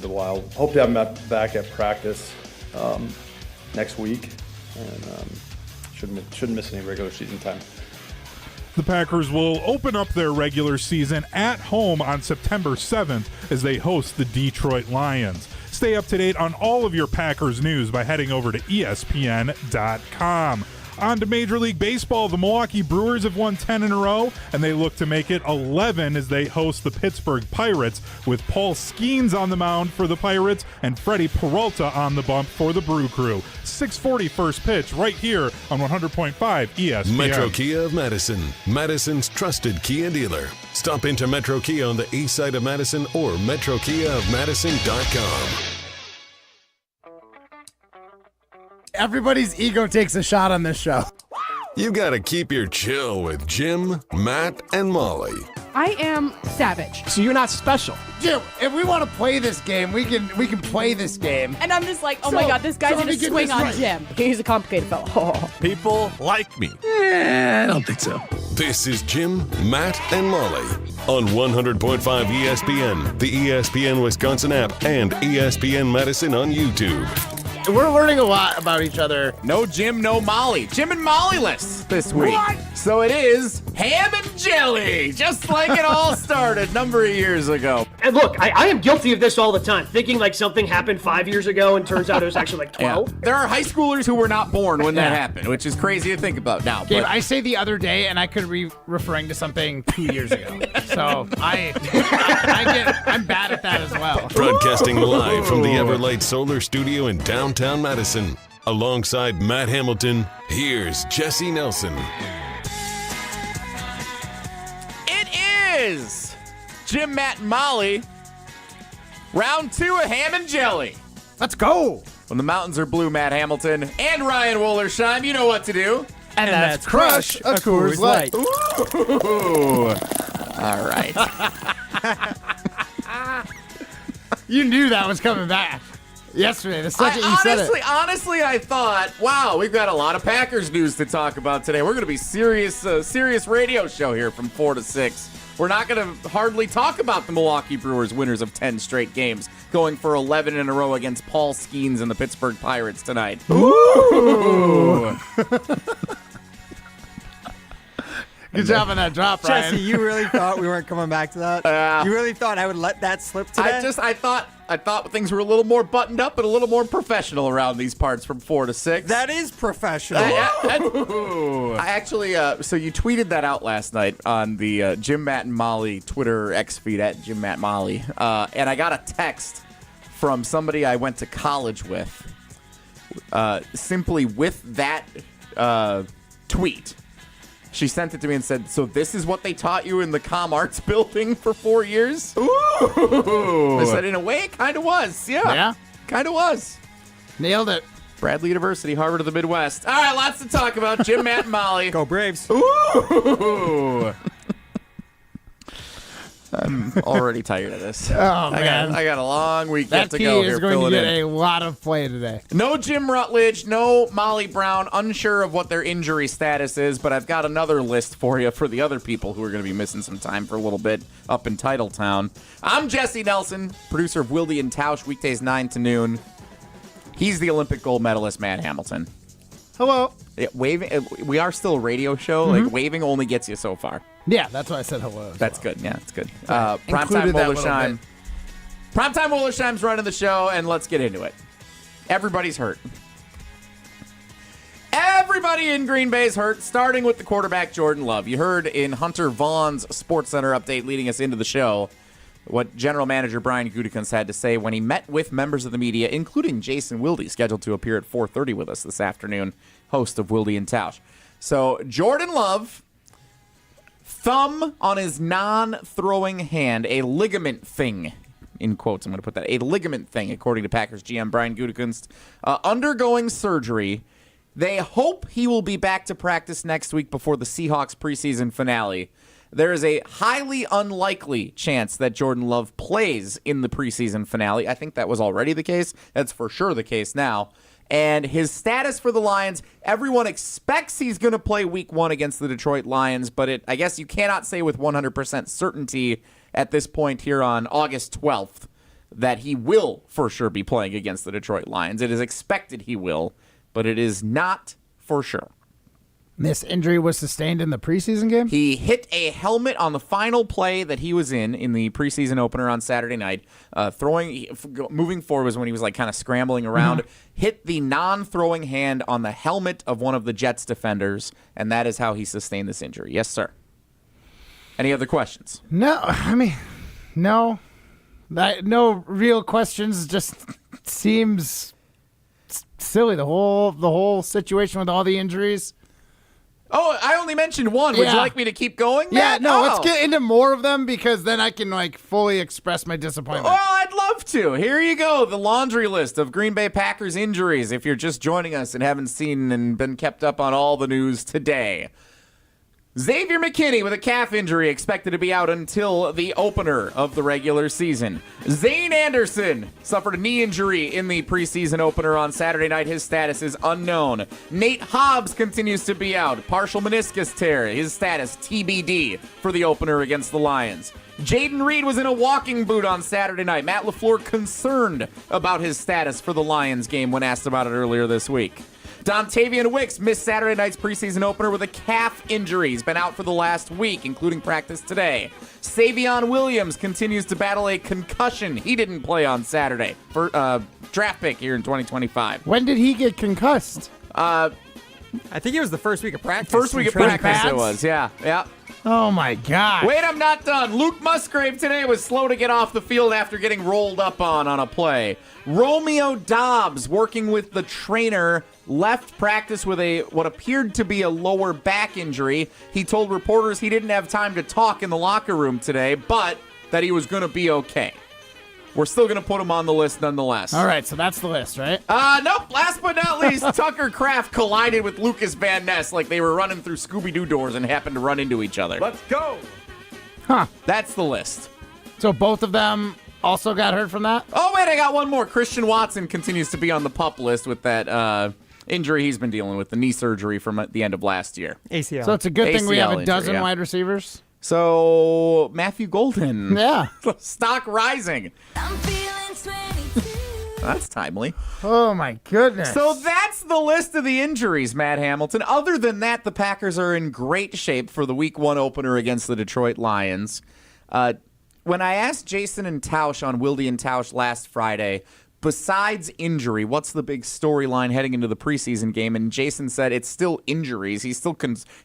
the Wild. Hope to have him back at practice next week, and shouldn't miss any regular season time. The Packers will open up their regular season at home on September 7th as they host the Detroit Lions. Stay up to date on all of your Packers news by heading over to ESPN.com. On to Major League Baseball, the Milwaukee Brewers have won 10 in a row, and they look to make it 11 as they host the Pittsburgh Pirates, with Paul Skeens on the mound for the Pirates and Freddie Peralta on the bump for the Brew Crew. 6:40 first pitch right here on 100.5 ESPN. Metro Kia of Madison, Madison's trusted Kia dealer. Stop into Metro Kia on the east side of Madison or metrokiaofmadison.com. Everybody's ego takes a shot on this show. You gotta keep your chill with Jim, Matt, and Molly. I am savage. So you're not special. Jim, if we want to play this game, we can play this game. And I'm just like, oh my God, this guy's gonna swing on Jim. He's a complicated fellow. People like me. I don't think so. This is Jim, Matt, and Molly on 100.5 ESPN, the ESPN Wisconsin app, and ESPN Madison on YouTube. We're learning a lot about each other. No Jim, no Molly. Jim and Molly-less this week. What? So it is ham and jelly, just like it all started a number of years ago. And look, I am guilty of this all the time, thinking like something happened 5 years ago and turns out it was actually like 12. Yeah. There are high schoolers who were not born when that happened, which is crazy to think about now. Gabe, I say the other day, and I could be referring to something 2 years ago. So I'm bad at that as well. Broadcasting live from the Everlight Solar Studio in downtown Madison. Alongside Matt Hamilton, here's Jesse Nelson. It is Jim, Matt, and Molly. Round 2 of ham and jelly. Let's go. When the mountains are blue, Matt Hamilton and Ryan Wollersheim, you know what to do. And that's crush a Coors Light. Ooh. All right. You knew that was coming back yesterday. The second you said it. Honestly, I thought, wow, we've got a lot of Packers news to talk about today. We're going to be serious radio show here from 4 to 6. We're not going to hardly talk about the Milwaukee Brewers, winners of 10 straight games, going for 11 in a row against Paul Skeens and the Pittsburgh Pirates tonight. Ooh. Good job on that drop, Ryan. Jesse, you really thought we weren't coming back to that? You really thought I would let that slip today? I thought things were a little more buttoned up and a little more professional around these parts from 4 to 6. That is professional. I actually, so you tweeted that out last night on the Jim, Matt, and Molly Twitter X feed at Jim, Matt, Molly. And I got a text from somebody I went to college with, simply with that tweet. She sent it to me and said, so this is what they taught you in the Com Arts building for 4 years? Ooh. I said, in a way, it kind of was. Yeah. Kind of was. Nailed it. Bradley University, Harvard of the Midwest. All right, lots to talk about. Jim, Matt, and Molly. Go Braves. Ooh. I'm already tired of this. Oh, man. I got a long week that yet to go here. That is going to get a lot of play today. No Jim Rutledge, no Molly Brown. Unsure of what their injury status is, but I've got another list for you for the other people who are going to be missing some time for a little bit up in Titletown. I'm Jesse Nelson, producer of Wilde and Tausch, weekdays 9 to noon. He's the Olympic gold medalist, Matt Hamilton. Hello. Yeah, waving. We are still a radio show. Like waving only gets you so far. Yeah, that's why I said hello. That's good. Yeah, that's good. Primetime Wollersheim. Primetime Wollersheim's running the show, and let's get into it. Everybody's hurt. Everybody in Green Bay's hurt, starting with the quarterback, Jordan Love. You heard in Hunter Vaughn's SportsCenter update leading us into the show what General Manager Brian Gutekunst had to say when he met with members of the media, including Jason Wilde, scheduled to appear at 4:30 with us this afternoon, host of Wilde and Tausch. So Jordan Love, thumb on his non-throwing hand, a ligament thing, in quotes, I'm going to put that, a ligament thing, according to Packers GM Brian Gutekunst, undergoing surgery. They hope he will be back to practice next week before the Seahawks preseason finale. There is a highly unlikely chance that Jordan Love plays in the preseason finale. I think that was already the case. That's for sure the case now. And his status for the Lions, everyone expects he's going to play week 1 against the Detroit Lions, but I guess you cannot say with 100% certainty at this point here on August 12th. that he will for sure be playing against the Detroit Lions. It is expected he will, but it is not for sure. This injury was sustained in the preseason game? He hit a helmet on the final play that he was in the preseason opener on Saturday night. Moving forward was when he was like kind of scrambling around. Hit the non-throwing hand on the helmet of one of the Jets defenders, and that is how he sustained this injury. Yes, sir. Any other questions? No, I mean, no. No real questions. Just seems silly. The whole situation with all the injuries. Oh, I only mentioned one. Would you like me to keep going, Matt? Yeah, no, let's get into more of them because then I can fully express my disappointment. Well, I'd love to. Here you go, the laundry list of Green Bay Packers injuries if you're just joining us and haven't seen and been kept up on all the news today. Xavier McKinney with a calf injury expected to be out until the opener of the regular season. Zane Anderson suffered a knee injury in the preseason opener on Saturday night. His status is unknown. Nate Hobbs continues to be out. Partial meniscus tear. His status TBD for the opener against the Lions. Jaden Reed was in a walking boot on Saturday night. Matt LaFleur concerned about his status for the Lions game when asked about it earlier this week. Dontavian Wicks missed Saturday night's preseason opener with a calf injury. He's been out for the last week, including practice today. Savion Williams continues to battle a concussion. He didn't play on Saturday for draft pick here in 2025. When did he get concussed? I think it was the first week of practice. First week of practice it was, yeah. Oh, my God. Wait, I'm not done. Luke Musgrave today was slow to get off the field after getting rolled up on a play. Romeo Dobbs, working with the trainer, left practice with what appeared to be a lower back injury. He told reporters he didn't have time to talk in the locker room today, but that he was going to be okay. We're still going to put him on the list nonetheless. All right, so that's the list, right? Nope. Last but not least, Tucker Kraft collided with Lucas Van Ness like they were running through Scooby-Doo doors and happened to run into each other. Let's go. Huh. That's the list. So both of them also got hurt from that? Oh, wait, I got one more. Christian Watson continues to be on the PUP list with that injury he's been dealing with, the knee surgery from at the end of last year. ACL. So it's a good thing we have ACL a dozen injury, yeah. wide receivers? So, Matthew Golden. Yeah. Stock rising. I'm feeling 22. That's timely. Oh, my goodness. So that's the list of the injuries, Matt Hamilton. Other than that, the Packers are in great shape for the Week 1 opener against the Detroit Lions. When I asked Jason and Tausch on Wilde and Tausch last Friday, besides injury, what's the big storyline heading into the preseason game? And Jason said it's still injuries. He's still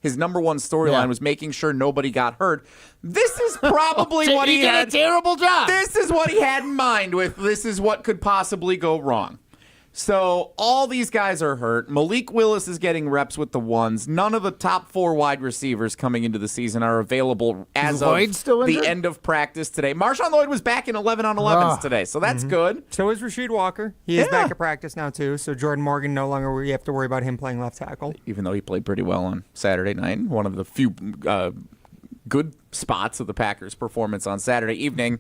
his number one storyline was making sure nobody got hurt. This is probably what he did had. a terrible job. This is what he had in mind with this is what could possibly go wrong. So all these guys are hurt. Malik Willis is getting reps with the ones. None of the top 4 wide receivers coming into the season are available as Lloyd of still the injured? end of practice today. Marshawn Lloyd was back in 11-on-11s today, so that's good. So is Rasheed Walker. He is back at practice now, too. So Jordan Morgan, no longer we have to worry about him playing left tackle. Even though he played pretty well on Saturday night. One of the few good spots of the Packers' performance on Saturday evening.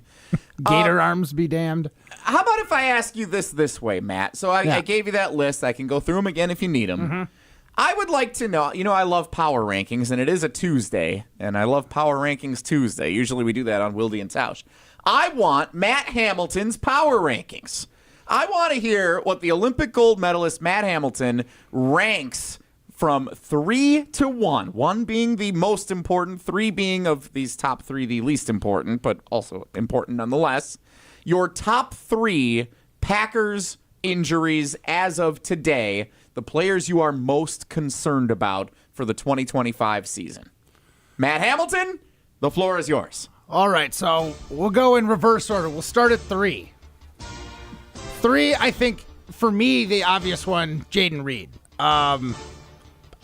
Gator arms be damned. How about if I ask you this way, Matt? So I gave you that list. I can go through them again if you need them. I would like to know, I love power rankings, and it is a Tuesday, and I love Power Rankings Tuesday. Usually we do that on Wilde and Tausch. I want Matt Hamilton's power rankings. I want to hear what the Olympic gold medalist Matt Hamilton ranks from 3 to 1. 1 being the most important, 3 being of these top 3 the least important, but also important nonetheless. Your top 3 Packers injuries as of today, the players you are most concerned about for the 2025 season. Matt Hamilton, the floor is yours. All right, so we'll go in reverse order. We'll start at 3. 3, I think, for me, the obvious one, Jaden Reed.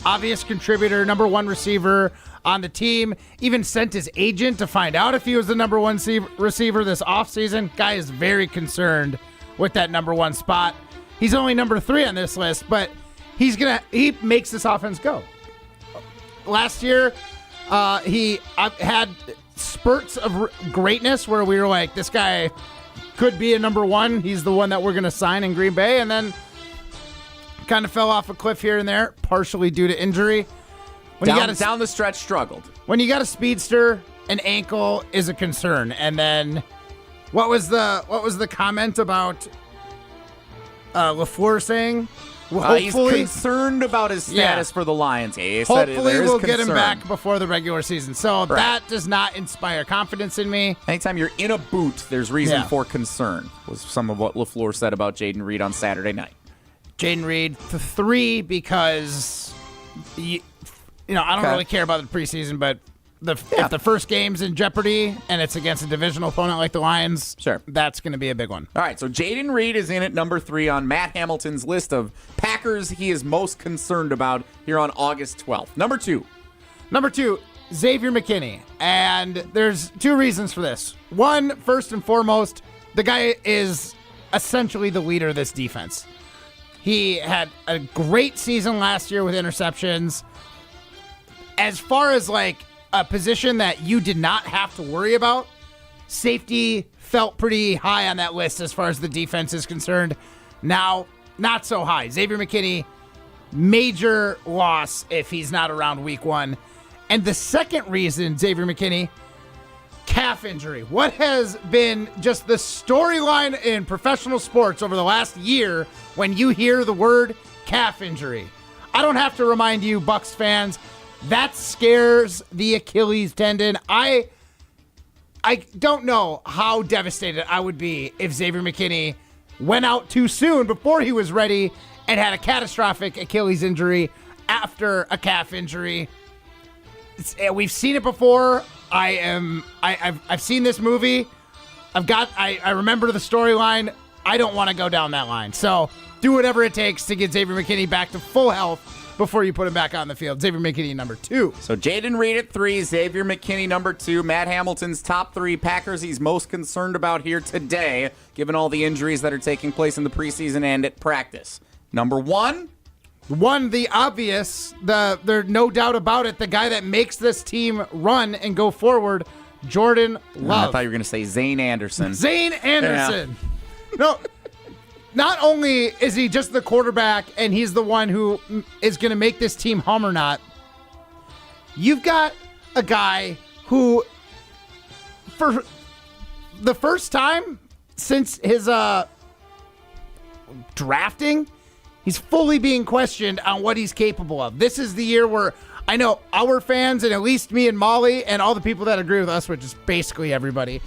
Obvious contributor, number 1 receiver on the team. Even sent his agent to find out if he was the number 1 receiver this offseason. Guy is very concerned with that number 1 spot. He's only number 3 on this list, but he makes this offense go. Last year, he had spurts of greatness where we were like, this guy could be a number 1. He's the one that we're going to sign in Green Bay, and then kind of fell off a cliff here and there, partially due to injury. Down the stretch, struggled. When you got a speedster, an ankle is a concern. And then What was the comment about LaFleur saying? Well, he's concerned about his status for the Lions. He said hopefully we'll get him concern. back before the regular season. So that does not inspire confidence in me. Anytime you're in a boot, there's reason for concern, was some of what LaFleur said about Jaden Reed on Saturday night. Jaden Reed, 3, because I don't really care about the preseason, but if the first game's in jeopardy and it's against a divisional opponent like the Lions, that's going to be a big one. All right, so Jaden Reed is in at number 3 on Matt Hamilton's list of Packers he is most concerned about here on August 12th. Number 2, Xavier McKinney. And there's 2 reasons for this. One, first and foremost, the guy is essentially the leader of this defense. He had a great season last year with interceptions. As far as like a position that you did not have to worry about, safety felt pretty high on that list as far as the defense is concerned. Now, not so high. Xavier McKinney, major loss if he's not around week 1. And the second reason, Xavier McKinney, calf injury. What has been just the storyline in professional sports over the last year when you hear the word calf injury? I don't have to remind you, Bucs fans, that scares the Achilles tendon. I don't know how devastated I would be if Xavier McKinney went out too soon before he was ready and had a catastrophic Achilles injury after a calf injury. We've seen it before. I've seen this movie. I remember the storyline. I don't want to go down that line. So do whatever it takes to get Xavier McKinney back to full health before you put him back on the field. Xavier McKinney, number 2. So Jaden Reed at 3, Xavier McKinney number 2, Matt Hamilton's top 3 Packers he's most concerned about here today, given all the injuries that are taking place in the preseason and at practice. Number 1. The obvious, there's no doubt about it, the guy that makes this team run and go forward, Jordan Love. I thought you were going to say Zane Anderson. Zane Anderson. Yeah. No. Not only is he just the quarterback and he's the one who is going to make this team hum or not, you've got a guy who, for the first time since his drafting, he's fully being questioned on what he's capable of. This is the year where I know our fans, and at least me and Molly and all the people that agree with us, which is basically everybody,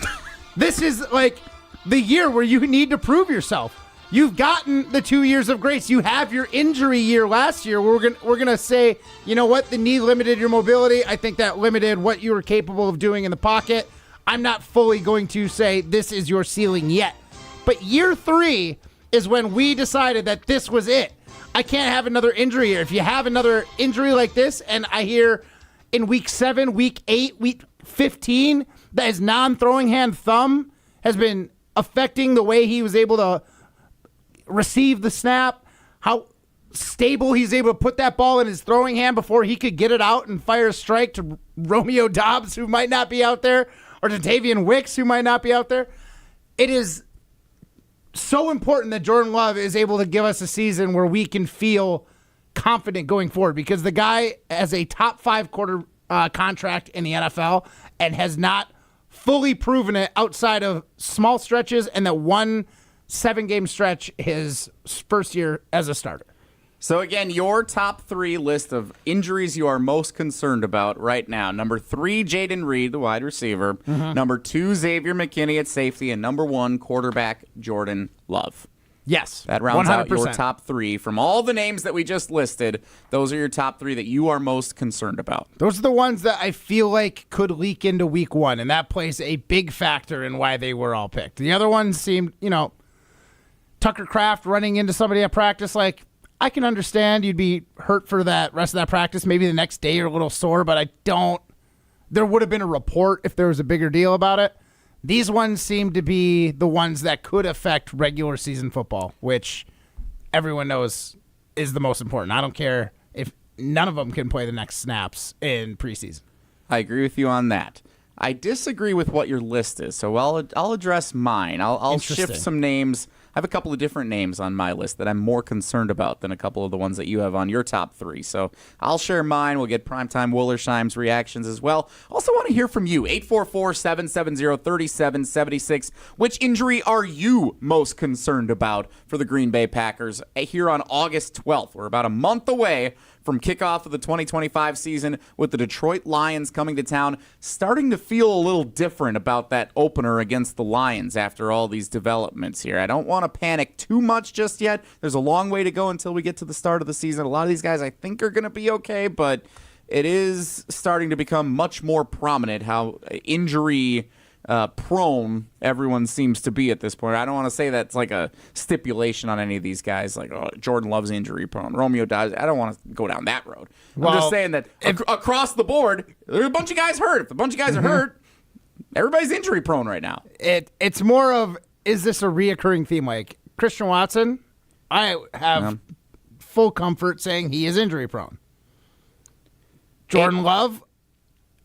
this is like the year where you need to prove yourself. You've gotten the 2 years of grace. You have your injury year last year. We're gonna say, you know what? The knee limited your mobility. I think that limited what you were capable of doing in the pocket. I'm not fully going to say this is your ceiling yet. But year 3 is when we decided that this was it. I can't have another injury here. If you have another injury like this, and I hear in week 7, week 8, week 15, that his non-throwing hand thumb has been affecting the way he was able to receive the snap, how stable he's able to put that ball in his throwing hand before he could get it out and fire a strike to Romeo Doubs, who might not be out there, or to Tavian Wicks, who might not be out there. It is so important that Jordan Love is able to give us a season where we can feel confident going forward, because the guy has a top 5 quarter contract in the NFL and has not fully proven it outside of small stretches and that one 7-game stretch his first year as a starter. So again, your top 3 list of injuries you are most concerned about right now. Number 3, Jaden Reed, the wide receiver. Mm-hmm. Number 2, Xavier McKinney at safety. And number 1, quarterback Jordan Love. Yes. That rounds 100%. Out your 100%. top 3. From all the names that we just listed, those are your top 3 that you are most concerned about. Those are the ones that I feel like could leak into week 1, and that plays a big factor in why they were all picked. The other ones seemed, Tucker Kraft running into somebody at practice, like, I can understand you'd be hurt for that rest of that practice. Maybe the next day you're a little sore, but there would have been a report if there was a bigger deal about it. These ones seem to be the ones that could affect regular season football, which everyone knows is the most important. I don't care if none of them can play the next snaps in preseason. I agree with you on that. I disagree with what your list is, so I'll address mine. I'll shift some names have a couple of different names on my list that I'm more concerned about than a couple of the ones that you have on your top 3. So I'll share mine. We'll get Primetime Wollersheim's reactions as well. Also want to hear from you. 844-770-3776. Which injury are you most concerned about for the Green Bay Packers here on August 12th? We're about a month away from kickoff of the 2025 season with the Detroit Lions coming to town, starting to feel a little different about that opener against the Lions after all these developments here. I don't want to panic too much just yet. There's a long way to go until we get to the start of the season. A lot of these guys I think are going to be okay, but it is starting to become much more prominent how injury prone everyone seems to be at this point. I don't want to say that's like a stipulation on any of these guys, like Jordan Love's injury prone, Romeo Dobbs. I don't want to go down that road. I'm just saying that across the board, there's a bunch of guys hurt. If a bunch of guys are hurt, everybody's injury prone right now. It's more of, is this a reoccurring theme? Like Christian Watson, I have full comfort saying he is injury prone. Jordan Love,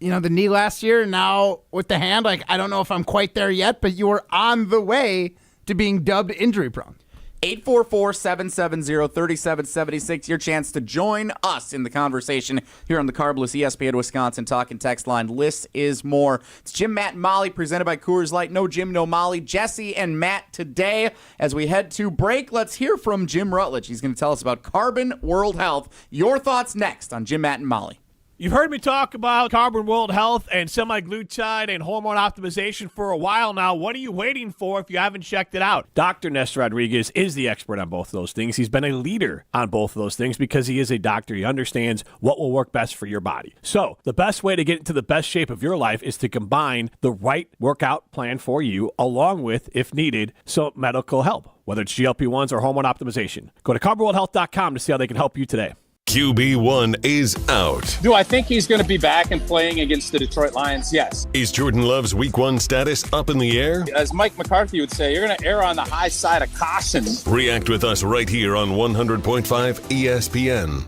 the knee last year, now with the hand, like, I don't know if I'm quite there yet, but you are on the way to being dubbed injury prone. 844-770-3776, your chance to join us in the conversation here on the Carbless ESPN Wisconsin Talk and Text line. List is more. It's Jim, Matt, and Molly presented by Coors Light. No Jim, no Molly. Jesse and Matt today. As we head to break, let's hear from Jim Rutledge. He's going to tell us about Carbon World Health. Your thoughts next on Jim, Matt, and Molly. You've heard me talk about Carbon World Health and semaglutide and hormone optimization for a while now. What are you waiting for if you haven't checked it out? Dr. Nestor Rodriguez is the expert on both of those things. He's been a leader on both of those things because he is a doctor. He understands what will work best for your body. So the best way to get into the best shape of your life is to combine the right workout plan for you along with, if needed, some medical help, whether it's GLP-1s or hormone optimization. Go to carbonworldhealth.com to see how they can help you today. QB1 is out. Do I think he's going to be back and playing against the Detroit Lions? Yes. Is Jordan Love's Week 1 status up in the air? As Mike McCarthy would say, you're going to err on the high side of caution. React with us right here on 100.5 ESPN.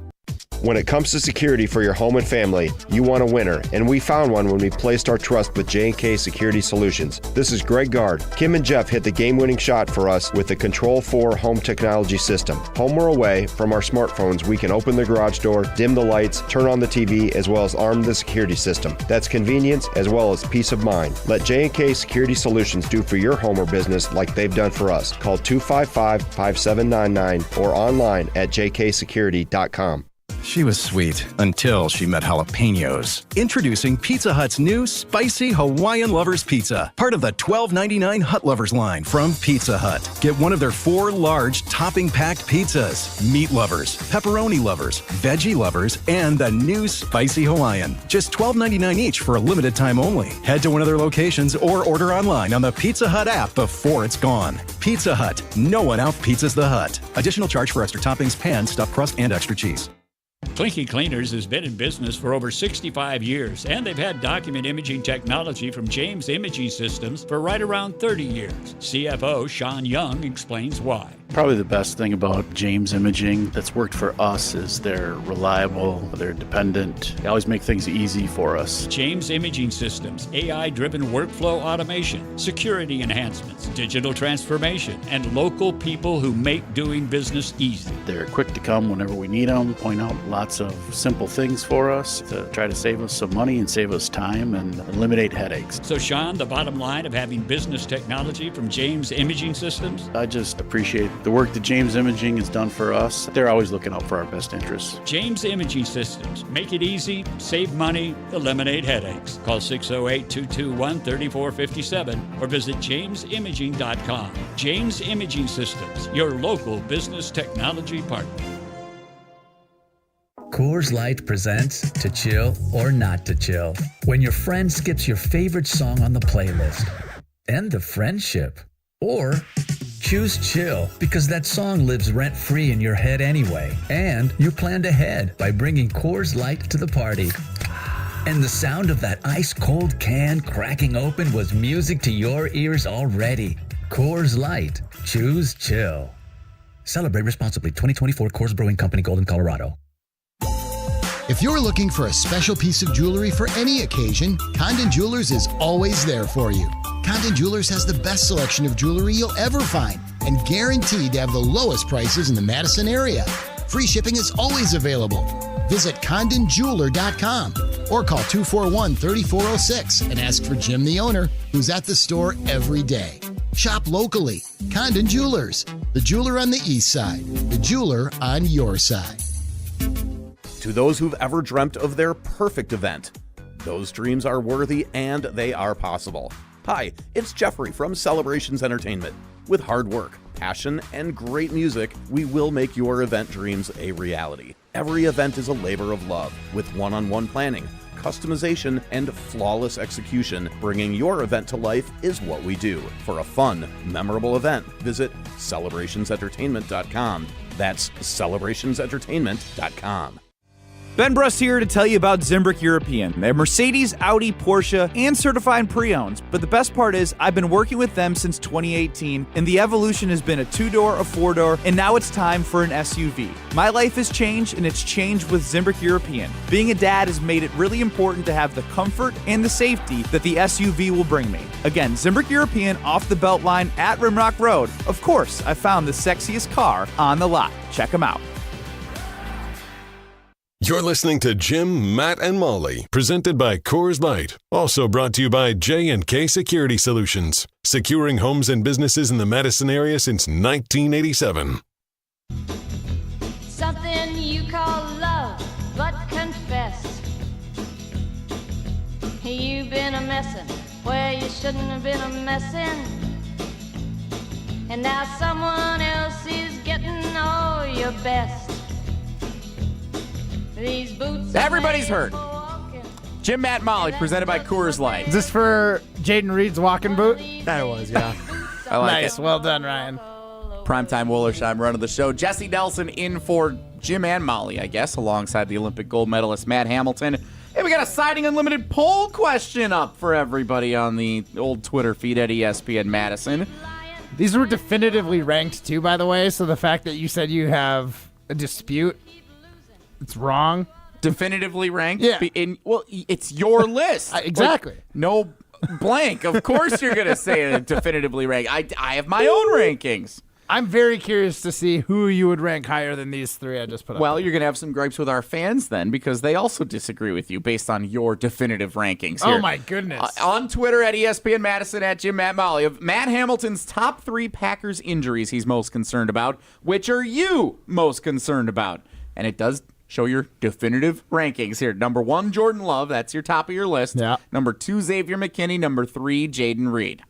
When it comes to security for your home and family, you want a winner, and we found one when we placed our trust with J&K Security Solutions. This is Greg Gard. Kim and Jeff hit the game-winning shot for us with the Control 4 home technology system. Home or away, from our smartphones, we can open the garage door, dim the lights, turn on the TV, as well as arm the security system. That's convenience as well as peace of mind. Let J&K Security Solutions do for your home or business like they've done for us. Call 255-5799 or online at jksecurity.com. She was sweet until she met jalapenos. Introducing Pizza Hut's new Spicy Hawaiian Lovers Pizza, part of the $12.99 Hut Lovers line from Pizza Hut. Get one of their 4 large topping-packed pizzas. Meat lovers, pepperoni lovers, veggie lovers, and the new Spicy Hawaiian. Just $12.99 each for a limited time only. Head to one of their locations or order online on the Pizza Hut app before it's gone. Pizza Hut. No one out-pizzas the Hut. Additional charge for extra toppings, pan, stuffed crust, and extra cheese. Clinky Cleaners has been in business for over 65 years, and they've had document imaging technology from James Imaging Systems for right around 30 years. CFO Sean Young explains why. Probably the best thing about James Imaging that's worked for us is they're reliable, they're dependent, they always make things easy for us. James Imaging Systems, AI-driven workflow automation, security enhancements, digital transformation, and local people who make doing business easy. They're quick to come whenever we need them, point out lots of simple things for us to try to save us some money and save us time and eliminate headaches. So Sean, the bottom line of having business technology from James Imaging Systems? I just appreciate the work that James Imaging has done for us. They're always looking out for our best interests. James Imaging Systems. Make it easy, save money, eliminate headaches. Call 608-221-3457 or visit jamesimaging.com. James Imaging Systems, your local business technology partner. Coors Light presents To Chill or Not to Chill. When your friend skips your favorite song on the playlist. End the friendship. Or choose chill because that song lives rent-free in your head anyway. And you planned ahead by bringing Coors Light to the party. And the sound of that ice-cold can cracking open was music to your ears already. Coors Light. Choose chill. Celebrate responsibly. 2024 Coors Brewing Company, Golden, Colorado. If you're looking for a special piece of jewelry for any occasion, Condon Jewelers is always there for you. Condon Jewelers has the best selection of jewelry you'll ever find, and guaranteed to have the lowest prices in the Madison area. Free shipping is always available. Visit CondonJeweler.com or call 241-3406 and ask for Jim, the owner, who's at the store every day. Shop locally. Condon Jewelers, the jeweler on the east side, the jeweler on your side. To those who've ever dreamt of their perfect event, those dreams are worthy and they are possible. Hi, it's Jeffrey from Celebrations Entertainment. With hard work, passion, and great music, we will make your event dreams a reality. Every event is a labor of love, with one-on-one planning, customization, and flawless execution. Bringing your event to life is what we do. For a fun, memorable event, visit celebrationsentertainment.com. That's celebrationsentertainment.com. Ben Brust here to tell you about Zimbrick European. They're Mercedes, Audi, Porsche, and certified pre-owned. But the best part is, I've been working with them since 2018, and the evolution has been a 2-door, a 4-door, and now it's time for an SUV. My life has changed, and it's changed with Zimbrick European. Being a dad has made it really important to have the comfort and the safety that the SUV will bring me. Again, Zimbrick European off the belt line at Rimrock Road. Of course, I found the sexiest car on the lot. Check them out. You're listening to Jim, Matt, and Molly, presented by Coors Light. Also brought to you by J&K Security Solutions, securing homes and businesses in the Madison area since 1987. Something you call love, but confess. You've been a messin' where you shouldn't have been a messin'. And now someone else is getting all your best. These boots Everybody's hurt. Jim, Matt, Molly, presented by Coors Light. Is this for Jaden Reed's walking boot? That it was, yeah. I like Nice. it. Well done, Ryan. Primetime Wollersheim run of the show. Jesse Nelson in for Jim and Molly, I guess, alongside the Olympic gold medalist Matt Hamilton. Hey, we got a Siding Unlimited poll question up for everybody on the old Twitter feed at ESPN Madison. These were definitively ranked, too, by the way, so the fact that you said you have a dispute, it's wrong. Definitively ranked? Yeah. Well, it's your list. Exactly. Like, no blank. Of course you're going to say it definitively ranked. I have my own rankings. I'm very curious to see who you would rank higher than these three I just put up. Well, you're going to have some gripes with our fans then, because they also disagree with you based on your definitive rankings here. Oh, my goodness. On Twitter at ESPN Madison at Jim Matt Molly, of Matt Hamilton's top 3 Packers injuries he's most concerned about, which are you most concerned about? And it does show your definitive rankings here. Number 1, Jordan Love. That's your top of your list. Yeah. Number 2, Xavier McKinney. Number 3, Jaden Reed.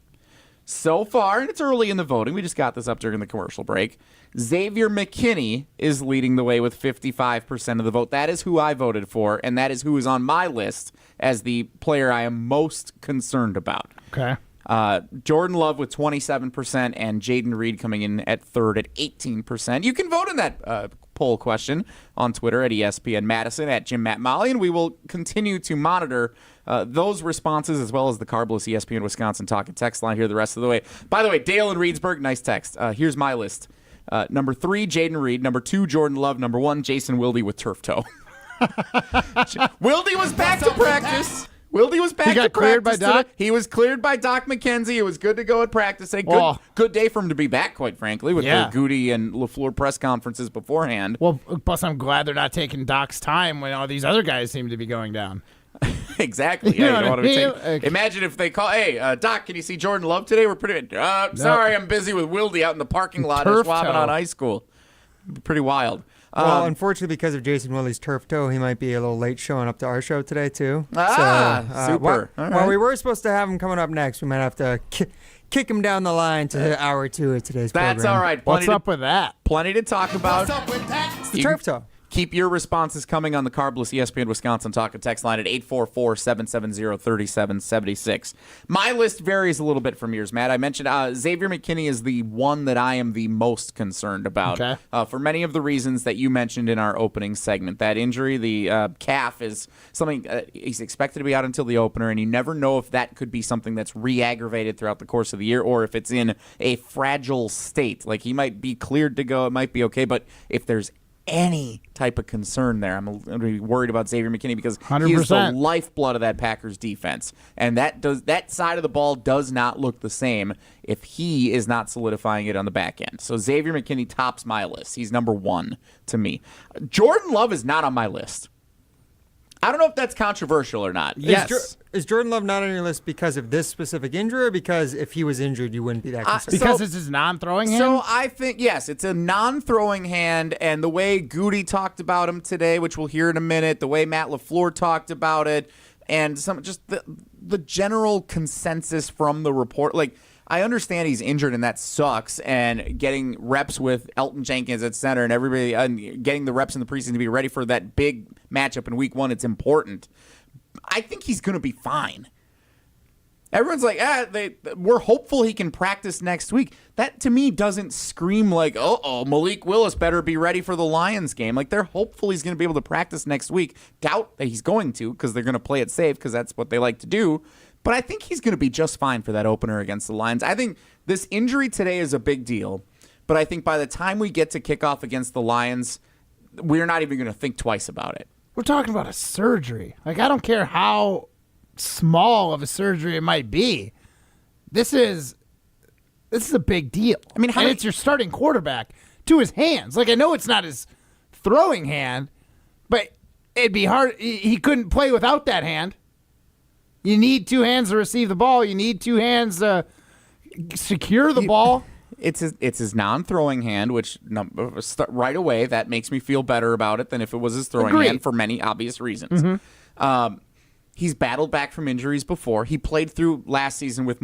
So far, and it's early in the voting, we just got this up during the commercial break, Xavier McKinney is leading the way with 55% of the vote. That is who I voted for, and that is who is on my list as the player I am most concerned about. Okay. Jordan Love with 27% and Jaden Reed coming in at third at 18%. You can vote in that poll question on Twitter at ESPN Madison, at Jim Matt Molly, and we will continue to monitor those responses as well as the Carbless ESPN Wisconsin talk and text line here the rest of the way. By the way, Dale in Reedsburg, nice text. Here's my list. Number 3, Jaden Reed. Number 2, Jordan Love. Number 1, Jason Wilde with turf toe. Wilde was back to practice. Wilde was back to practice. He got cleared by Doc? He was cleared by Doc McKenzie. It was good to go at practice. Good day for him to be back, quite frankly, with the Goody and LaFleur press conferences beforehand. Well, plus I'm glad they're not taking Doc's time when all these other guys seem to be going down. Exactly. You know what I mean? Imagine if they call, hey, Doc, can you see Jordan Love today? We're pretty. Sorry, I'm busy with Wilde out in the parking lot at Schwab on High School. Pretty wild. Well, unfortunately, because of Jason Wilde's turf toe, he might be a little late showing up to our show today, too. Super. While we were supposed to have him coming up next, we might have to kick him down the line to hour 2 of today's program. That's all right. What's up with that? Plenty to talk about. What's up with that? It's the turf toe. Keep your responses coming on the Carbless ESPN Wisconsin talk and text line at 844-770-3776. My list varies a little bit from yours, Matt. I mentioned Xavier McKinney is the one that I am the most concerned about. Okay. For many of the reasons that you mentioned in our opening segment. That injury, the calf, is something he's expected to be out until the opener, and you never know if that could be something that's re-aggravated throughout the course of the year or if it's in a fragile state. Like, he might be cleared to go, it might be okay, but if there's any type of concern there. I'm going to be worried about Xavier McKinney because 100%. he is the lifeblood of that Packers defense. And that side of the ball does not look the same if he is not solidifying it on the back end. So Xavier McKinney tops my list. He's number 1 to me. Jordan Love is not on my list. I don't know if that's controversial or not. Yes. Is Jordan Love not on your list because of this specific injury, or because if he was injured, you wouldn't be that concerned? Because it's his non-throwing hand? So I think, yes, it's a non-throwing hand, and the way Goody talked about him today, which we'll hear in a minute, the way Matt LaFleur talked about it, and just the general consensus from the report, like, I understand he's injured and that sucks, and getting reps with Elton Jenkins at center and everybody getting the reps in the preseason to be ready for that big matchup in week 1, it's important. I think he's going to be fine. Everyone's like, we're hopeful he can practice next week. That, to me, doesn't scream like, Malik Willis better be ready for the Lions game. Like, they're hopeful he's going to be able to practice next week. Doubt that he's going to, because they're going to play it safe, because that's what they like to do. But I think he's going to be just fine for that opener against the Lions. I think this injury today is a big deal, but I think by the time we get to kickoff against the Lions, we're not even going to think twice about it. We're talking about a surgery. Like, I don't care how small of a surgery it might be. This is a big deal. I mean, it's your starting quarterback to his hands. Like, I know it's not his throwing hand, but it'd be hard. He couldn't play without that hand. You need 2 hands to receive the ball. You need 2 hands to secure the ball. It's his non-throwing hand, which right away that makes me feel better about it than if it was his throwing hand for many obvious reasons. Mm-hmm. He's battled back from injuries before. He played through last season with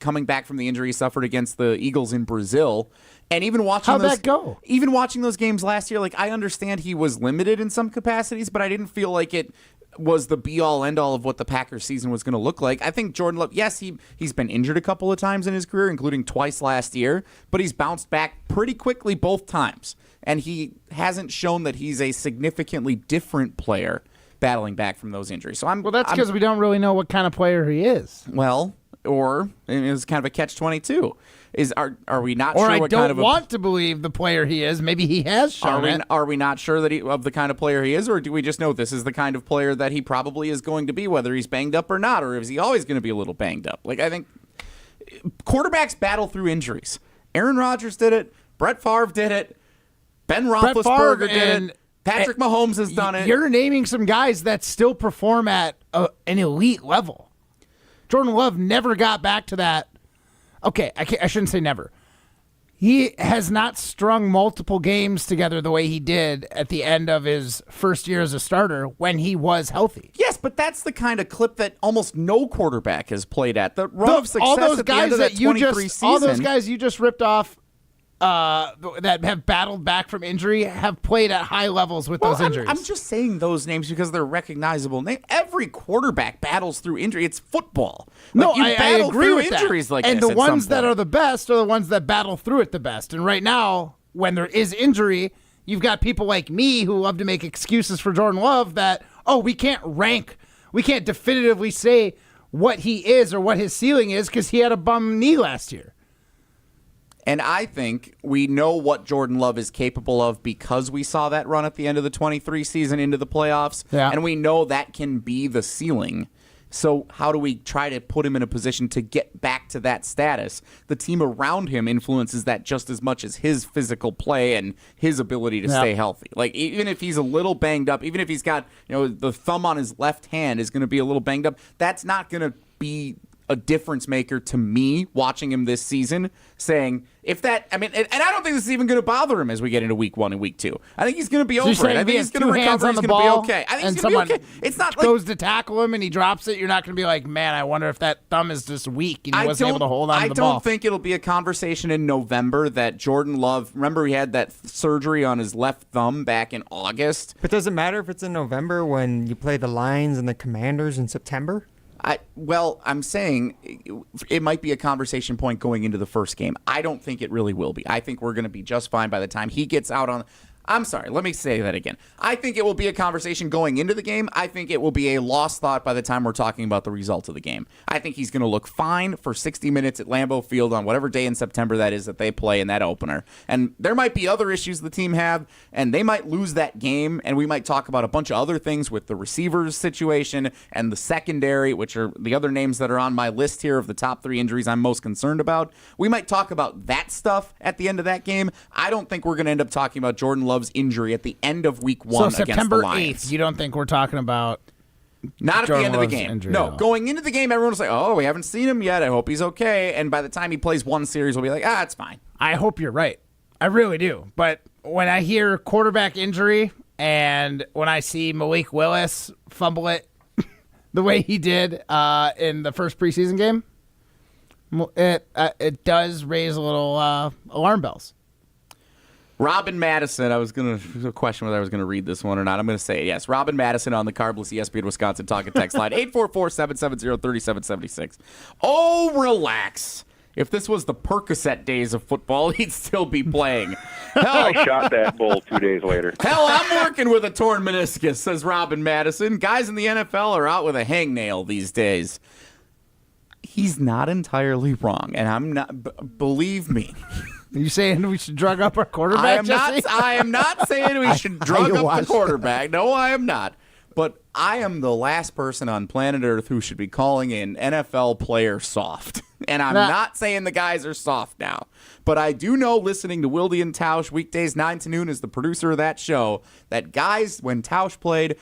coming back from the injury he suffered against the Eagles in Brazil. And even watching How'd that go? Even watching those games last year, like, I understand he was limited in some capacities, but I didn't feel like it was the be-all, end-all of what the Packers season was going to look like. I think Jordan Love, yes, he's been injured a couple of times in his career, including twice last year, but he's bounced back pretty quickly both times. And he hasn't shown that he's a significantly different player battling back from those injuries. So that's because we don't really know what kind of player he is. Well, or it's kind of a catch-22. Are we not or sure I what don't kind of want to believe the player he is. Maybe he has shown it. Are we not sure that of the kind of player he is, or do we just know this is the kind of player that he probably is going to be, whether he's banged up or not, or is he always going to be a little banged up? Like, I think quarterbacks battle through injuries. Aaron Rodgers did it. Brett Favre did it. Ben Roethlisberger did it. Patrick Mahomes has done it. You're naming some guys that still perform at an elite level. Jordan Love never got back to that. Okay, I shouldn't say never. He has not strung multiple games together the way he did at the end of his first year as a starter when he was healthy. Yes, but that's the kind of clip that almost no quarterback has played at. The run of success all those at the guys end of that 23 season. All those guys you just ripped off that have battled back from injury have played at high levels with those injuries. I'm just saying those names because they're recognizable names. Every quarterback battles through injury. It's football. I agree with injuries that. like and this the ones that are the best are the ones that battle through it the best. And right now, when there is injury, you've got people like me who love to make excuses for Jordan Love that, we can't definitively say what he is or what his ceiling is because he had a bum knee last year. And I think we know what Jordan Love is capable of because we saw that run at the end of the 23 season into the playoffs. Yeah. And we know that can be the ceiling. So how do we try to put him in a position to get back to that status? The team around him influences that just as much as his physical play and his ability to stay healthy. Like, even if he's a little banged up, even if he's got, the thumb on his left hand is going to be a little banged up, that's not going to be a difference maker to me watching him this season, saying and I don't think this is even going to bother him as we get into week 1 and week 2. I think he's going to be over it. I think he's going to recover. He's going to be okay. I think he's going to be okay. It's not like goes to tackle him and he drops it. You're not going to be like, man, I wonder if that thumb is just weak and he wasn't able to hold on to the ball. I don't think it'll be a conversation in November that Jordan Love, remember he had that surgery on his left thumb back in August. But does it matter if it's in November when you play the Lions and the Commanders in September? I'm saying it might be a conversation point going into the first game. I don't think it really will be. I think we're going to be just fine by the time he gets out on. I'm sorry, let me say that again. I think it will be a conversation going into the game. I think it will be a lost thought by the time we're talking about the result of the game. I think he's going to look fine for 60 minutes at Lambeau Field on whatever day in September that is that they play in that opener. And there might be other issues the team have, and they might lose that game, and we might talk about a bunch of other things with the receivers situation and the secondary, which are the other names that are on my list here of the top 3 injuries I'm most concerned about. We might talk about that stuff at the end of that game. I don't think we're going to end up talking about Jordan Love's injury at the end of week 1 against the September Lions. 8th, you don't think we're talking about Not at Jordan the end of Love's the game. injury No, at all? going into the game, everyone's like, oh, we haven't seen him yet. I hope he's okay. And by the time he plays one series, we'll be like, it's fine. I hope you're right. I really do. But when I hear quarterback injury and when I see Malik Willis fumble it the way he did in the first preseason game, it does raise a little alarm bells. Robin Madison, there's a question whether I was going to read this one or not. I'm going to say it, yes. Robin Madison on the Carbless ESPN Wisconsin Talk and Text line, 844-770-3776. Oh, relax. If this was the Percocet days of football, he'd still be playing. I shot that bull 2 days later. Hell, I'm working with a torn meniscus, says Robin Madison. Guys in the NFL are out with a hangnail these days. He's not entirely wrong, and I'm not, believe me. Are you saying we should drug up our quarterback, Jesse? I am not saying we should drug up the quarterback. No, I am not. But I am the last person on planet Earth who should be calling an NFL player soft. And I'm not saying the guys are soft now. But I do know, listening to Wilde and Tausch weekdays 9 to noon as the producer of that show, that guys, when Tausch played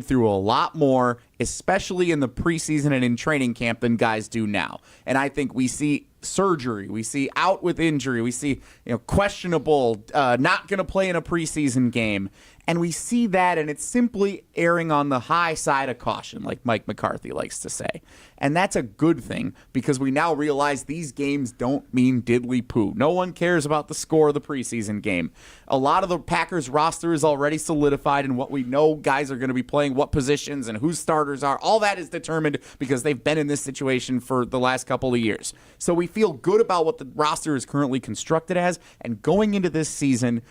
through a lot more, especially in the preseason and in training camp, than guys do now. And I think we see surgery, we see out with injury, we see questionable, not going to play in a preseason game. And we see that, and it's simply erring on the high side of caution, like Mike McCarthy likes to say. And that's a good thing, because we now realize these games don't mean diddly poo. No one cares about the score of the preseason game. A lot of the Packers roster is already solidified, and what we know guys are going to be playing, what positions, and who starters are. All that is determined because they've been in this situation for the last couple of years. So we feel good about what the roster is currently constructed as, and going into this season,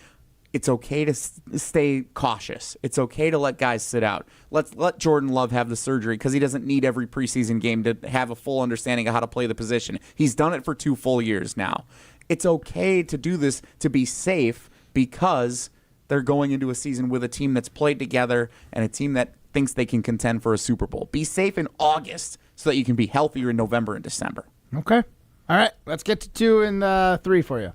it's okay to stay cautious. It's okay to let guys sit out. Let's let Jordan Love have the surgery, because he doesn't need every preseason game to have a full understanding of how to play the position. He's done it for 2 full years now. It's okay to do this to be safe, because they're going into a season with a team that's played together and a team that thinks they can contend for a Super Bowl. Be safe in August so that you can be healthier in November and December. Okay. All right. Let's get to 2 and 3 for you.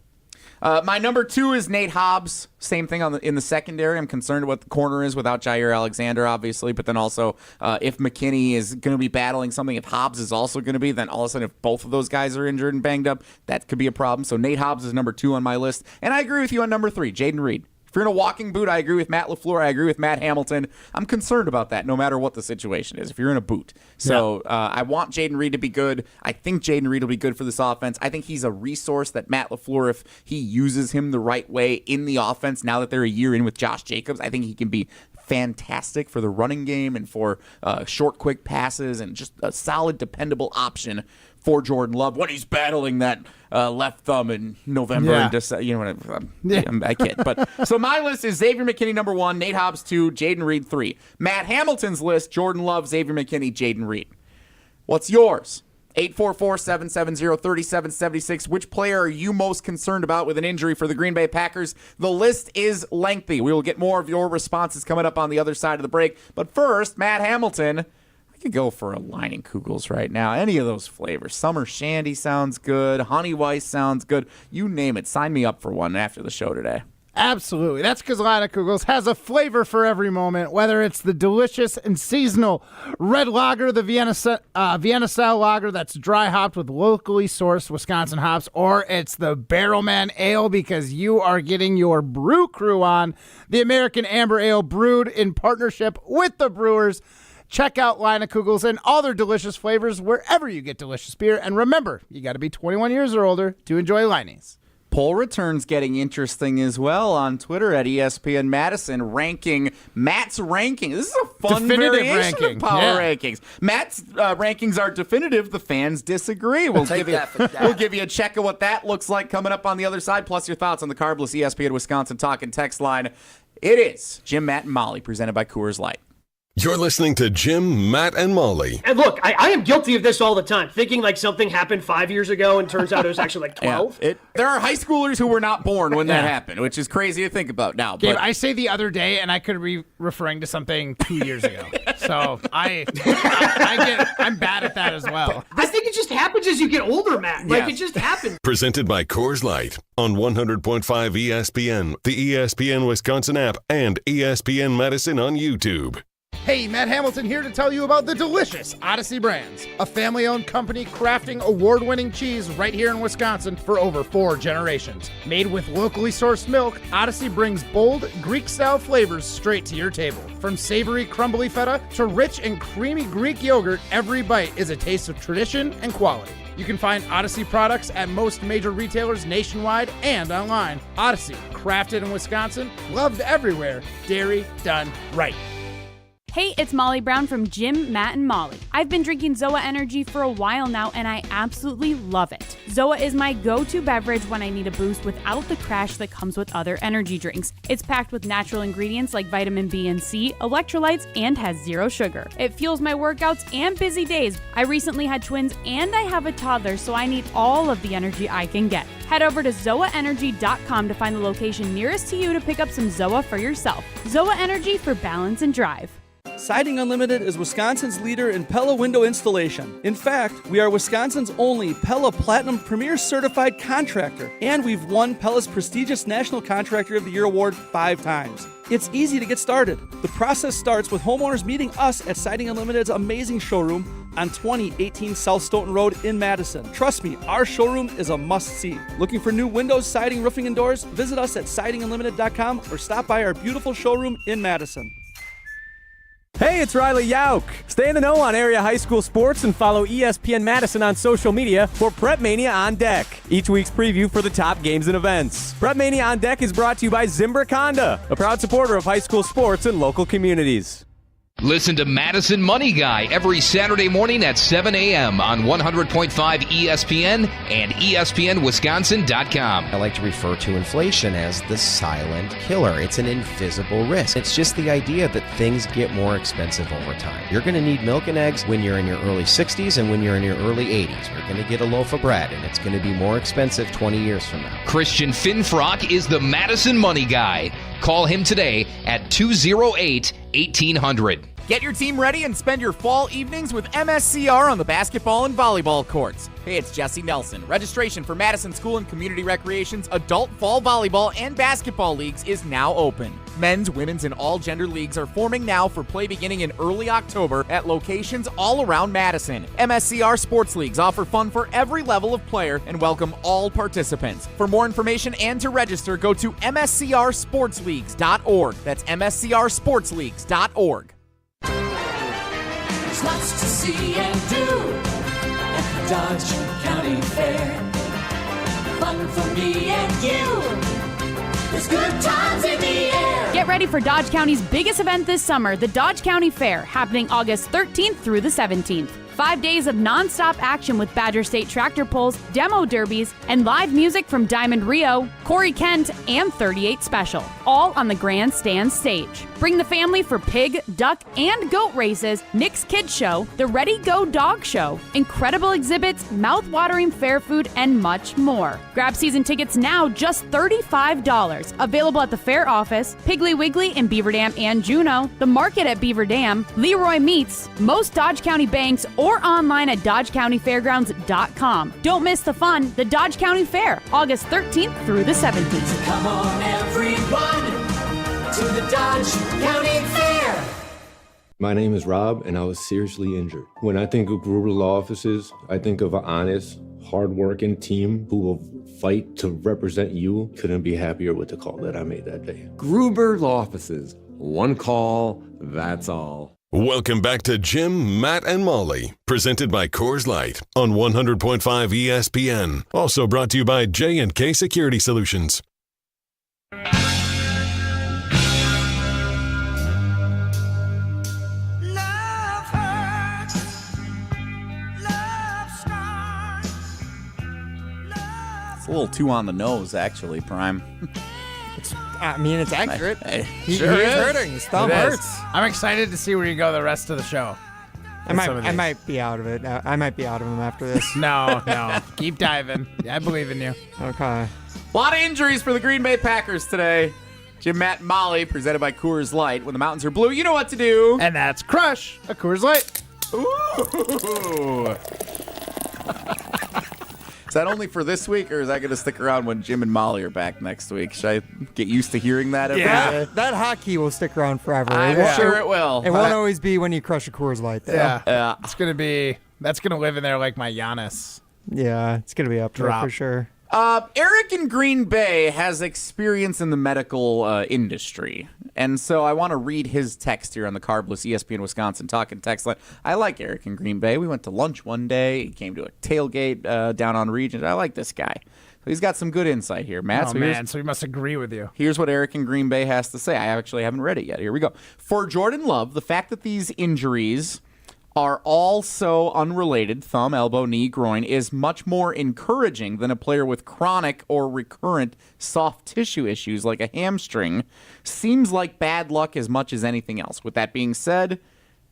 My number 2 is Nate Hobbs. Same thing in the secondary. I'm concerned what the corner is without Jair Alexander, obviously, but then also if McKinney is going to be battling something, if Hobbs is also going to be, then all of a sudden if both of those guys are injured and banged up, that could be a problem. So Nate Hobbs is number 2 on my list. And I agree with you on number 3, Jaden Reed. If you're in a walking boot, I agree with Matt LaFleur. I agree with Matt Hamilton. I'm concerned about that no matter what the situation is, if you're in a boot. So I want Jaden Reed to be good. I think Jaden Reed will be good for this offense. I think he's a resource that Matt LaFleur, if he uses him the right way in the offense, now that they're a year in with Josh Jacobs, I think he can be fantastic for the running game and for short, quick passes, and just a solid, dependable option for Jordan Love when he's battling that left thumb in November and December. You know what I kid. But so my list is Xavier McKinney number 1, Nate Hobbs 2, Jaden Reed 3. Matt Hamilton's list: Jordan Love, Xavier McKinney, Jaden Reed. What's yours? 844-770-3776. Which player are you most concerned about with an injury for the Green Bay Packers? The list is lengthy. We will get more of your responses coming up on the other side of the break. But first, Matt Hamilton. I could go for a Leinenkugels right now. Any of those flavors. Summer Shandy sounds good. Honey Weiss sounds good. You name it. Sign me up for one after the show today. Absolutely. That's because Leinenkugels has a flavor for every moment, whether it's the delicious and seasonal red lager, the Vienna style lager that's dry hopped with locally sourced Wisconsin hops, or it's the Barrelman Ale, because you are getting your brew crew on, the American Amber Ale brewed in partnership with the Brewers. Check out Leinenkugels and all their delicious flavors wherever you get delicious beer. And remember, you got to be 21 years or older to enjoy Leine's. Poll returns getting interesting as well on Twitter at ESPN Madison, ranking Matt's ranking. This is a fun Definitive variation ranking. of power Yeah. rankings. Matt's rankings are definitive. The fans disagree. We'll give you a check of what that looks like coming up on the other side, plus your thoughts on the carbless ESPN Wisconsin Talk and Text line. It is Jim, Matt, and Molly, presented by Coors Light. You're listening to Jim, Matt, and Molly. And look, I am guilty of this all the time, thinking like something happened 5 years ago and turns out it was actually like 12. Yeah, there are high schoolers who were not born when that happened, which is crazy to think about now. Gabe, But I say the other day, and I could be referring to something 2 years ago. So I'm bad at that as well. I think it just happens as you get older, Matt. Like, it just happens. Presented by Coors Light on 100.5 ESPN, the ESPN Wisconsin app, and ESPN Madison on YouTube. Hey, Matt Hamilton here to tell you about the delicious Odyssey Brands, a family-owned company crafting award-winning cheese right here in Wisconsin for over 4 generations. Made with locally sourced milk, Odyssey brings bold, Greek-style flavors straight to your table. From savory, crumbly feta to rich and creamy Greek yogurt, every bite is a taste of tradition and quality. You can find Odyssey products at most major retailers nationwide and online. Odyssey, crafted in Wisconsin, loved everywhere, dairy done right. Hey, it's Molly Brown from Jim, Matt, and Molly. I've been drinking ZOA Energy for a while now, and I absolutely love it. ZOA is my go-to beverage when I need a boost without the crash that comes with other energy drinks. It's packed with natural ingredients like vitamin B and C, electrolytes, and has 0 sugar. It fuels my workouts and busy days. I recently had twins, and I have a toddler, so I need all of the energy I can get. Head over to ZOAEnergy.com to find the location nearest to you to pick up some ZOA for yourself. ZOA Energy for balance and drive. Siding Unlimited is Wisconsin's leader in Pella window installation. In fact, we are Wisconsin's only Pella Platinum Premier Certified contractor, and we've won Pella's prestigious National Contractor of the Year award 5 times. It's easy to get started. The process starts with homeowners meeting us at Siding Unlimited's amazing showroom on 2018 South Stoughton Road in Madison. Trust me, our showroom is a must-see. Looking for new windows, siding, roofing, and doors? Visit us at sidingunlimited.com or stop by our beautiful showroom in Madison. Hey, it's Riley Yauk. Stay in the know on area high school sports and follow ESPN Madison on social media for Prep Mania on Deck, each week's preview for the top games and events. Prep Mania on Deck is brought to you by Zimbrick Honda, a proud supporter of high school sports and local communities. Listen to Madison Money Guy every Saturday morning at 7 a.m. on 100.5 ESPN and ESPNWisconsin.com. I like to refer to inflation as the silent killer. It's an invisible risk. It's just the idea that things get more expensive over time. You're going to need milk and eggs when you're in your early 60s and when you're in your early 80s. You're going to get a loaf of bread, and it's going to be more expensive 20 years from now. Christian Finfrock is the Madison Money Guy. Call him today at 208-1800. Get your team ready and spend your fall evenings with MSCR on the basketball and volleyball courts. Hey, it's Jesse Nelson. Registration for Madison School and Community Recreation's adult fall volleyball and basketball leagues is now open. Men's, women's, and all gender leagues are forming now for play beginning in early October at locations all around Madison. MSCR Sports Leagues offer fun for every level of player and welcome all participants. For more information and to register, go to mscrsportsleagues.org. That's mscrsportsleagues.org. There's lots to see and do at the Dodge County Fair. Fun for me and you. There's good times in the air. Get ready for Dodge County's biggest event this summer, the Dodge County Fair, happening August 13th through the 17th. 5 days of nonstop action with Badger State tractor pulls, demo derbies, and live music from Diamond Rio, Corey Kent, and 38 Special, all on the grandstand stage. Bring the family for pig, duck, and goat races, Nick's Kids Show, the Ready Go Dog Show, incredible exhibits, mouth-watering fair food, and much more. Grab season tickets now, just $35. Available at the fair office, Piggly Wiggly in Beaver Dam and Juneau, the market at Beaver Dam, Leroy Meats, most Dodge County banks, or online at DodgeCountyFairgrounds.com. Don't miss the fun, the Dodge County Fair, August 13th through the 17th. Come on, everyone, to the Dodge County Fair. My name is Rob, and I was seriously injured. When I think of Gruber Law Offices, I think of an honest, hard-working team who will fight to represent you. Couldn't be happier with the call that I made that day. Gruber Law Offices. One call, that's all. Welcome back to Jim, Matt, and Molly, presented by Coors Light on 100.5 ESPN. Also brought to you by J&K Security Solutions. It's a little too on the nose, actually, Prime. It's accurate. He is hurting. His thumb It is. hurts. I'm excited to see where you go the rest of the show. I might be out of it. I might be out of him after this. No. Keep diving. I believe in you. Okay. A lot of injuries for the Green Bay Packers today. Jim, Matt, and Molly, presented by Coors Light. When the mountains are blue, you know what to do. And that's crush a Coors Light. Ooh. Is that only for this week, or is that going to stick around when Jim and Molly are back next week? Should I get used to hearing that every day? That hotkey will stick around forever. I'm sure it will. It won't always be when you crush a Coors Light, though. Yeah. It's going to be, that's going to live in there like my Giannis. Yeah, it's going to be up there for sure. Eric in Green Bay has experience in the medical industry. And so I want to read his text here on the Carbless ESPN Wisconsin Talking Text line. I like Eric in Green Bay. We went to lunch one day. He came to a tailgate down on Regent. I like this guy. So he's got some good insight here, Matt. So he must agree with you. Here's what Eric in Green Bay has to say. I actually haven't read it yet. Here we go. For Jordan Love, the fact that these injuries are all so unrelated, thumb, elbow, knee, groin, is much more encouraging than a player with chronic or recurrent soft tissue issues like a hamstring. Seems like bad luck as much as anything else. With that being said,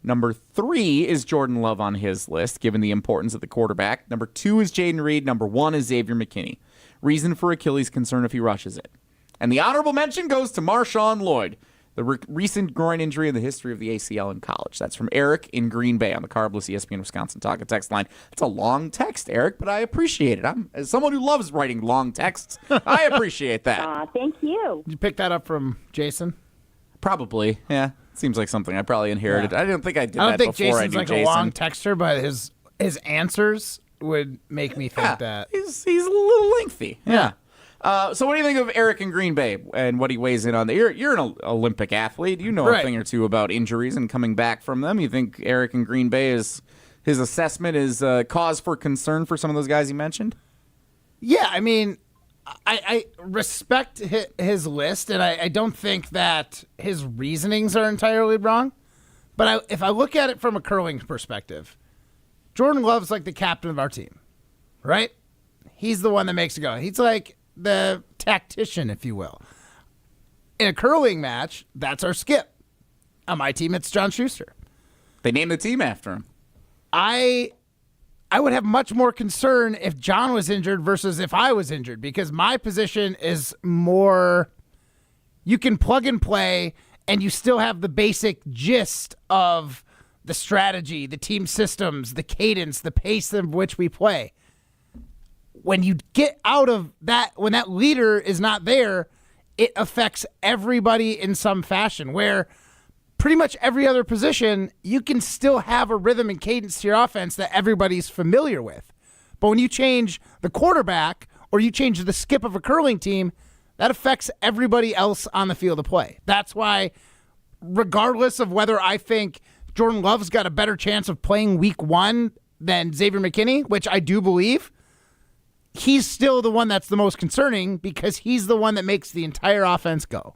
number 3 is Jordan Love on his list, given the importance of the quarterback. Number 2 is Jaden Reed. Number 1 is Xavier McKinney. Reason for Achilles concern if he rushes it. And the honorable mention goes to Marshawn Lloyd, the recent groin injury in the history of the ACL in college. That's from Eric in Green Bay on the Carbless ESPN Wisconsin Talking Text line. It's a long text, Eric, but I appreciate it. As someone who loves writing long texts, I appreciate that. Thank you. Did you pick that up from Jason? Probably, yeah. Seems like something I probably inherited. Yeah. I don't think I did I don't that think before Jason's I knew like Jason. a long texter, but his answers would make me think that. He's a little lengthy. Yeah. So what do you think of Eric in Green Bay and what he weighs in on? You're an Olympic athlete. You know a thing or two about injuries and coming back from them. You think Eric in Green Bay his assessment is cause for concern for some of those guys he mentioned? Yeah, I mean, I respect his list, and I don't think that his reasonings are entirely wrong. But if I look at it from a curling perspective, Jordan Love's like the captain of our team, right? He's the one that makes it go. He's like the tactician, if you will. In a curling match, that's our skip. On my team, it's John Schuster. They named the team after him. I would have much more concern if John was injured versus if I was injured, because my position is more, you can plug and play and you still have the basic gist of the strategy, the team systems, the cadence, the pace of which we play. When you get out of that, when that leader is not there, it affects everybody in some fashion, where pretty much every other position, you can still have a rhythm and cadence to your offense that everybody's familiar with. But when you change the quarterback or you change the skip of a curling team, that affects everybody else on the field of play. That's why, regardless of whether I think Jordan Love's got a better chance of playing week 1 than Xavier McKinney, which I do believe, he's still the one that's the most concerning because he's the one that makes the entire offense go.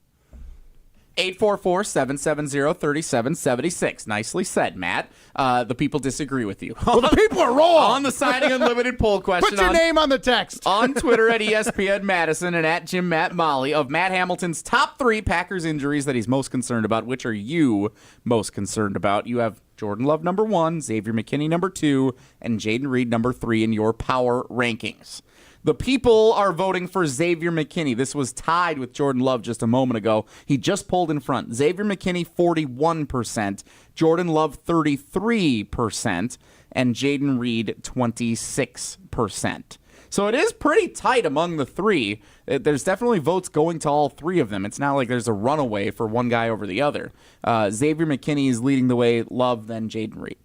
844-770-3776. Nicely said, Matt. The people disagree with you. Well, the people are wrong. On the Siding Unlimited poll question. Put your name on the text. On Twitter at ESPN Madison and at Jim Matt Molly of Matt Hamilton's top 3 Packers injuries that he's most concerned about. Which are you most concerned about? You have Jordan Love number 1, Xavier McKinney number 2, and Jaden Reed number 3 in your power rankings. The people are voting for Xavier McKinney. This was tied with Jordan Love just a moment ago. He just pulled in front. Xavier McKinney, 41%. Jordan Love, 33%. And Jaden Reed, 26%. So it is pretty tight among the 3. There's definitely votes going to all 3 of them. It's not like there's a runaway for one guy over the other. Xavier McKinney is leading the way, Love, then Jaden Reed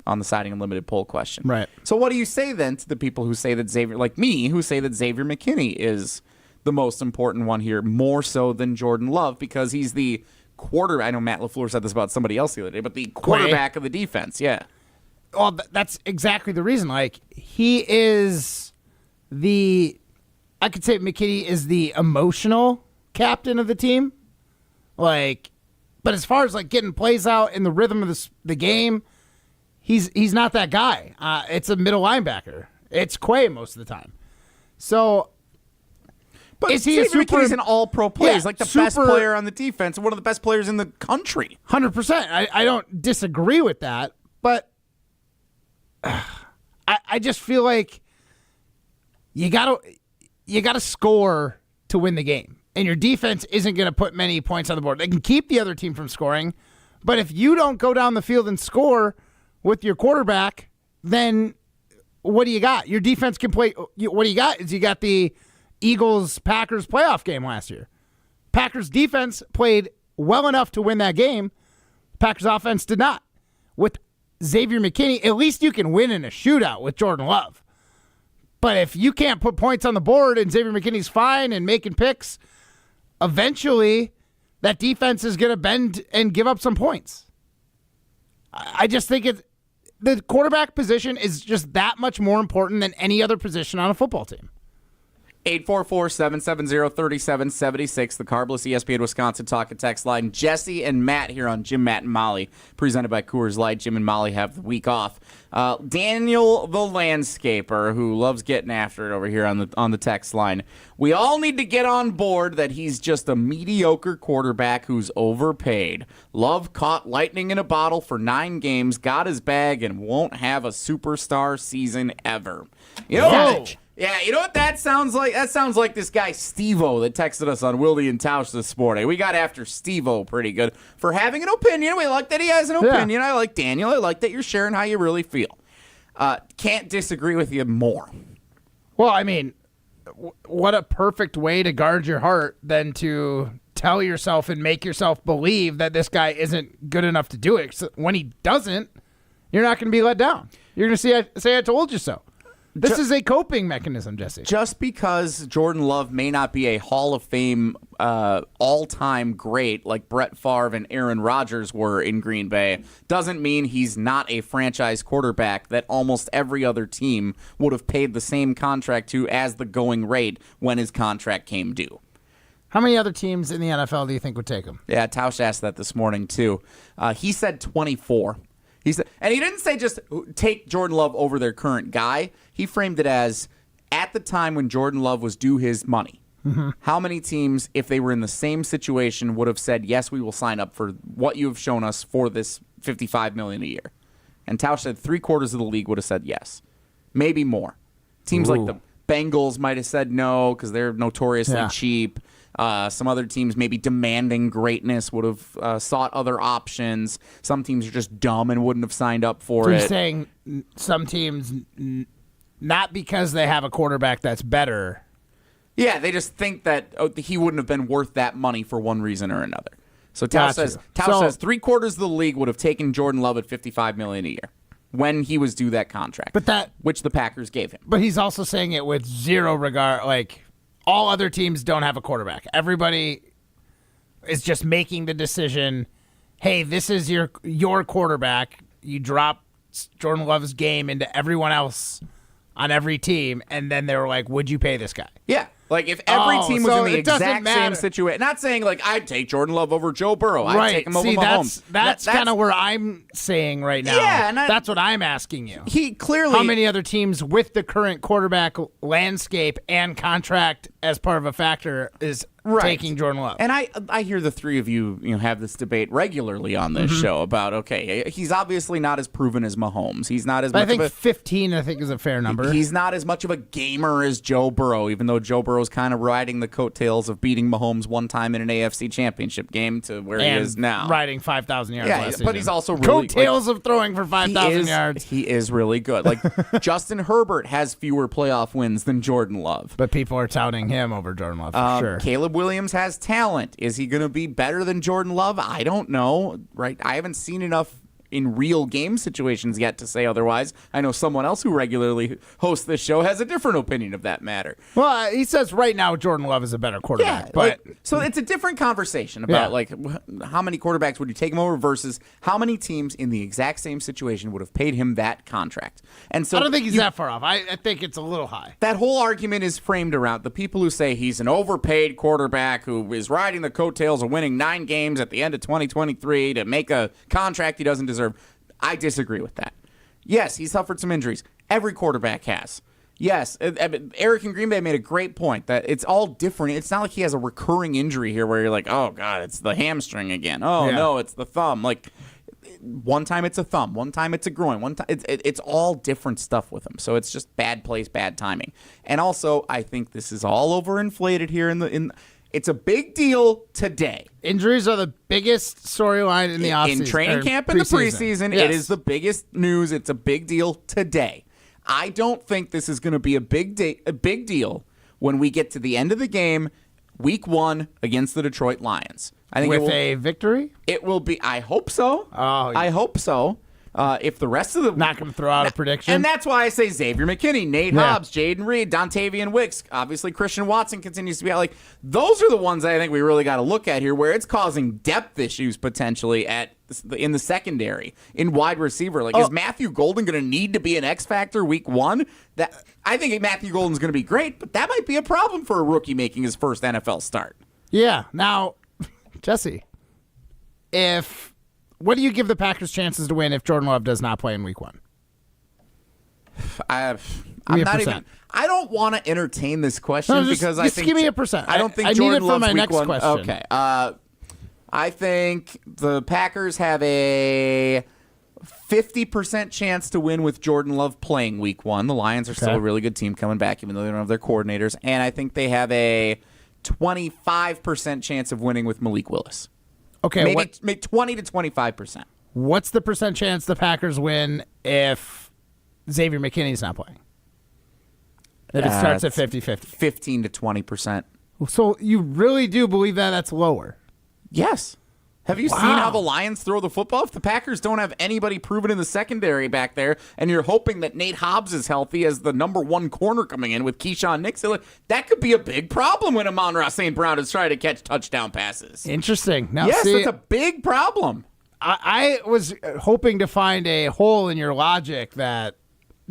on the Siding Unlimited poll question. Right. So what do you say then to the people who say that Xavier, like me, who say that Xavier McKinney is the most important one here, more so than Jordan Love, because he's the quarterback. I know Matt LaFleur said this about somebody else the other day, but the quarterback of the defense, yeah. Well, that's exactly the reason. Like, he is I could say McKinney is the emotional captain of the team. Like, but as far as like getting plays out in the rhythm of the game, he's not that guy. It's a middle linebacker. It's Quay most of the time. So, but is he a super? He's an all-pro player. Yeah, he's like the best player on the defense and one of the best players in the country. 100%. I don't disagree with that, but I just feel like you gotta score to win the game, and your defense isn't going to put many points on the board. They can keep the other team from scoring, but if you don't go down the field and score with your quarterback, then what do you got? Your defense can play. What do you got? Is you got the Eagles-Packers playoff game last year. Packers defense played well enough to win that game. Packers offense did not. With Xavier McKinney, at least you can win in a shootout with Jordan Love. But if you can't put points on the board and Xavier McKinney's fine and making picks, eventually that defense is going to bend and give up some points. I just think the quarterback position is just that much more important than any other position on a football team. 844-770-3776, the Carbless ESPN Wisconsin Talk and Text line. Jesse and Matt here on Jim, Matt, and Molly, presented by Coors Light. Jim and Molly have the week off. Daniel, the landscaper, who loves getting after it over here on the text line. We all need to get on board that he's just a mediocre quarterback who's overpaid. Love caught lightning in a bottle for 9 games, got his bag, and won't have a superstar season ever. You know, yeah, you know what that sounds like? That sounds like this guy Steve-O that texted us on Wilde and Tausch this morning. We got after Steve-O pretty good for having an opinion. We like that he has an opinion. I like Daniel. I like that you're sharing how you really feel. Can't disagree with you more. Well, I mean, what a perfect way to guard your heart than to tell yourself and make yourself believe that this guy isn't good enough to do it. So when he doesn't, you're not going to be let down. You're going to say I told you so. This is a coping mechanism, Jesse. Just because Jordan Love may not be a Hall of Fame all-time great like Brett Favre and Aaron Rodgers were in Green Bay doesn't mean he's not a franchise quarterback that almost every other team would have paid the same contract to as the going rate when his contract came due. How many other teams in the NFL do you think would take him? Yeah, Tausch asked that this morning, too. He said 24. He said, and he didn't say just take Jordan Love over their current guy. He framed it as at the time when Jordan Love was due his money. Mm-hmm. How many teams, if they were in the same situation, would have said, yes, we will sign up for what you have shown us for this $55 million a year? And Tausch said 3/4 of the league would have said yes. Maybe more. Teams like the Bengals might have said no because they're notoriously cheap. Some other teams maybe demanding greatness would have sought other options. Some teams are just dumb and wouldn't have signed up for it. You're saying some teams, not because they have a quarterback that's better. Yeah, they just think that he wouldn't have been worth that money for one reason or another. So Tausch says 3/4 of the league would have taken Jordan Love at $55 million a year when he was due that contract, which the Packers gave him. But he's also saying it with zero regard, like. All other teams don't have a quarterback. Everybody is just making the decision, hey, this is your quarterback. You drop Jordan Love's game into everyone else on every team, and then they were like, would you pay this guy? Yeah. Like, if every team was in the exact same situation. Not saying, like, I'd take Jordan Love over Joe Burrow. I'd take him over Mahomes. That's kind of where I'm saying right now. Yeah. And that's what I'm asking you. He clearly... How many other teams with the current quarterback landscape and contract as part of a factor is taking Jordan Love? And I hear the three of you have this debate regularly on this show about, okay, he's obviously not as proven as Mahomes. He's not as much I think of a... 15, I think, is a fair number. He's not as much of a gamer as Joe Burrow, even though Joe Burrow's kind of riding the coattails of beating Mahomes one time in an AFC championship game to where he is now. Riding 5,000 yards last season. But he's also really... Coattails of throwing for 5,000 yards. He is really good. Like, Justin Herbert has fewer playoff wins than Jordan Love. But people are touting him over Jordan Love, for sure. Caleb Williams has talent. Is he going to be better than Jordan Love? I don't know. Right? I haven't seen enough in real game situations yet to say otherwise. I know someone else who regularly hosts this show has a different opinion of that matter. Well, he says right now Jordan Love is a better quarterback. But so it's a different conversation about how many quarterbacks would you take him over versus how many teams in the exact same situation would have paid him that contract. And so I don't think he's that far off. I think it's a little high. That whole argument is framed around the people who say he's an overpaid quarterback who is riding the coattails of winning 9 games at the end of 2023 to make a contract he doesn't deserve. I disagree with that. Yes, he suffered some injuries. Every quarterback has. Yes, Eric in Green Bay made a great point that it's all different. It's not like he has a recurring injury here where you're like, oh, God, it's the hamstring again. Oh, no, it's the thumb. Like, one time it's a thumb. One time it's a groin. One time it's all different stuff with him. So it's just bad plays, bad timing. And also, I think this is all overinflated here it's a big deal today. Injuries are the biggest storyline in the offseason. In training camp and the preseason, it is the biggest news. It's a big deal today. I don't think this is going to be a big deal when we get to the end of the game, week 1 against the Detroit Lions. I think with a victory? It will be. I hope so. I hope so. If the rest of the... Not going to throw out a prediction. And that's why I say Xavier McKinney, Nate Hobbs, Jaden Reed, Dontavian Wicks, obviously Christian Watson continues to be out. Like, those are the ones I think we really got to look at here where it's causing depth issues potentially in the secondary, in wide receiver. Like, is Matthew Golden going to need to be an X factor week 1? I think Matthew Golden's going to be great, but that might be a problem for a rookie making his first NFL start. Yeah. Now, Jesse, what do you give the Packers chances to win if Jordan Love does not play in week 1? I don't want to entertain this question because I think... give me a percent. I don't think I Jordan need it for Love's my week next 1. question. Okay. I think the Packers have a 50% chance to win with Jordan Love playing week 1. The Lions are still a really good team coming back, even though they don't have their coordinators. And I think they have a 25% chance of winning with Malik Willis. Okay, maybe 20 to 25%. What's the percent chance the Packers win if Xavier McKinney's not playing? That it starts at 50-50. 15 to 20%. So you really do believe that's lower? Yes. Have you seen how the Lions throw the football? If the Packers don't have anybody proven in the secondary back there, and you're hoping that Nate Hobbs is healthy as the number 1 corner coming in with Keyshawn Nixon, that could be a big problem when Amon-Ra St. Brown is trying to catch touchdown passes. Interesting. Now, yes, that's a big problem. I was hoping to find a hole in your logic that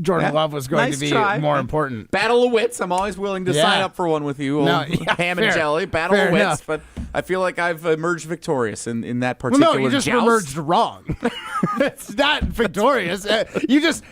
Jordan Love was going to be more important. Battle of wits. I'm always willing to sign up for one with you. Ham and jelly. Battle of wits. Enough. But I feel like I've emerged victorious in that particular Well, no, you just joust. emerged wrong. It's not victorious. You just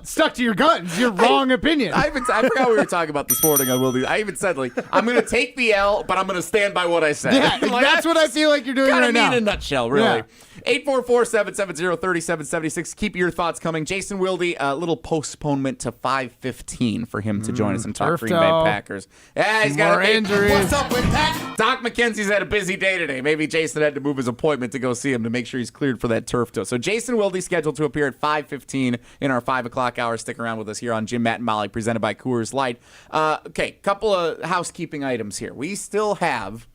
stuck to your guns. Your wrong opinion. I forgot we were talking about this morning. I even said, I'm going to take the L, but I'm going to stand by what I said. Yeah, that's what I feel like you're doing right now. In a nutshell, really. 844-770-3776. Keep your thoughts coming. Jason Wilde, a little postponement to 5:15 for him to join us and talk Green Bay Packers. Yeah, he's got injuries. What's up with that? Doc McKenzie's had a busy day today. Maybe Jason had to move his appointment to go see him to make sure he's cleared for that turf toe. So Jason Wilde scheduled to appear at 5:15 in our 5 o'clock hour. Stick around with us here on Jim, Matt, and Molly, presented by Coors Light. Okay, couple of housekeeping items here. We still have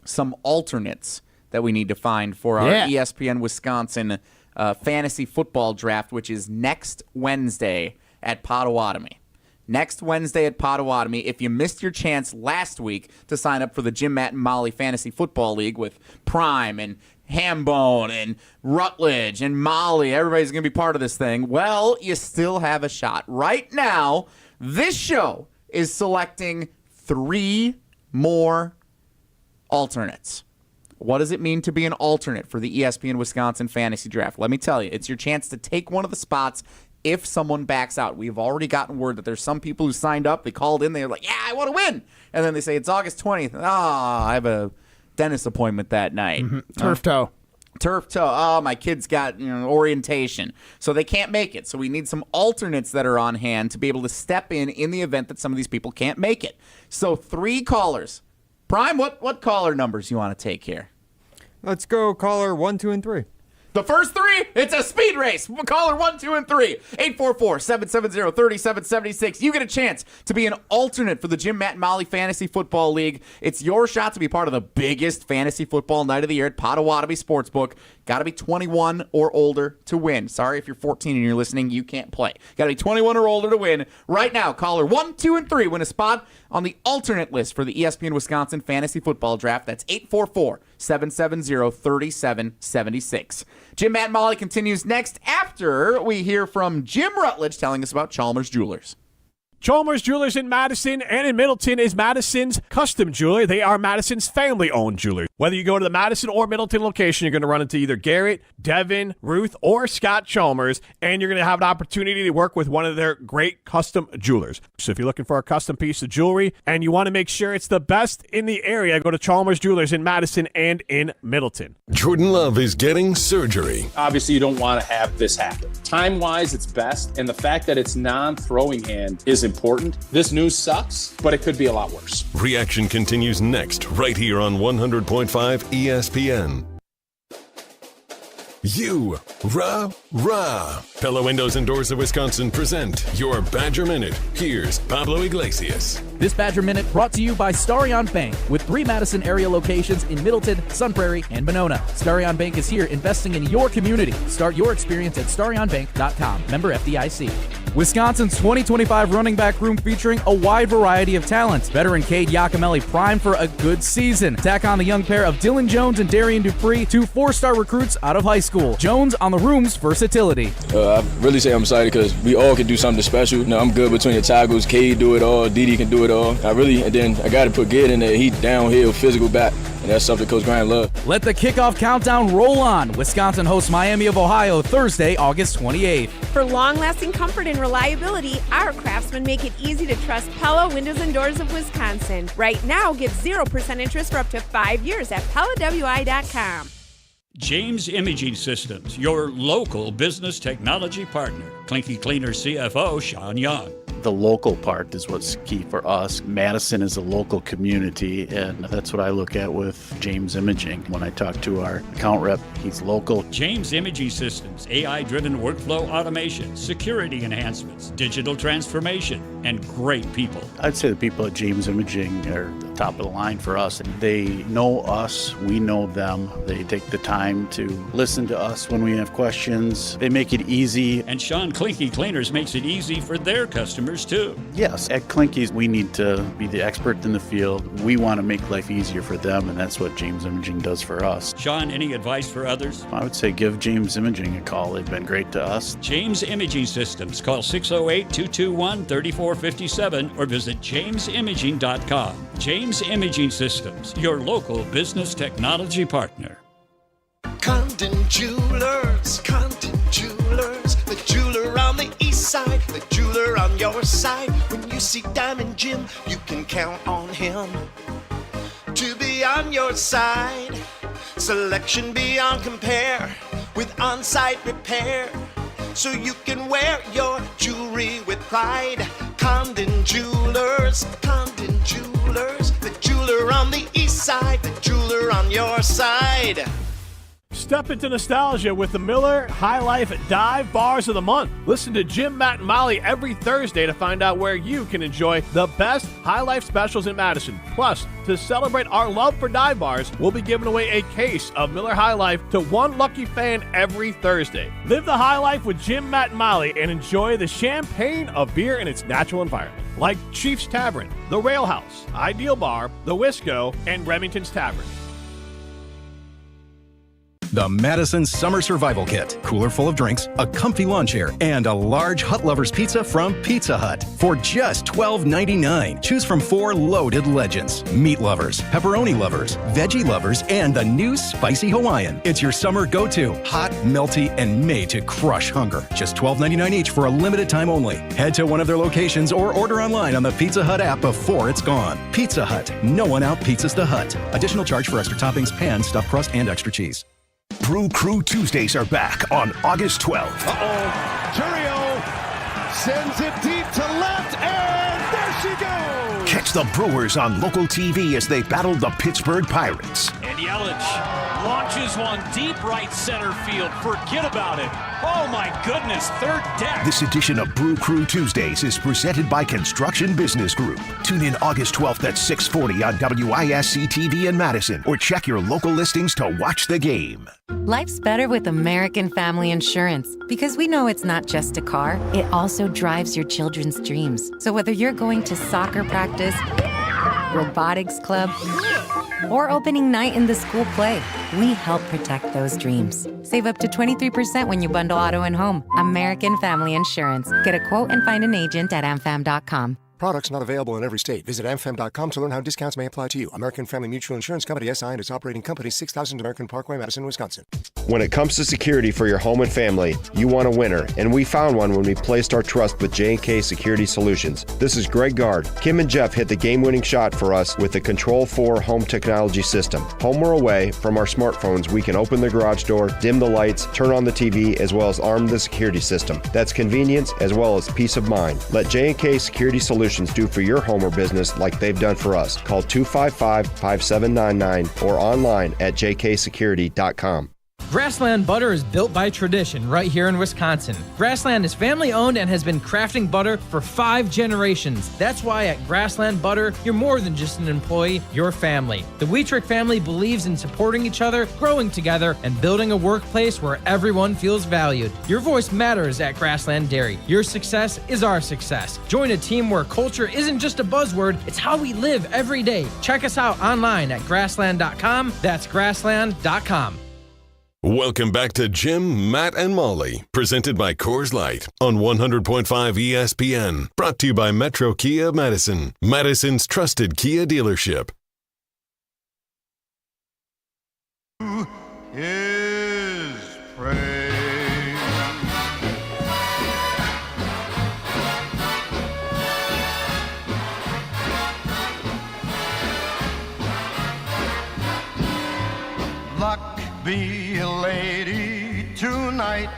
some alternates that we need to find for our ESPN Wisconsin fantasy football draft, which is next Wednesday at Potawatomi. Next Wednesday at Potawatomi. If you missed your chance last week to sign up for the Jim, Matt, and Molly Fantasy Football League with Prime and Hambone and Rutledge and Molly, everybody's going to be part of this thing, well, you still have a shot. Right now, this show is selecting 3 more alternates. What does it mean to be an alternate for the ESPN Wisconsin Fantasy Draft? Let me tell you, it's your chance to take one of the spots if someone backs out. We've already gotten word that there's some people who signed up, they called in, they're like, yeah, I want to win. And then they say, it's August 20th. I have a dentist appointment that night. Turf toe. Oh, my kid's got orientation. So they can't make it. So we need some alternates that are on hand to be able to step in the event that some of these people can't make it. So 3 callers. Prime, what caller numbers you want to take here? Let's go caller 1, 2, and 3. The first three, it's a speed race. Caller 1, 2, and 3. 844-770-3776. You get a chance to be an alternate for the Jim, Matt, and Molly Fantasy Football League. It's your shot to be part of the biggest fantasy football night of the year at Potawatomi Sportsbook. Got to be 21 or older to win. Sorry if you're 14 and you're listening, you can't play. Got to be 21 or older to win. Right now, caller 1, 2, and 3 win a spot on the alternate list for the ESPN Wisconsin Fantasy Football Draft. That's 844-770-3776. Jim, Matt, and Molly continues next after we hear from Jim Rutledge telling us about Chalmers Jewelers. Chalmers Jewelers in Madison and in Middleton is Madison's custom jewelry. They are Madison's family-owned jewelry. Whether you go to the Madison or Middleton location, you're going to run into either Garrett, Devin, Ruth, or Scott Chalmers, and you're going to have an opportunity to work with one of their great custom jewelers. So if you're looking for a custom piece of jewelry and you want to make sure it's the best in the area, go to Chalmers Jewelers in Madison and in Middleton. Jordan Love is getting surgery. Obviously, you don't want to have this happen. Time-wise, it's best, and the fact that it's non-throwing hand is important. This news sucks, but it could be a lot worse. Reaction continues next, right here on 100.5 ESPN. You, rah. Pella Windows and Doors of Wisconsin present your Badger Minute. Here's Pablo Iglesias. This Badger Minute brought to you by Starion Bank with 3 Madison area locations in Middleton, Sun Prairie, and Monona. Starion Bank is here investing in your community. Start your experience at starionbank.com. Member FDIC. Wisconsin's 2025 running back room featuring a wide variety of talents. Veteran Cade Yakimelli primed for a good season. Tack on the young pair of Dylan Jones and Darian Dupree, 2 4-star recruits out of high school. Jones on the room's versatility. I really say I'm excited because we all can do something special. You know, I'm good between the tackles. Cade do it all. Didi can do it all. And then I got to put Gid in there. He downhill, physical back. And that's something Coach Grant loves. Let the kickoff countdown roll on. Wisconsin hosts Miami of Ohio Thursday, August 28th. For long-lasting comfort and reliability, our craftsmen make it easy to trust Pella Windows and Doors of Wisconsin. Right now, get 0% interest for up to 5 years at PellaWI.com. James Imaging Systems, your local business technology partner. Clinky Cleaner CFO Sean Young. The local part is what's key for us. Madison is a local community, and that's what I look at with James Imaging. When I talk to our account rep, he's local. James Imaging Systems, AI-driven workflow automation, security enhancements, digital transformation, and great people. I'd say the people at James Imaging are the top of the line for us. They know us, we know them. They take the time to listen to us when we have questions. They make it easy. And Sean Clinky Cleaners makes it easy for their customers too. Yes, at Clinky's, we need to be the expert in the field. We want to make life easier for them, and that's what James Imaging does for us. Sean, any advice for others? I would say give James Imaging a call. They've been great to us. James Imaging Systems. Call 608-221-3457 or visit jamesimaging.com. James Imaging Systems, your local business technology partner. Condon Jewelers, the jeweler on the east side, the jeweler on your side. When you see Diamond Jim, you can count on him to be on your side. Selection beyond compare with on-site repair, so you can wear your jewelry with pride. Condon Jewelers, the jeweler on the east side, the jeweler on your side. Step into nostalgia with the Miller High Life Dive Bars of the Month. Listen to Jim, Matt, and Molly every Thursday to find out where you can enjoy the best High Life specials in Madison. Plus, to celebrate our love for dive bars, we'll be giving away a case of Miller High Life to one lucky fan every Thursday. Live the high life with Jim, Matt, and Molly and enjoy the champagne of beer in its natural environment. Like Chief's Tavern, The Rail House, Ideal Bar, The Wisco, and Remington's Tavern. The Madison Summer Survival Kit. Cooler full of drinks, a comfy lawn chair, and a large Hut Lovers pizza from Pizza Hut. For just $12.99. Choose from 4 loaded legends. Meat lovers, pepperoni lovers, veggie lovers, and the new Spicy Hawaiian. It's your summer go-to. Hot, melty, and made to crush hunger. Just $12.99 each for a limited time only. Head to one of their locations or order online on the Pizza Hut app before it's gone. Pizza Hut. No one out-pizzas the Hut. Additional charge for extra toppings, pan, stuffed crust, and extra cheese. Brew Crew Tuesdays are back on August 12th. Turio sends it deep to left, and there she goes! Catch the Brewers on local TV as they battle the Pittsburgh Pirates. And Yelich Launches one deep right center field. Forget about it. Oh my goodness, third deck. This edition of Brew Crew Tuesdays is presented by Construction Business Group. Tune in August 12th at 6:40 on WISC TV in Madison, or check your local listings to watch the game. Life's better with American Family Insurance because we know it's not just a car, it also drives your children's dreams. So whether you're going to soccer practice, robotics club, or opening night in the school play, we help protect those dreams. Save up to 23% when you bundle auto and home. American Family Insurance. Get a quote and find an agent at amfam.com. Products not available in every state. Visit amfam.com to learn how discounts may apply to you. American Family Mutual Insurance Company, SI, and its operating company, 6000 American Parkway, Madison, Wisconsin. When it comes to security for your home and family, you want a winner, and we found one when we placed our trust with J&K Security Solutions. This is Greg Gard. Kim and Jeff hit the game-winning shot for us with the Control 4 home technology system. Home or away, from our smartphones, we can open the garage door, dim the lights, turn on the TV, as well as arm the security system. That's convenience as well as peace of mind. Let J&K Security Solutions do for your home or business like they've done for us. Call 255-5799 or online at jksecurity.com. Grassland butter is built by tradition right here in Wisconsin. Grassland is family owned and has been crafting butter for 5 generations. That's why at Grassland Butter, you're more than just an employee, you're family. The Wietrich family believes in supporting each other, growing together, and building a workplace where everyone feels valued. Your voice matters at Grassland Dairy. Your success is our success. Join a team where culture isn't just a buzzword, it's how we live every day. Check us out online at grassland.com. That's grassland.com. Welcome back to Jim, Matt, and Molly, presented by Coors Light on 100.5 ESPN. Brought to you by Metro Kia Madison, Madison's trusted Kia dealership. Is praise. Luck be a lady tonight.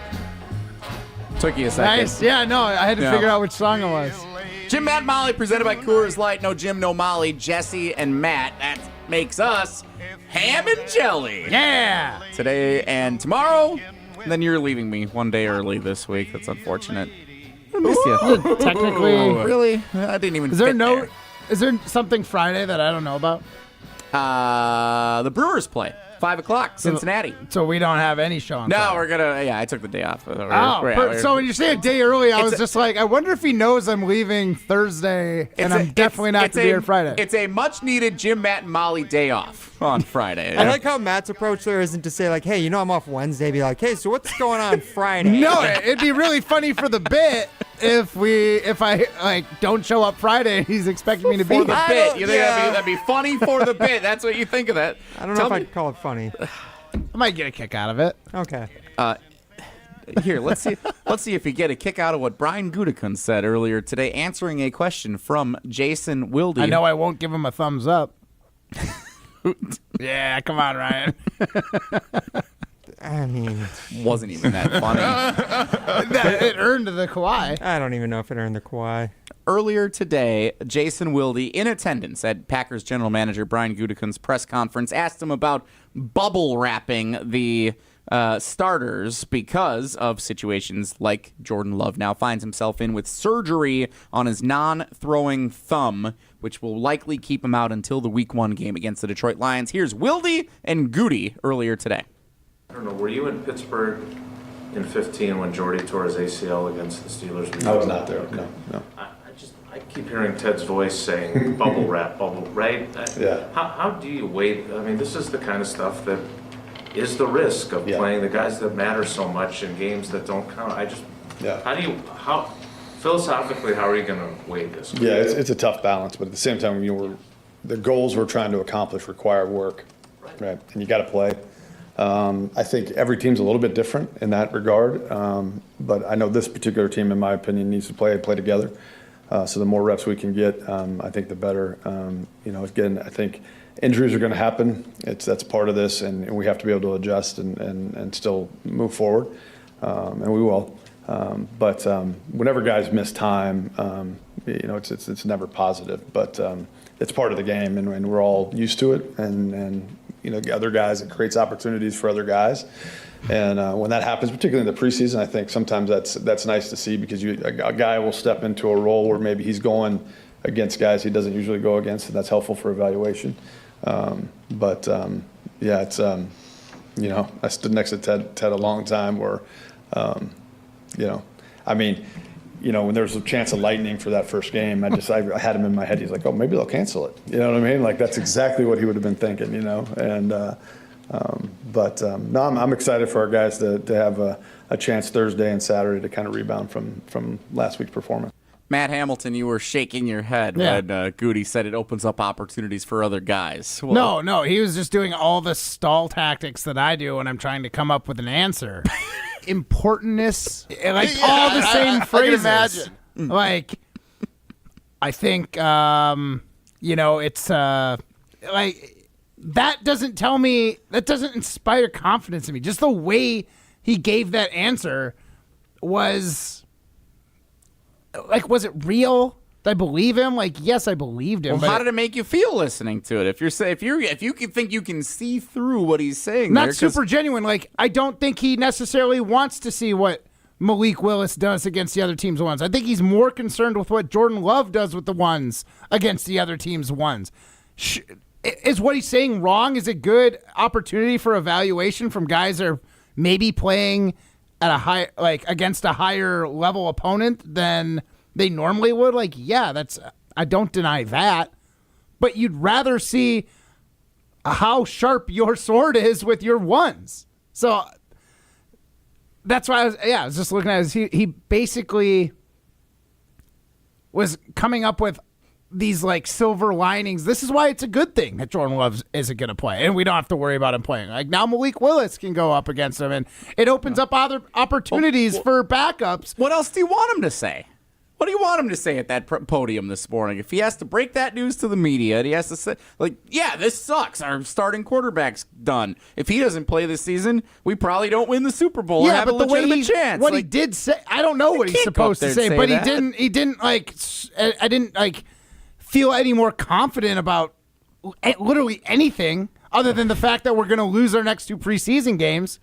Took you a second. Nice. Yeah, no, I had to figure out which song it was. Jim, Matt, Molly, presented by Coors Light. No Jim, no Molly. Jesse and Matt. That makes us Ham and Jelly. Yeah. Today and tomorrow. And then you're leaving me one day early this week. That's unfortunate. I miss you. Technically. Really? I didn't even. Is there something Friday that I don't know about? The Brewers play. 5 o'clock, Cincinnati. So we don't have any show on Friday. We're going to, I took the day off. So when you say a day early, I was just like, I wonder if he knows I'm leaving Thursday, and I'm definitely not going to be here Friday. It's a much-needed Jim, Matt, and Molly day off on Friday. I like how Matt's approach there isn't to say, like, hey, I'm off Wednesday. Be like, hey, so what's going on Friday? No, it'd be really funny for the bit if I don't show up Friday and he's expecting me to be for the bit. You think that'd be funny for the bit? That's what you think of that. I don't know if I'd call it funny. I might get a kick out of it. Okay. Here, let's see if you get a kick out of what Brian Gutekunst said earlier today, answering a question from Jason Wilde. I know I won't give him a thumbs up. Yeah, come on, Ryan. I mean, wasn't even that funny. It earned the Kawhi. I don't even know if it earned the Kawhi. Earlier today, Jason Wilde, in attendance at Packers general manager Brian Gutekunst's press conference, asked him about bubble wrapping the starters because of situations like Jordan Love now finds himself in with surgery on his non-throwing thumb, which will likely keep him out until the Week 1 game against the Detroit Lions. Here's Wilde and Goody earlier today. I don't know, were you in Pittsburgh in 15 when Jordy tore his ACL against the Steelers? I was not there, no. I keep hearing Ted's voice saying bubble wrap, right? Yeah. How do you wait? I mean, this is the kind of stuff that is the risk of playing the guys that matter so much in games that don't count. How philosophically, how are you going to weigh this? Yeah, it's a tough balance, but at the same time, the goals we're trying to accomplish require work, right? And you got to play. I think every team's a little bit different in that regard, but I know this particular team, in my opinion, needs to play together. So the more reps we can get, I think the better. Again, I think injuries are going to happen. That's part of this, and we have to be able to adjust and still move forward, and we will. But whenever guys miss time, it's never positive. But it's part of the game, and we're all used to it, and other guys. It creates opportunities for other guys. And when that happens, particularly in the preseason, I think sometimes that's nice to see, because a guy will step into a role where maybe he's going against guys he doesn't usually go against, and that's helpful for evaluation. It's I stood next to Ted a long time where, when there was a chance of lightning for that first game, I had him in my head. He's like, oh, maybe they'll cancel it. You know what I mean? Like, that's exactly what he would have been thinking, And I'm excited for our guys to have a chance Thursday and Saturday to kind of rebound from last week's performance. Matt Hamilton, you were shaking your head when Goody said it opens up opportunities for other guys. Well, No, he was just doing all the stall tactics that I do when I'm trying to come up with an answer. Importantness, all the same phrases. I can imagine. Like, I think, it's that doesn't tell me, that doesn't inspire confidence in me. Just the way he gave that answer was it real? Did I believe him? Yes, I believed him. Well, how did it make you feel listening to it? If you think you can see through what he's saying, not super genuine. I don't think he necessarily wants to see what Malik Willis does against the other team's ones. I think he's more concerned with what Jordan Love does with the ones against the other team's ones. Is what he's saying wrong? Is it good opportunity for evaluation from guys that are maybe playing at a high, against a higher level opponent than they normally would? I don't deny that, but you'd rather see how sharp your sword is with your ones. So that's why I was just looking at it. He basically was coming up with these silver linings. This is why it's a good thing that Jordan Love isn't going to play, and we don't have to worry about him playing. Now Malik Willis can go up against him, and it opens up other opportunities for backups. What else do you want him to say? What do you want him to say at that podium this morning? If he has to break that news to the media, and he has to say, this sucks. Our starting quarterback's done. If he doesn't play this season, we probably don't win the Super Bowl and have a legitimate chance. What he did say, I don't know what he's supposed to say, but he didn't I didn't feel any more confident about literally anything other than the fact that we're going to lose our next two preseason games,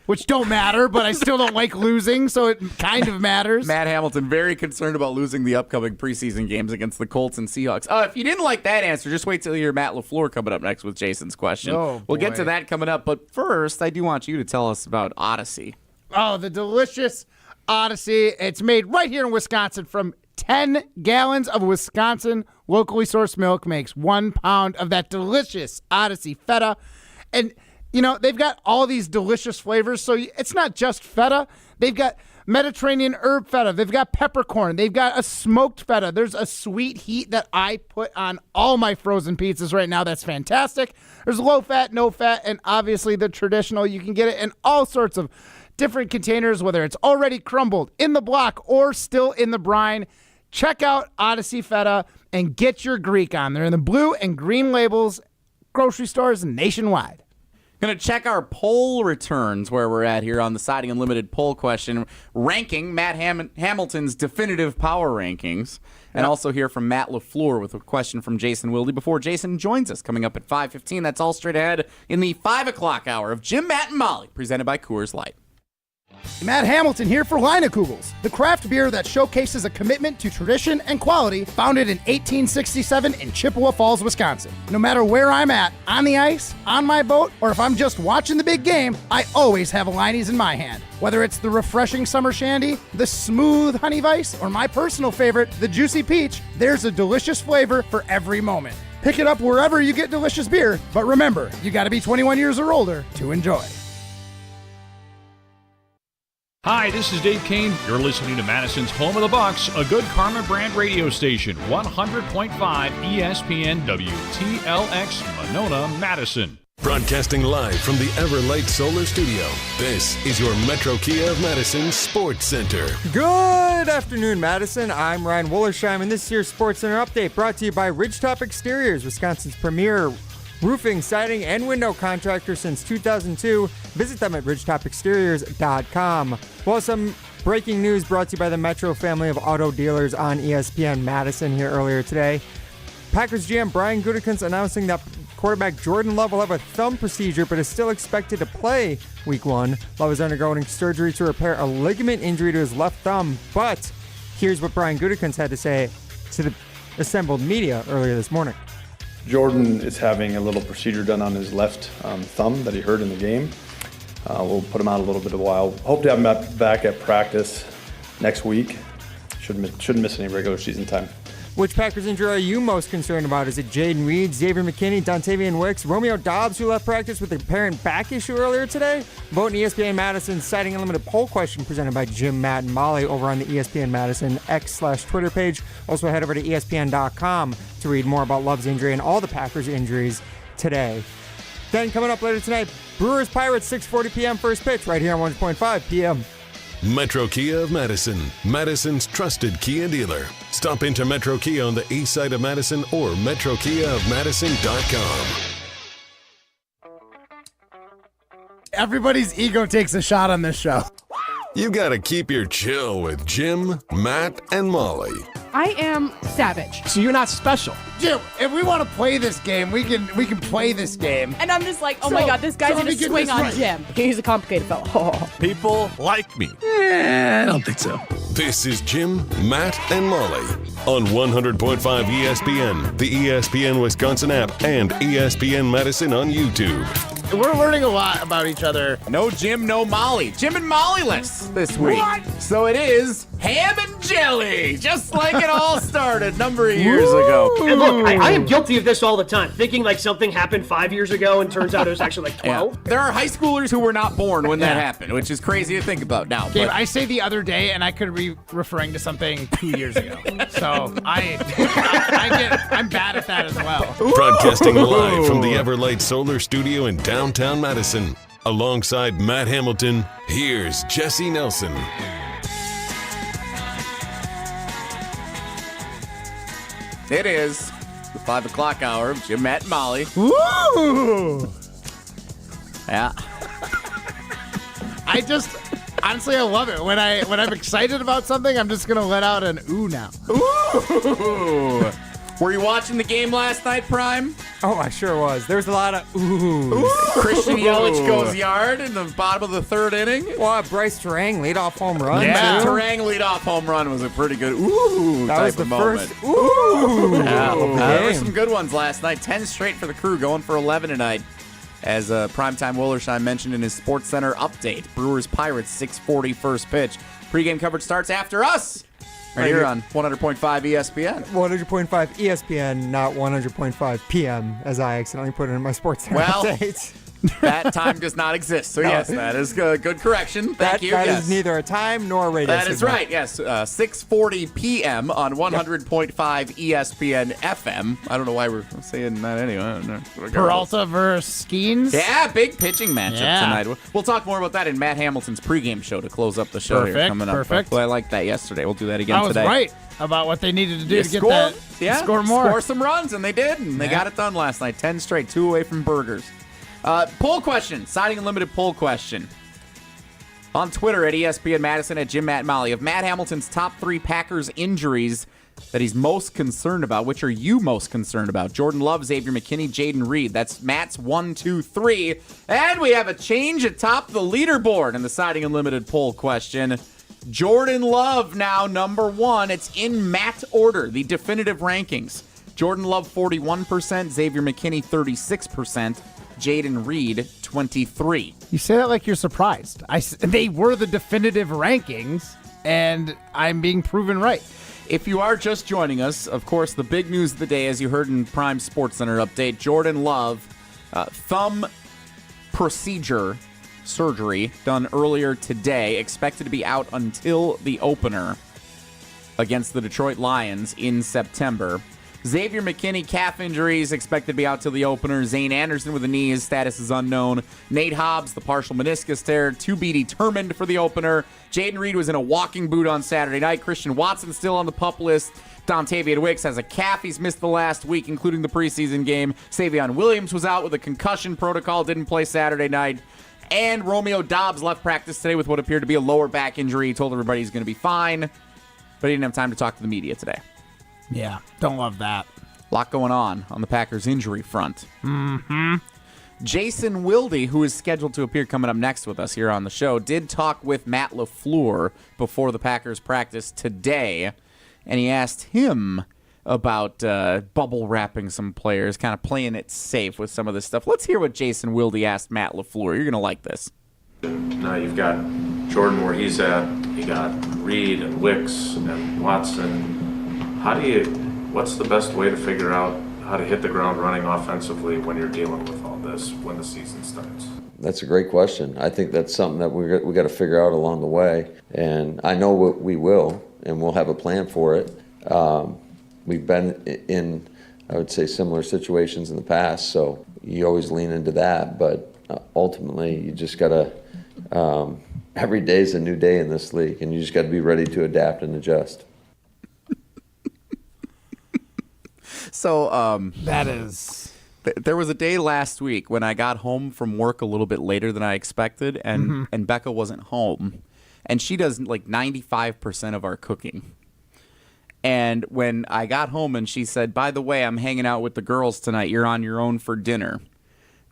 which don't matter, but I still don't like losing, so it kind of matters. Matt Hamilton, very concerned about losing the upcoming preseason games against the Colts and Seahawks. If you didn't like that answer, just wait till you hear Matt LaFleur coming up next with Jason's question. Oh, we'll get to that coming up, but first, I do want you to tell us about Odyssey. Oh, the delicious Odyssey. It's made right here in Wisconsin from 10 gallons of Wisconsin locally sourced milk makes 1 pound of that delicious Odyssey feta. And, they've got all these delicious flavors. So it's not just feta. They've got Mediterranean herb feta. They've got peppercorn. They've got a smoked feta. There's a sweet heat that I put on all my frozen pizzas right now. That's fantastic. There's low fat, no fat, and obviously the traditional. You can get it in all sorts of different containers, whether it's already crumbled, in the block, or still in the brine. Check out Odyssey Feta and get your Greek on. They're in the blue and green labels, grocery stores nationwide. Going to check our poll returns where we're at here on the Siding Unlimited poll question, ranking Matt Hamilton's definitive power rankings, and also hear from Matt LaFleur with a question from Jason Wilde before Jason joins us coming up at 5:15. That's all straight ahead in the 5 o'clock hour of Jim, Matt, and Molly, presented by Coors Light. Matt Hamilton here for Leinekugels, the craft beer that showcases a commitment to tradition and quality, founded in 1867 in Chippewa Falls, Wisconsin. No matter where I'm at, on the ice, on my boat, or if I'm just watching the big game, I always have a Leine's in my hand. Whether it's the refreshing summer shandy, the smooth honey vice, or my personal favorite, the juicy peach, there's a delicious flavor for every moment. Pick it up wherever you get delicious beer, but remember, you gotta be 21 years or older to enjoy. Hi, this is Dave Kane. You're listening to Madison's Home of the Bucks, a good Karma brand radio station, 100.5 ESPN WTLX, Monona, Madison. Broadcasting live from the Everlight Solar Studio, this is your Metro Kia of Madison Sports Center. Good afternoon, Madison. I'm Ryan Wollersheim, and this is your Sports Center update brought to you by Ridgetop Exteriors, Wisconsin's premier roofing, siding, and window contractor since 2002. Visit them at ridgetopexteriors.com. Well, some breaking news brought to you by the Metro family of auto dealers on ESPN Madison here earlier today. Packers GM Brian Gutekunst announcing that Quarterback Jordan Love will have a thumb procedure, but is still expected to play Week 1. Love is undergoing surgery to repair a ligament injury to his left thumb, but here's what Brian Gutekunst had to say to the assembled media earlier this morning. Jordan is having a little procedure done on his left thumb that he hurt in the game. We'll put him out a little bit of a while. Hope to have him back at practice next week. Shouldn't miss any regular season time. Which Packers injury are you most concerned about? Is it Jaden Reed, Xavier McKinney, Dontavian Wicks, Romeo Doubs, who left practice with a apparent back issue earlier today? Vote in ESPN Madison's Citing Unlimited poll question presented by Jim, Matt, and Molly over on the ESPN Madison X/Twitter page. Also head over to ESPN.com to read more about Love's injury and all the Packers injuries today. Then coming up later tonight, Brewers Pirates 6:40 p.m. first pitch right here on 100.5 p.m. Metro Kia of Madison, Madison's trusted Kia dealer. Stop into Metro Kia on the east side of Madison or metrokiaofmadison.com. Everybody's ego takes a shot on this show. You gotta keep your chill with Jim, Matt, and Molly. I am savage. So you're not special. Jim, if we want to play this game, we can play this game. And I'm just like, oh my God, this guy's going to swing on Jim. He's a complicated fellow. People like me. I don't think so. This is Jim, Matt, and Molly on 100.5 ESPN, the ESPN Wisconsin app, and ESPN Madison on YouTube. We're learning a lot about each other. No Jim, no Molly. Jim and Molly-less this week. What? So it is ham and jelly, just like it all started a number of years ago. And look, I am guilty of this all the time, thinking like something happened 5 years ago and turns out it was actually like 12. Yeah. There are high schoolers who were not born when that happened, which is crazy to think about now. Gabe, I say the other day, and I could be referring to something 2 years ago. So I'm bad at that as well. Broadcasting live from the Everlight Solar Studio in downtown Madison. Alongside Matt Hamilton, here's Jesse Nelson. It is the 5 o'clock hour of Jim, Matt, and Molly. Woo! Yeah. Honestly, I love it. When I'm excited about something, I'm just going to let out an ooh now. Ooh! Were you watching the game last night, Prime? Oh, I sure was. There was a lot of oohs. Ooh. Christian Yelich goes yard in the bottom of the third inning. Well, Bryce Terang leadoff home run. Yeah, too. Terang leadoff home run was a pretty good ooh that type was the of moment. first ooh. There were some good ones last night. 10 straight for the Crew, going for 11 tonight. As Primetime Wollersheim mentioned in his Sports Center update, Brewers Pirates 6:40 first pitch. Pre-game coverage starts after us. Right here on 100.5 ESPN. 100.5 ESPN, not 100.5 PM, as I accidentally put it in my Sports Center update. That time does not exist. So, yes, that is good correction. Thank you. That is neither a time nor a radio That is right, yes. 6:40 p.m. on 100.5 ESPN FM. I don't know why we're saying that anyway. Peralta versus Skeens? Yeah, big pitching matchup tonight. We'll talk more about that in Matt Hamilton's pregame show to close up the show here coming up. Perfect. Well, I liked that yesterday. We'll do that again today. I was right about what they needed to do to get that. Score more. Score some runs, and they did. And they got it done last night. 10 straight, 2 away from burgers. Poll question, Siding Unlimited poll question. On Twitter at ESPN Madison, at Jim, Matt, and Molly. Of Matt Hamilton's top 3 Packers injuries that he's most concerned about, which are you most concerned about? Jordan Love, Xavier McKinney, Jaden Reed. That's Matt's 1, 2, 3. And we have a change atop the leaderboard in the Siding Unlimited poll question. Jordan Love now number 1. It's in Matt order, the definitive rankings. Jordan Love 41%, Xavier McKinney 36%. Jaden Reed, 23. You say that like you're surprised. They were the definitive rankings, and I'm being proven right. If you are just joining us, of course, the big news of the day, as you heard in Prime Sports Center update, Jordan Love, thumb procedure surgery done earlier today, expected to be out until the opener against the Detroit Lions in September. Xavier McKinney, calf injuries, expected to be out till the opener. Zane Anderson with a knee, his status is unknown. Nate Hobbs, the partial meniscus tear, to be determined for the opener. Jaden Reed was in a walking boot on Saturday night. Christian Watson still on the PUP list. Dontavian Wicks has a calf he's missed the last week, including the preseason game. Savion Williams was out with a concussion protocol, didn't play Saturday night. And Romeo Doubs left practice today with what appeared to be a lower back injury. He told everybody he's going to be fine, but he didn't have time to talk to the media today. Yeah, don't love that. A lot going on the Packers injury front. Mm-hmm. Jason Wilde, who is scheduled to appear coming up next with us here on the show, did talk with Matt LaFleur before the Packers practice today, and he asked him about bubble wrapping some players, kind of playing it safe with some of this stuff. Let's hear what Jason Wilde asked Matt LaFleur. You're going to like this. Now you've got Jordan where he's at, you got Reed and Wicks and Watson. What's the best way to figure out how to hit the ground running offensively when you're dealing with all this when the season starts? That's a great question. I think that's something that we got to figure out along the way, and I know what we will, and we'll have a plan for it. We've been in, I would say, similar situations in the past, so you always lean into that, but ultimately you just got to, every day is a new day in this league, and you just got to be ready to adapt and adjust. So that is. There was a day last week when I got home from work a little bit later than I expected, and Becca wasn't home, and she does like 95% of our cooking. And when I got home and she said, "By the way, I'm hanging out with the girls tonight. You're on your own for dinner."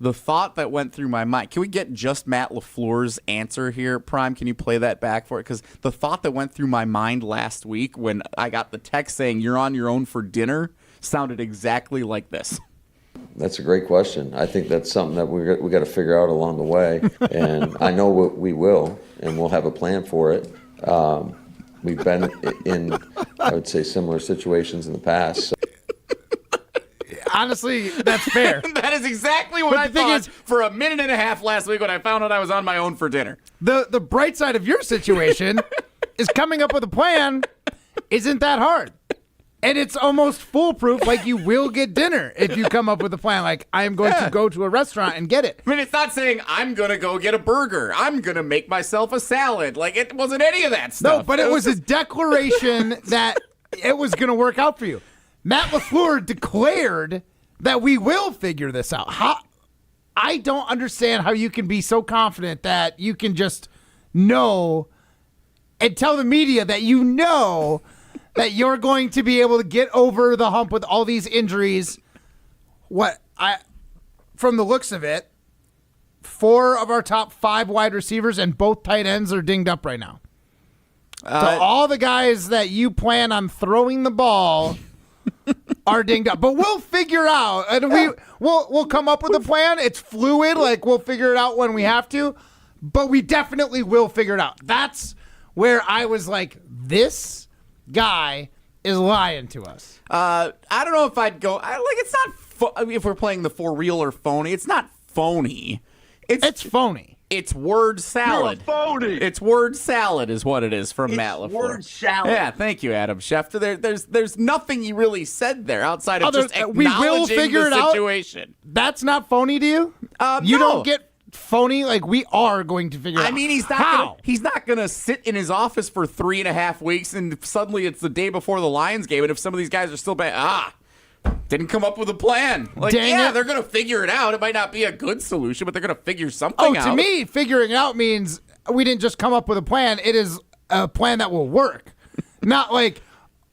The thought that went through my mind, can we get just Matt LaFleur's answer here? Prime, can you play that back for it? Because the thought that went through my mind last week when I got the text saying, "You're on your own for dinner," sounded exactly like this. That's a great question. I think that's something that we got to figure out along the way, and I know what we will, and we'll have a plan for it. We've been in, I would say, similar situations in the past. So. Honestly, that's fair. That is exactly what I thought for a minute and a half last week when I found out I was on my own for dinner. The bright side of your situation is coming up with a plan isn't that hard. And it's almost foolproof, like you will get dinner if you come up with a plan. Like, I am going to go to a restaurant and get it. I mean, it's not saying I'm going to go get a burger. I'm going to make myself a salad. Like, it wasn't any of that stuff. No, but it was a declaration that it was going to work out for you. Matt LaFleur declared that we will figure this out. I don't understand how you can be so confident that you can just know and tell the media that you know that you're going to be able to get over the hump with all these injuries. From the looks of it, 4 of our top 5 wide receivers and both tight ends are dinged up right now. So all the guys that you plan on throwing the ball are dinged up. But we'll figure out, and we'll come up with a plan. It's fluid, like we'll figure it out when we have to, but we definitely will figure it out. That's where I was like, this guy is lying to us. I don't know if I'd go. It's not. If we're playing the for real or phony, it's not phony. It's phony. It's word salad. You're a phony. It's word salad, is what it is from Matt LaFleur. Word salad. Yeah, thank you, Adam Schefter. There's nothing he really said there outside of just acknowledging we will figure the it situation. Out. That's not phony to you. You no. don't get phony. Like, we are going to figure it out. I mean, he's not gonna sit in his office for 3.5 weeks and suddenly it's the day before the Lions game, and if some of these guys are still bad, didn't come up with a plan. Like, they're gonna figure it out. It might not be a good solution, but they're gonna figure something out. To me, figuring it out means we didn't just come up with a plan. It is a plan that will work. Not like,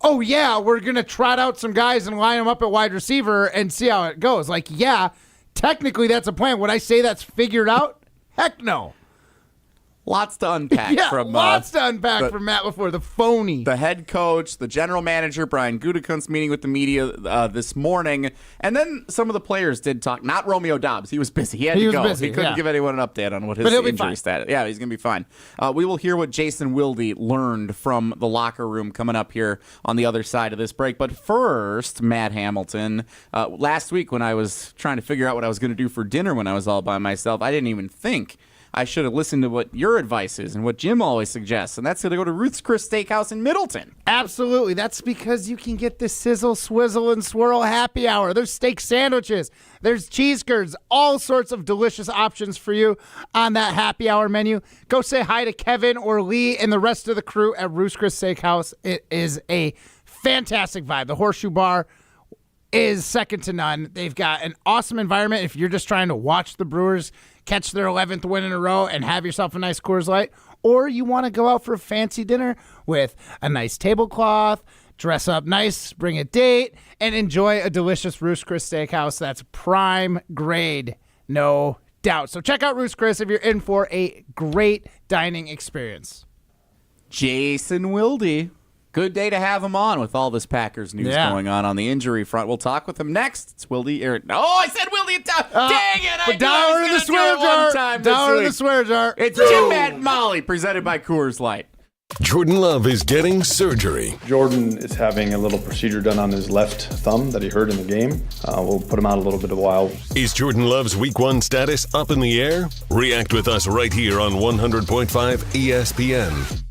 oh yeah, we're gonna trot out some guys and line them up at wide receiver and see how it goes. Like, yeah, technically that's a plan. Would I say that's figured out? Heck no. Lots to unpack from Matt LaFleur, the phony. The head coach, the general manager, Brian Gutekunst, meeting with the media this morning. And then some of the players did talk. Not Romeo Dobbs. He was busy. He had to go. He couldn't give anyone an update on what his injury status. Yeah, he's going to be fine. We will hear what Jason Wilde learned from the locker room coming up here on the other side of this break. But first, Matt Hamilton, last week when I was trying to figure out what I was going to do for dinner when I was all by myself, I didn't even think I should have listened to what your advice is and what Jim always suggests, and that's going to go to Ruth's Chris Steakhouse in Middleton. Absolutely. That's because you can get the sizzle, swizzle, and swirl happy hour. There's steak sandwiches. There's cheese curds. All sorts of delicious options for you on that happy hour menu. Go say hi to Kevin or Lee and the rest of the crew at Ruth's Chris Steakhouse. It is a fantastic vibe. The Horseshoe Bar is second to none. They've got an awesome environment if you're just trying to watch the Brewers catch their 11th win in a row and have yourself a nice Coors Light, or you want to go out for a fancy dinner with a nice tablecloth, Dress up nice, bring a date, and enjoy a delicious Ruth's Chris Steakhouse that's prime grade, no doubt. So check out Ruth's Chris if you're in for a great dining experience. Jason Wilde. Good day to have him on with all this Packers news going on the injury front. We'll talk with him next. It's Wilde. I said Wilde. Dang it. I down in the swear jar. Down in the swear jar. It's Jim, Matt, and Molly, presented by Coors Light. Jordan Love is getting surgery. Jordan is having a little procedure done on his left thumb that he hurt in the game. We'll put him out a little bit of a while. Is Jordan Love's Week 1 status up in the air? React with us right here on 100.5 ESPN.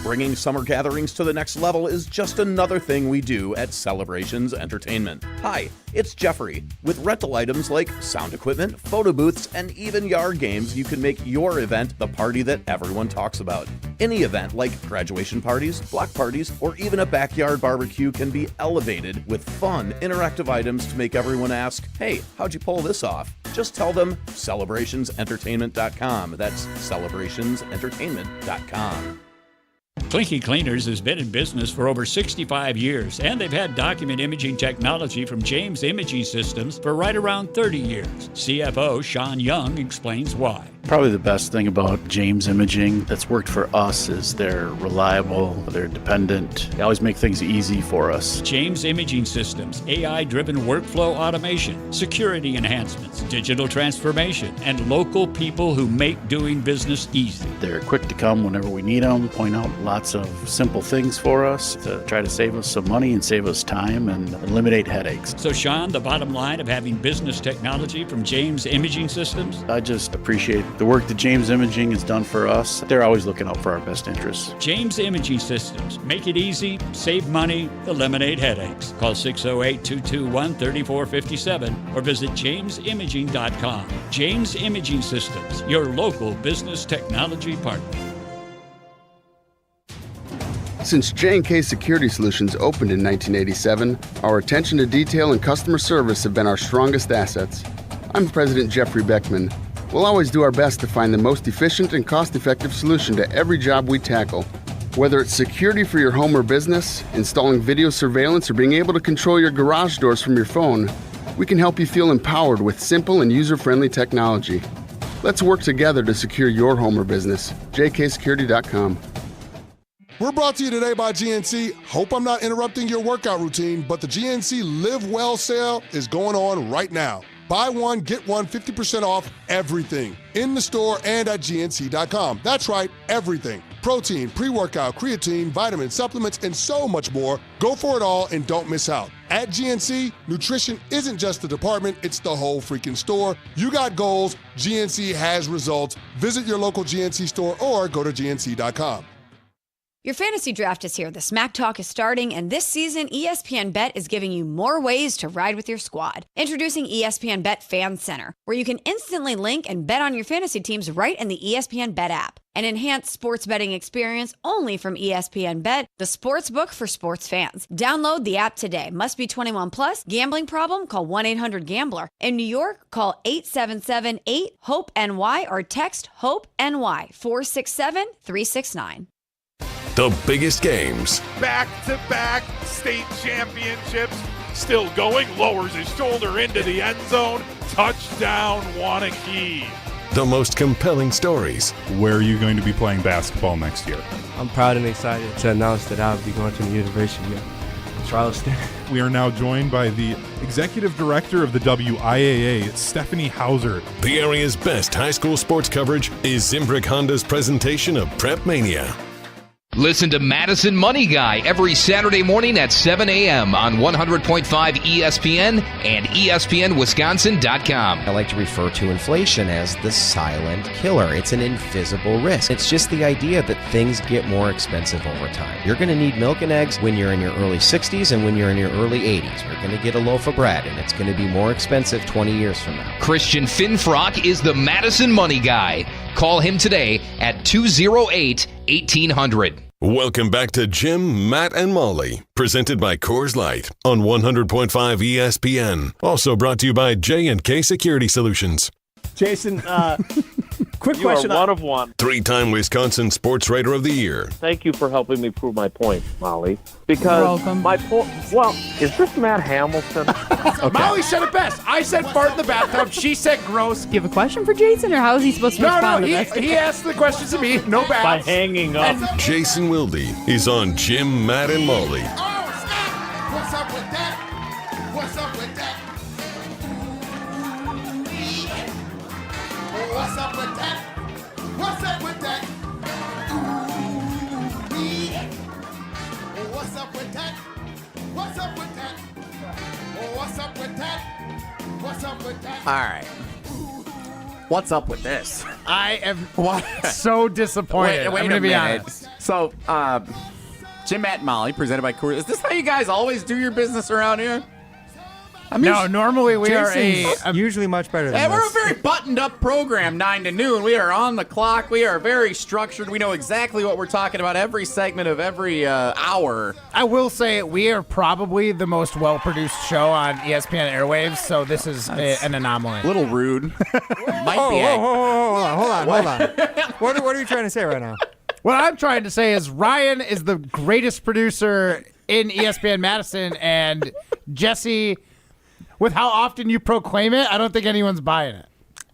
Bringing summer gatherings to the next level is just another thing we do at Celebrations Entertainment. Hi, it's Jeffrey. With rental items like sound equipment, photo booths, and even yard games, you can make your event the party that everyone talks about. Any event like graduation parties, block parties, or even a backyard barbecue can be elevated with fun, interactive items to make everyone ask, hey, how'd you pull this off? Just tell them celebrationsentertainment.com. That's celebrationsentertainment.com. Clinky Cleaners has been in business for over 65 years, and they've had document imaging technology from James Imaging Systems for right around 30 years. CFO Sean Young explains why. Probably the best thing about James Imaging that's worked for us is they're reliable, they're dependent, they always make things easy for us. James Imaging Systems, AI-driven workflow automation, security enhancements, digital transformation, and local people who make doing business easy. They're quick to come whenever we need them, point out lots of simple things for us to try to save us some money and save us time and eliminate headaches. So Sean, the bottom line of having business technology from James Imaging Systems? I just appreciate the work that James Imaging has done for us. They're always looking out for our best interests. James Imaging Systems. Make it easy, save money, eliminate headaches. Call 608-221-3457 or visit jamesimaging.com. James Imaging Systems, your local business technology partner. Since J&K Security Solutions opened in 1987, our attention to detail and customer service have been our strongest assets. I'm President Jeffrey Beckman. We'll always do our best to find the most efficient and cost-effective solution to every job we tackle. Whether it's security for your home or business, installing video surveillance, or being able to control your garage doors from your phone, we can help you feel empowered with simple and user-friendly technology. Let's work together to secure your home or business. jksecurity.com. We're brought to you today by GNC. Hope I'm not interrupting your workout routine, but the GNC Live Well sale is going on right now. Buy one, get one, 50% off everything in the store and at GNC.com. That's right, everything. Protein, pre-workout, creatine, vitamins, supplements, and so much more. Go for it all and don't miss out. At GNC, nutrition isn't just a department, it's the whole freaking store. You got goals, GNC has results. Visit your local GNC store or go to GNC.com. Your fantasy draft is here. The Smack Talk is starting, and this season, ESPN Bet is giving you more ways to ride with your squad. Introducing ESPN Bet Fan Center, where you can instantly link and bet on your fantasy teams right in the ESPN Bet app. An enhanced sports betting experience only from ESPN Bet, the sports book for sports fans. Download the app today. Must be 21 plus. Gambling problem? Call 1-800-GAMBLER. In New York, call 877-8-HOPE-NY or text HOPE-NY 467-369. The biggest games. Back-to-back state championships. Still going, lowers his shoulder into the end zone. Touchdown, Wanakee. The most compelling stories. Where are you going to be playing basketball next year? I'm proud and excited to announce that I'll be going to the University of Charleston. We are now joined by the Executive Director of the WIAA, Stephanie Hauser. The area's best high school sports coverage is Zimbrick Honda's presentation of Prep Mania. Listen to Madison Money Guy every Saturday morning at 7 a.m. on 100.5 ESPN and ESPNWisconsin.com. I like to refer to inflation as the silent killer. It's an invisible risk. It's just the idea that things get more expensive over time. You're going to need milk and eggs when you're in your early 60s and when you're in your early 80s. You're going to get a loaf of bread, and it's going to be more expensive 20 years from now. Christian Finfrock is the Madison Money Guy. Call him today at 208-1800. Welcome back to Jim, Matt, and Molly, presented by Coors Light on 100.5 ESPN. Also brought to you by J&K Security Solutions. Jason, Quick You question. are one of one. 3-time Wisconsin Sports Writer of the Year. Thank you for helping me prove my point, Molly. Because my point. Well, is this Matt Hamilton? Molly said it best. I said fart in the bathtub. She said gross. Do you have a question for Jason, or how is he supposed to respond to this? He asked the questions to me. No bad. By hanging up. Jason Wilde is on Jim, Matt, and Molly. What's up with that? What's up with that? What's up with that? What's up with that? What's up with that? What's up with that? What's up with that? What's up with that? All right. What's up with this? I am so disappointed. Wait I'm going to a be minute. honest. So, Jim, Matt, and Molly, presented by Coors. Is this how you guys always do your business around here? I mean, No, normally we Jason's are usually much better than we're a this. very buttoned-up program, 9 to noon. We are on the clock. We are very structured. We know exactly what we're talking about every segment of every hour. I will say we are probably the most well-produced show on ESPN airwaves, so this is an anomaly. A little rude. Might Oh, be. hold on. What are you trying to say right now? What I'm trying to say is Ryan is the greatest producer in ESPN Madison, and Jesse, with how often you proclaim it, I don't think anyone's buying it.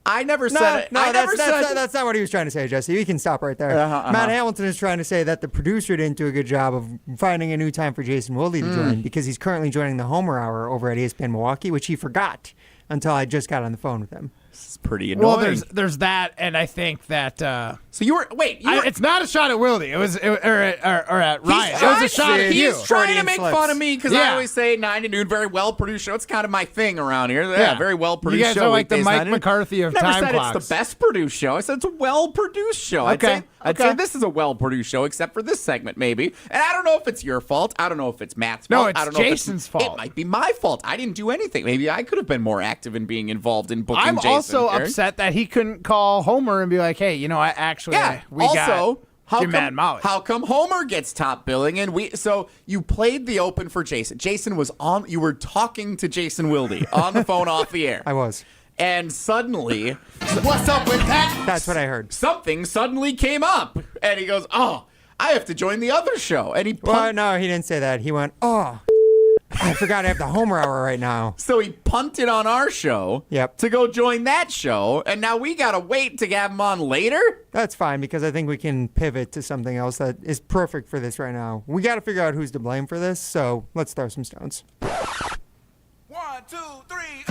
I never said it. No, that's not what he was trying to say, Jesse. We can stop right there. Matt Hamilton is trying to say that the producer didn't do a good job of finding a new time for Jason Wilde to join because he's currently joining the Homer Hour over at ESPN Milwaukee, which he forgot until I just got on the phone with him. This is pretty annoying. Well, there's that, and I think that. So you were it's not a shot at Wilde. It was or at Ryan. It was a shot at you. He's trying to make fun of me because I always say 9 to noon, very well produced show. It's kind of my thing around here. Yeah, very well produced show. You guys are like the weekdays, Mike 9 to noon. McCarthy of Never time said clocks. it's the best produced show. I said it's a well produced show. Okay. I'd say this is a well produced show, except for this segment maybe. And I don't know if it's your fault. I don't know if it's Matt's fault. No, it's I don't know Jason's if fault. It might be my fault. I didn't do anything. Maybe I could have been more active in being involved in booking I'm Jason. also Eric. upset that he couldn't call Homer and be like, "Hey, I actually we got Jim, Matt, and Molly." How come Homer gets top billing and we? So you played the open for Jason. Jason was on. You were talking to Jason Wilde on the phone off the air. I was. And suddenly, What's up with that? That's what I heard. Something suddenly came up, and he goes, "Oh, I have to join the other show." And he Well, no, he didn't say that. He went, "Oh, I forgot I have the Homer Hour right now." So he punted on our show to go join that show, and now we got to wait to have him on later? That's fine because I think we can pivot to something else that is perfect for this right now. We got to figure out who's to blame for this, so let's throw some stones. 1, 2, 3,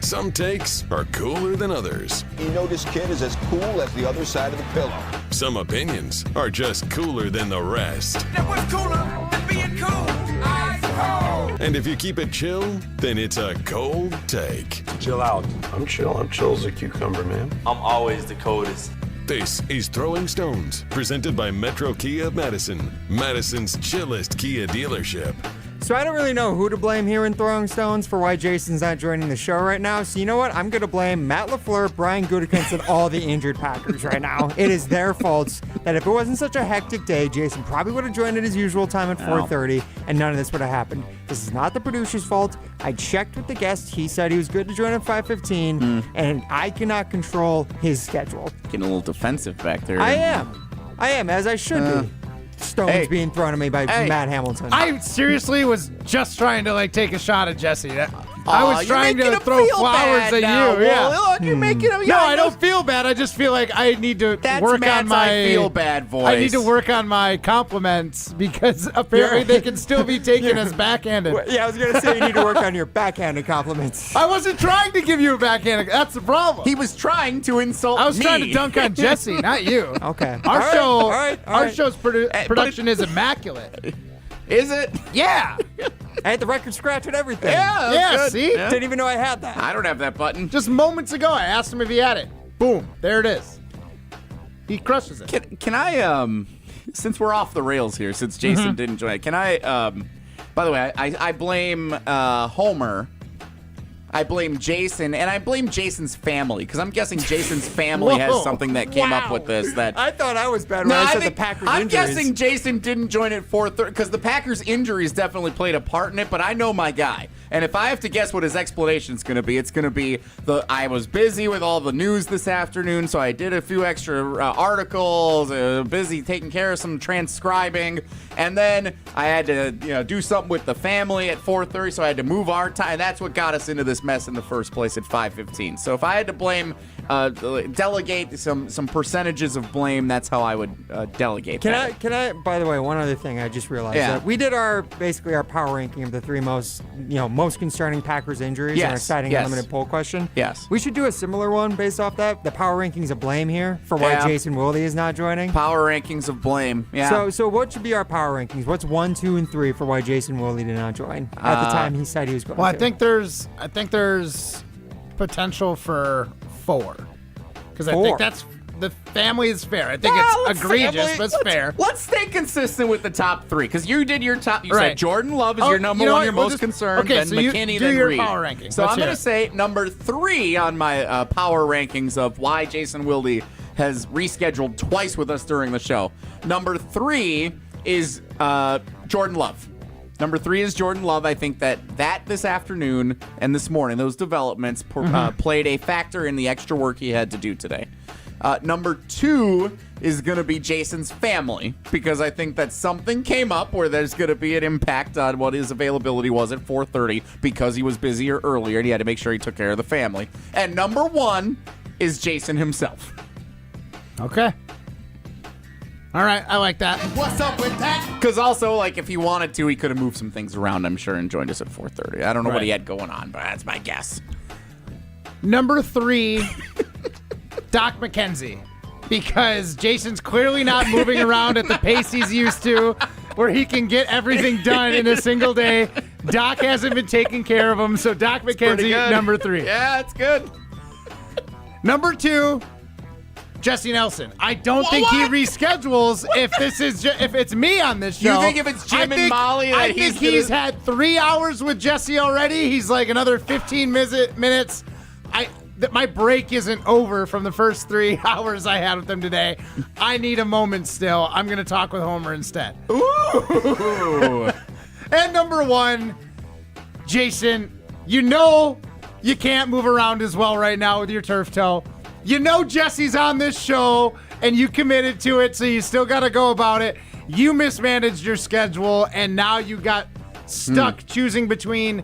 Some takes are cooler than others. You know this kid is as cool as the other side of the pillow. Some opinions are just cooler than the rest. Now what's cooler than being cool? Ice cold. And if you keep it chill, then it's a cold take. Chill out. I'm chill. I'm chill as a cucumber, man. I'm always the coldest. This is Throwing Stones, presented by Metro Kia of Madison, Madison's chillest Kia dealership. So I don't really know who to blame here in Throwing Stones for why Jason's not joining the show right now. So you know what? I'm going to blame Matt LaFleur, Brian Gutekunst, and all the injured Packers right now. It is their faults that if it wasn't such a hectic day, Jason probably would have joined at his usual time at 4:30, and none of this would have happened. This is not the producer's fault. I checked with the guest. He said he was good to join at 5:15, and I cannot control his schedule. Getting a little defensive back there. I am, as I should be. Stones being thrown at me by Matt Hamilton. I seriously was just trying to take a shot at Jesse. I was trying to throw flowers at you. Look, you're making him. No, I don't feel bad. I just feel like I need to work Matt's on my. I feel bad voice. I need to work on my compliments because apparently they can still be taken as backhanded. Yeah, I was gonna say you need to work on your backhanded compliments. I wasn't trying to give you a backhanded. That's the problem. He was trying to insult me. I was trying to dunk on Jesse, not you. Okay. Our show's production is immaculate. Is it? Yeah. I had the record scratch and everything. Yeah, see? Yeah. Didn't even know I had that. I don't have that button. Just moments ago, I asked him if he had it. Boom. There it is. He crushes it. Can I, since we're off the rails here, since Jason didn't join, can I, by the way, I blame Homer I blame Jason, and I blame Jason's family, because I'm guessing Jason's family has something that came up with this. That I thought I was bad when I said the Packers I'm injuries. guessing Jason didn't join at 4:30, because the Packers injuries definitely played a part in it, but I know my guy. And if I have to guess what his explanation is going to be, it's going to be I was busy with all the news this afternoon, so I did a few extra articles, busy taking care of some transcribing, and then I had to do something with the family at 4:30, so I had to move our time. That's what got us into this mess in the first place at 5:15. So if I had to blame, delegate some percentages of blame, that's how I would delegate. Can I? By the way, one other thing I just realized that we did our power ranking of the three most concerning Packers injuries in our citing unlimited poll question. Yes. We should do a similar one based off that. The power rankings of blame here for why Jason Wilde is not joining. Power rankings of blame. Yeah. So what should be our power rankings? What's 1, 2, and 3 for why Jason Wilde did not join at the time he said he was going to? I think there's potential for 4. Because I think that's the family is fair. I think it's egregious, but it's fair. Let's stay consistent with the top 3, because you did your top. You said Jordan Love is your number one. You're most concerned. Okay, then so McKinney, you then do your Reed. power rankings. So I'm going to say number 3 on my power rankings of why Jason Wilde has rescheduled twice with us during the show. Number 3 is Jordan Love. Number 3 is Jordan Love. I think that this afternoon and this morning, those developments played a factor in the extra work he had to do today. Number 2 is going to be Jason's family, because I think that something came up where there's going to be an impact on what his availability was at 4:30 because he was busier earlier and he had to make sure he took care of the family. And number 1 is Jason himself. Okay. All right, I like that. What's up with that? Because also, if he wanted to, he could have moved some things around, I'm sure, and joined us at 4:30. I don't know what he had going on, but that's my guess. Number 3, Doc McKenzie, because Jason's clearly not moving around at the pace he's used to, where he can get everything done in a single day. Doc hasn't been taking care of him, so Doc McKenzie, number 3. Yeah, it's good. Number 2, Jesse Nelson. I don't think he reschedules if it's me on this show. You think if it's Jim and Molly that I think he's had 3 hours with Jesse already. He's like another 15 minutes. My break isn't over from the first 3 hours I had with him today. I need a moment still. I'm going to talk with Homer instead. Ooh. And number 1, Jason, you can't move around as well right now with your turf toe. Jesse's on this show, and you committed to it, so you still got to go about it. You mismanaged your schedule, and now you got stuck choosing between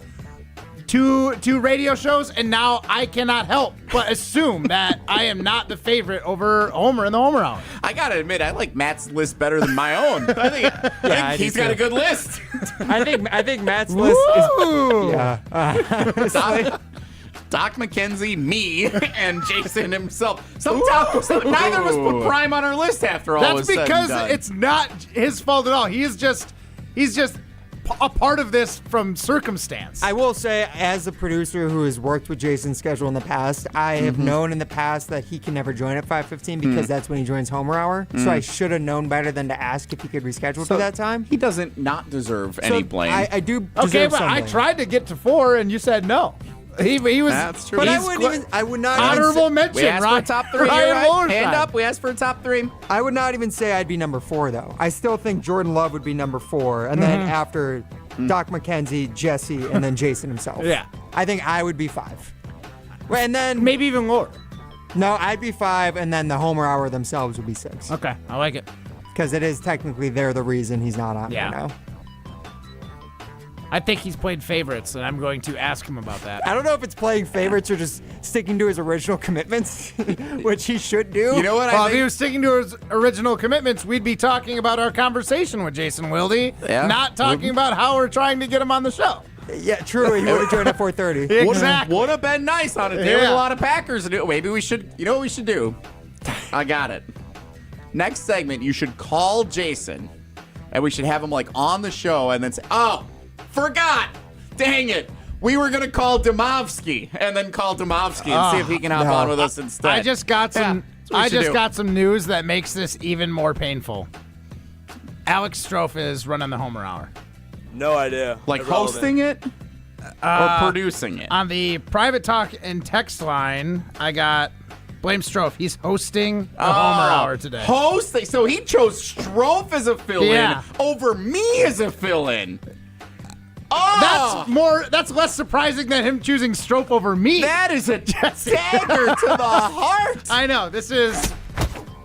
two radio shows, and now I cannot help but assume that I am not the favorite over Homer in the Homer Hour. I got to admit, I like Matt's list better than my own. I think he's got a good list. I think Matt's list is... Doc McKenzie, me, and Jason himself. Neither of us put Prime on our list after all was said and done. That's because it's not his fault at all. He's just a part of this from circumstance. I will say, as a producer who has worked with Jason's schedule in the past, I have known in the past that he can never join at 5:15 because that's when he joins Homer Hour. So I should have known better than to ask if he could reschedule to that time. He doesn't not deserve any blame. I do deserve okay, but some I blame. tried to get to 4, and you said no. He was. That's true. But I would not. Honorable mention. We asked for a top 3. Ryan Hand up. We asked for a top 3. I would not even say I'd be number 4, though. I still think Jordan Love would be number 4, and then after Doc McKenzie, Jesse, and then Jason himself. Yeah. I think I would be 5. And then maybe even lower. No, I'd be 5, and then the Homer Hour themselves would be 6. Okay, I like it. Because it is technically they're the reason he's not on right now. I think he's played favorites, and I'm going to ask him about that. I don't know if it's playing favorites or just sticking to his original commitments, which he should do. You know what? Well, if he was sticking to his original commitments, we'd be talking about our conversation with Jason Wilde, not talking about how we're trying to get him on the show. Yeah, true. He would have joined at 4:30. Exactly. Would have been nice on a day with a lot of Packers to do. Maybe we should. You know what we should do? I got it. Next segment, you should call Jason, and we should have him on the show, and then say, "Oh, forgot! Dang it! We were gonna call Domovsky, and then call Domovsky and see if he can hop on with us instead." I just got some. Got some news that makes this even more painful. Alex Strofe is running the Homer Hour. No idea. Hosting it? or producing it? On the private talk and text line, I got Blame Strofe. He's hosting the Homer Hour today. Hosting? So he chose Strofe as a fill-in over me as a fill-in. Oh! That's less surprising than him choosing Strofe over me. That is a dagger to the heart. I know.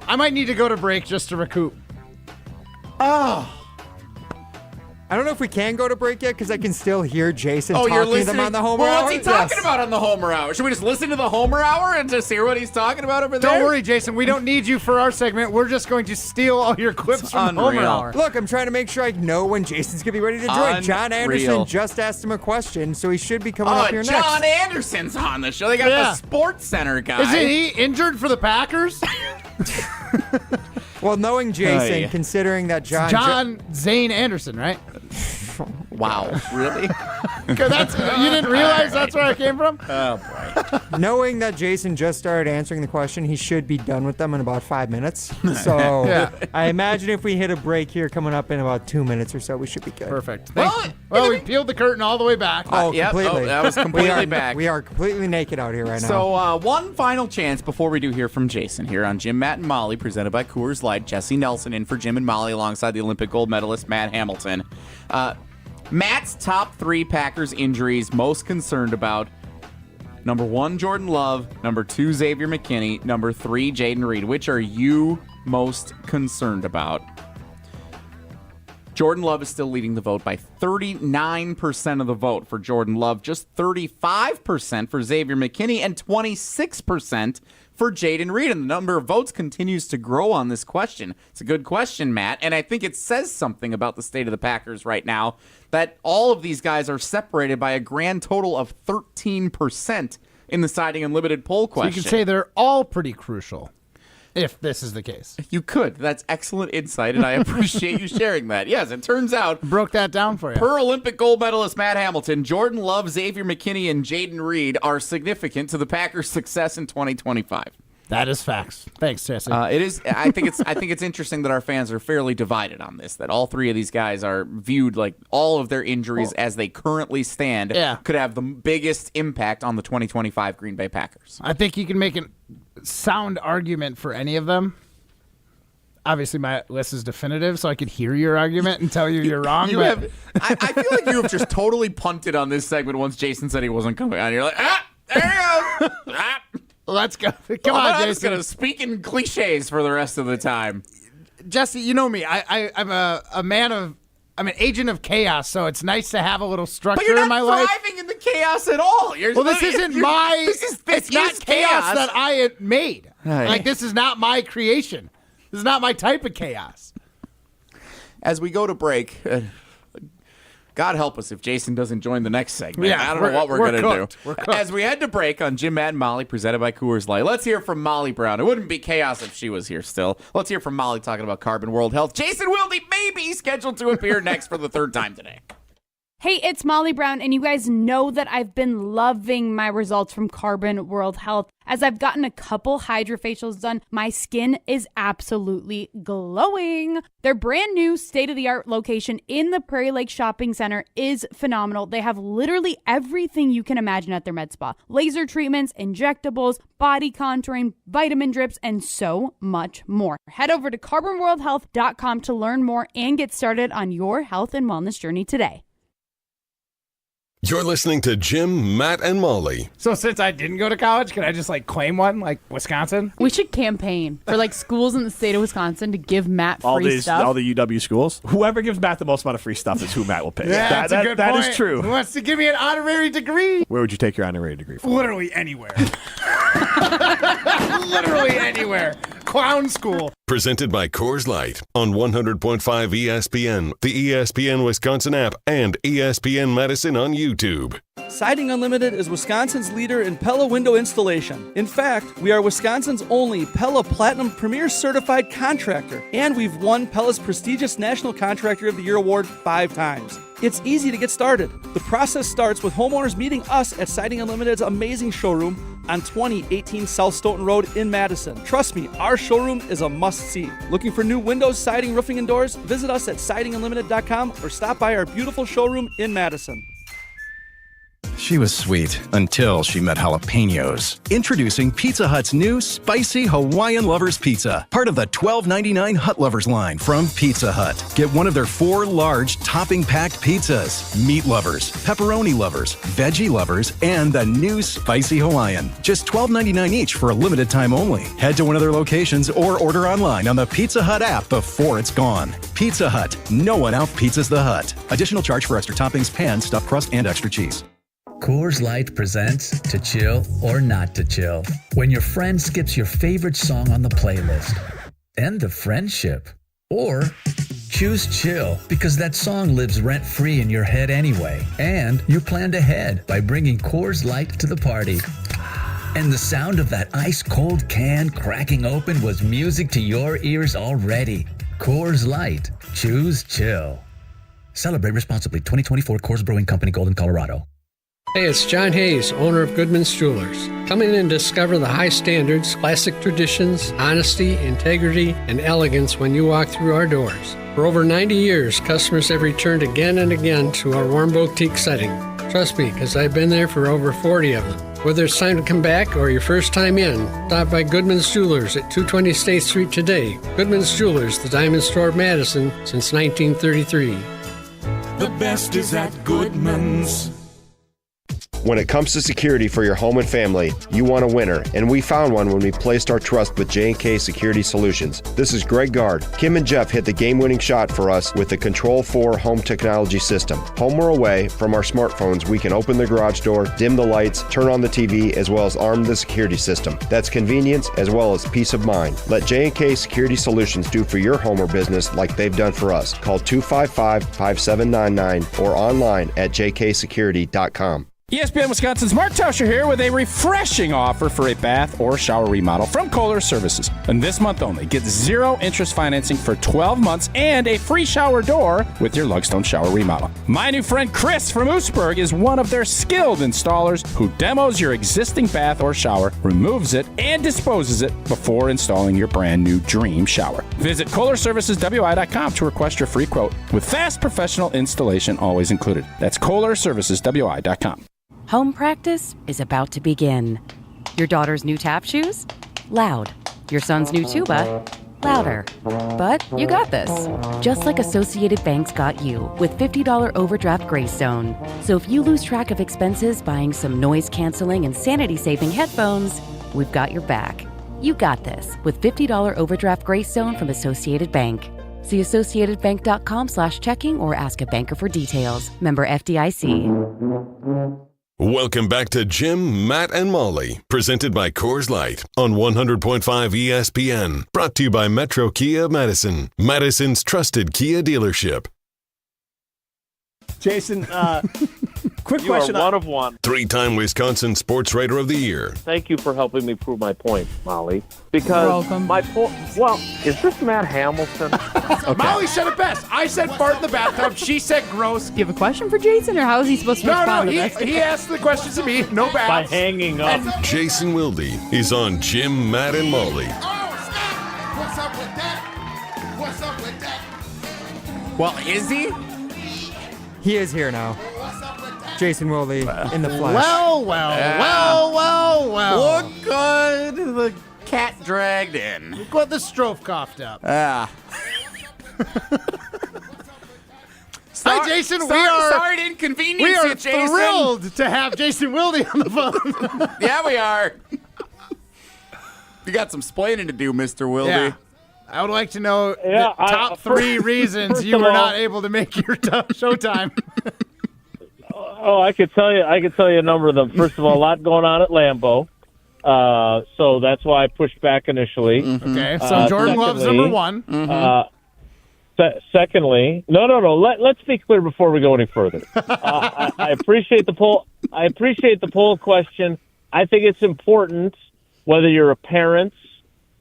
I might need to go to break just to recoup. Oh. I don't know if we can go to break yet because I can still hear Jason you're talking to listening? them on the Homer Hour. What's he talking about on the Homer Hour? Should we just listen to the Homer Hour and just hear what he's talking about over there? Don't worry, Jason. We don't need you for our segment. We're just going to steal all your clips from the Homer Hour. Look, I'm trying to make sure I know when Jason's going to be ready to join. John Anderson just asked him a question, so he should be coming up here next. John Anderson's on the show. They got the Sports Center guy. Isn't he injured for the Packers? Well, knowing Jason, considering that John Zane Anderson, right? Wow, really? You didn't realize that's where I came from? Oh, boy. Knowing that Jason just started answering the question, he should be done with them in about 5 minutes. So I imagine if we hit a break here coming up in about 2 minutes or so, we should be good. Perfect. Well, we peeled the curtain all the way back. Completely. Oh, that was completely back. We are completely naked out here right now. So one final chance before we do hear from Jason here on Jim, Matt, and Molly, presented by Coors Light. Jesse Nelson in for Jim and Molly alongside the Olympic gold medalist Matt Hamilton. Matt's top 3 Packers injuries most concerned about. Number 1, Jordan Love. Number 2, Xavier McKinney. Number 3, Jayden Reed. Which are you most concerned about? Jordan Love is still leading the vote by 39% of the vote for Jordan Love, just 35% for Xavier McKinney, and 26% for Jayden Reed. And the number of votes continues to grow on this question. It's a good question, Matt, and I think it says something about the state of the Packers right now that all of these guys are separated by a grand total of 13% in the Siding Unlimited poll question. So you can say they're all pretty crucial. If this is the case. You could. That's excellent insight, and I appreciate you sharing that. Yes, it turns out. Broke that down for you. Per Olympic gold medalist Matt Hamilton, Jordan Love, Xavier McKinney, and Jayden Reed are significant to the Packers' success in 2025. That is facts. Thanks, Jesse. It is. I think it's interesting that our fans are fairly divided on this. That all 3 of these guys are viewed like all of their injuries as they currently stand could have the biggest impact on the 2025 Green Bay Packers. I think you can make a sound argument for any of them. Obviously, my list is definitive, so I could hear your argument and tell you you're wrong. I feel like you have just totally punted on this segment once Jason said he wasn't coming on. You're like, there you go. Let's go. Come on, Jason. I'm just going to speak in cliches for the rest of the time. Jesse, you know me. I'm I'm an agent of chaos, so it's nice to have a little structure in my life. But you're not thriving in the chaos at all. This isn't my... It's not chaos that I had made. Like, this is not my creation. This is not my type of chaos. As we go to break... God help us if Jason doesn't join the next segment. Yeah, I don't know what we're going to do. We're cooked. As we head to break on Jim, Matt, and Molly, presented by Coors Light, let's hear from Molly Brown. It wouldn't be chaos if she was here still. Let's hear from Molly talking about Carbon World Health. Jason Wilde may be scheduled to appear next for the 3rd time today. Hey, it's Molly Brown, and you guys know that I've been loving my results from Carbon World Health. As I've gotten a couple hydrofacials done, my skin is absolutely glowing. Their brand new state-of-the-art location in the Prairie Lake Shopping Center is phenomenal. They have literally everything you can imagine at their med spa. Laser treatments, injectables, body contouring, vitamin drips, and so much more. Head over to carbonworldhealth.com to learn more and get started on your health and wellness journey today. You're listening to Jim, Matt, and Molly. So since I didn't go to college, can I just claim one, like Wisconsin? We should campaign for schools in the state of Wisconsin to give Matt free stuff. All the UW schools. Whoever gives Matt the most amount of free stuff is who Matt will pick. Yeah, that's a good point. That is true. Who wants to give me an honorary degree? Where would you take your honorary degree from? Literally anywhere. Literally anywhere. Clown school. Presented by Coors Light on 100.5 ESPN, the ESPN Wisconsin app, and ESPN Madison on YouTube. Siding Unlimited is Wisconsin's leader in Pella window installation. In fact, we are Wisconsin's only Pella Platinum Premier Certified contractor, and we've won Pella's prestigious National Contractor of the Year award 5 times. It's easy to get started. The process starts with homeowners meeting us at Siding Unlimited's amazing showroom on 2018 South Stoughton Road in Madison. Trust me, our showroom is a must-see. Looking for new windows, siding, roofing, and doors? Visit us at sidingunlimited.com or stop by our beautiful showroom in Madison. She was sweet until she met jalapenos. Introducing Pizza Hut's new Spicy Hawaiian Lovers Pizza, part of the $12.99 Hut Lovers line from Pizza Hut. Get one of their 4 large topping-packed pizzas. Meat lovers, pepperoni lovers, veggie lovers, and the new Spicy Hawaiian. Just $12.99 each for a limited time only. Head to one of their locations or order online on the Pizza Hut app before it's gone. Pizza Hut. No one out-pizzas the Hut. Additional charge for extra toppings, pan, stuffed crust, and extra cheese. Coors Light presents To Chill or Not to Chill. When your friend skips your favorite song on the playlist. End the friendship. Or choose chill because that song lives rent-free in your head anyway. And you planned ahead by bringing Coors Light to the party. And the sound of that ice-cold can cracking open was music to your ears already. Coors Light. Choose chill. Celebrate responsibly. 2024 Coors Brewing Company, Golden, Colorado. Hey, it's John Hayes, owner of Goodman's Jewelers. Come in and discover the high standards, classic traditions, honesty, integrity, and elegance when you walk through our doors. For over 90 years, customers have returned again and again to our warm boutique setting. Trust me, because I've been there for over 40 of them. Whether it's time to come back or your first time in, stop by Goodman's Jewelers at 220 State Street today. Goodman's Jewelers, the diamond store of Madison since 1933. The best is at Goodman's. When it comes to security for your home and family, you want a winner, and we found one when we placed our trust with J&K Security Solutions. This is Greg Gard. Kim and Jeff hit the game-winning shot for us with the Control 4 home technology system. Home or away, from our smartphones, we can open the garage door, dim the lights, turn on the TV, as well as arm the security system. That's convenience as well as peace of mind. Let J&K Security Solutions do for your home or business like they've done for us. Call 255-5799 or online at jksecurity.com. ESPN Wisconsin's Mark Tauscher here with a refreshing offer for a bath or shower remodel from Kohler Services. And this month only, get 0 interest financing for 12 months and a free shower door with your Lugstone shower remodel. My new friend Chris from Oostburg is one of their skilled installers who demos your existing bath or shower, removes it, and disposes it before installing your brand new dream shower. Visit KohlerServicesWI.com to request your free quote with fast professional installation always included. That's KohlerServicesWI.com. Home practice is about to begin. Your daughter's new tap shoes? Loud. Your son's new tuba? Louder. But you got this. Just like Associated Bank's got you with $50 overdraft Greystone. So if you lose track of expenses buying some noise-canceling and sanity-saving headphones, we've got your back. You got this with $50 overdraft Greystone from Associated Bank. See AssociatedBank.com/checking or ask a banker for details. Member FDIC. Welcome back to Jim, Matt, and Molly, presented by Coors Light on 100.5 ESPN. Brought to you by Metro Kia Madison, Madison's trusted Kia dealership. Jason, quick You question. are one of one. 3-time Wisconsin Sports Writer of the Year. Thank you for helping me prove my point, Molly. Because You're welcome. my point. Well, is this Matt Hamilton? Molly said it best. I said fart in the bathtub. She said gross. Do you have a question for Jason, or how is he supposed to respond to this? He asked the questions to me. No bad. By hanging up. Jason Wilde is on Jim, Matt, and Molly. What's up with that? What's up with that? Well, is he? He is here now. Jason Wilde in the flesh. Well. Look good. The cat dragged in. Look what the Strofe coughed up. Ah. Hi, Jason. Sorry to inconvenience you, Jason. We are thrilled to have Jason Wilde on the phone. Yeah, we are. You got some splaining to do, Mr. Wilde. Yeah. I would like to know the top 3 reasons you were not able to make your showtime. Oh, I could tell you a number of them. First of all, a lot going on at Lambeau. So that's why I pushed back initially. Mm-hmm. Okay, so Jordan Love's number 1. Secondly, no. Let's be clear before we go any further. I appreciate the poll. I appreciate the poll question. I think it's important whether you're a parent,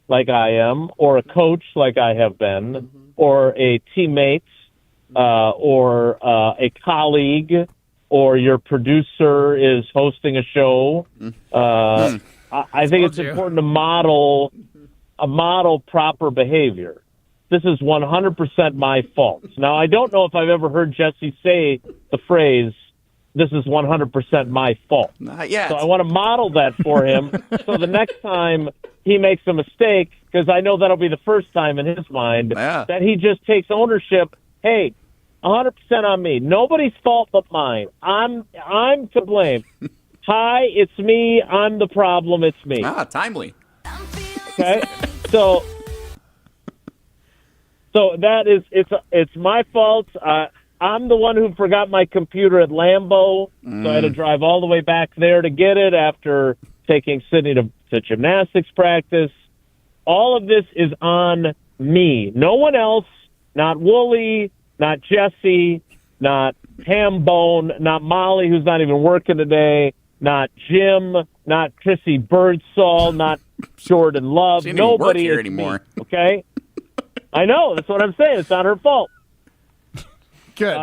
like I am, or a coach, like I have been, or a teammate, or a colleague, or your producer is hosting a show. I think it's important to model proper behavior. This is 100% my fault. Now, I don't know if I've ever heard Jesse say the phrase, this is 100% my fault. Not yet. So I want to model that for him. So the next time he makes a mistake, because I know that'll be the first time in his mind, that he just takes ownership. Hey, 100% on me. Nobody's fault but mine. I'm to blame. Hi, it's me. I'm the problem. It's me. Timely. Okay, so that is it's my fault. I'm the one who forgot my computer at Lambeau, so I had to drive all the way back there to get it after taking Sydney to gymnastics practice. All of this is on me. No one else. Not Wooly. Not Jesse. Not Hambone. Not Molly, who's not even working today. Not Jim. Not Chrissy Birdsall. Not Jordan Love. She didn't even work Nobody here is anymore. me, okay? I know. That's what I'm saying. It's not her fault. Good.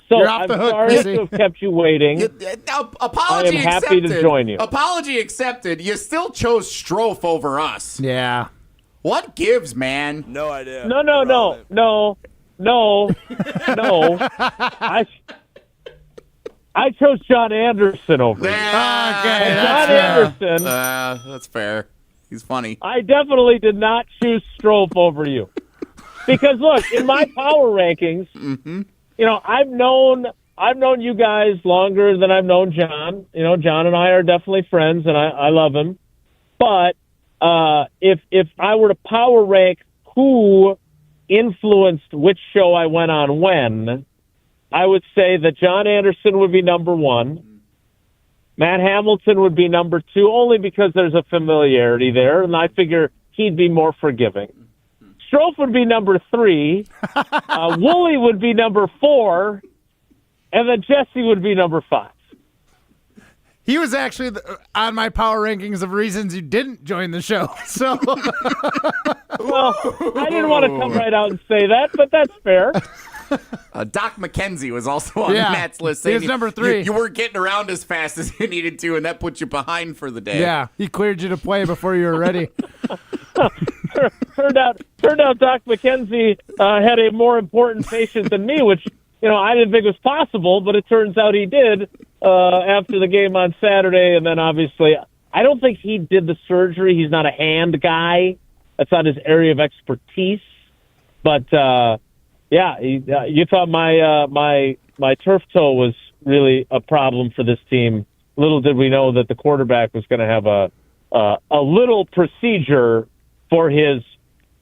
So You're off I'm the hook, sorry Chrissy. to have kept you waiting. Apology I am happy accepted. to join you. Apology accepted. You still chose Strofe over us. Yeah. What gives, man? No idea. No. I chose John Anderson over you. Okay, John Anderson. That's fair. He's funny. I definitely did not choose Strofe over you. Because look, in my power rankings, I've known you guys longer than I've known John. John and I are definitely friends, and I love him. But if I were to power rank who influenced which show I went on when, I would say that John Anderson would be number one. Matt Hamilton would be number two, only because there's a familiarity there, and I figure he'd be more forgiving. Strofe would be number three. Wooly would be number four. And then Jesse would be number five. He was actually on my power rankings of reasons you didn't join the show. So, well, I didn't want to come right out and say that, but that's fair. Doc McKenzie was also on Yeah, Matt's list. he was saying number 3. You weren't getting around as fast as you needed to, and that put you behind for the day. yeah, he cleared you to play before you were ready. Turned out Doc McKenzie had a more important patient than me, which I didn't think was possible, but it turns out he did after the game on Saturday. And then obviously, I don't think he did the surgery. He's not a hand guy. That's not his area of expertise. But you thought my turf toe was really a problem for this team. Little did we know that the quarterback was going to have a little procedure for his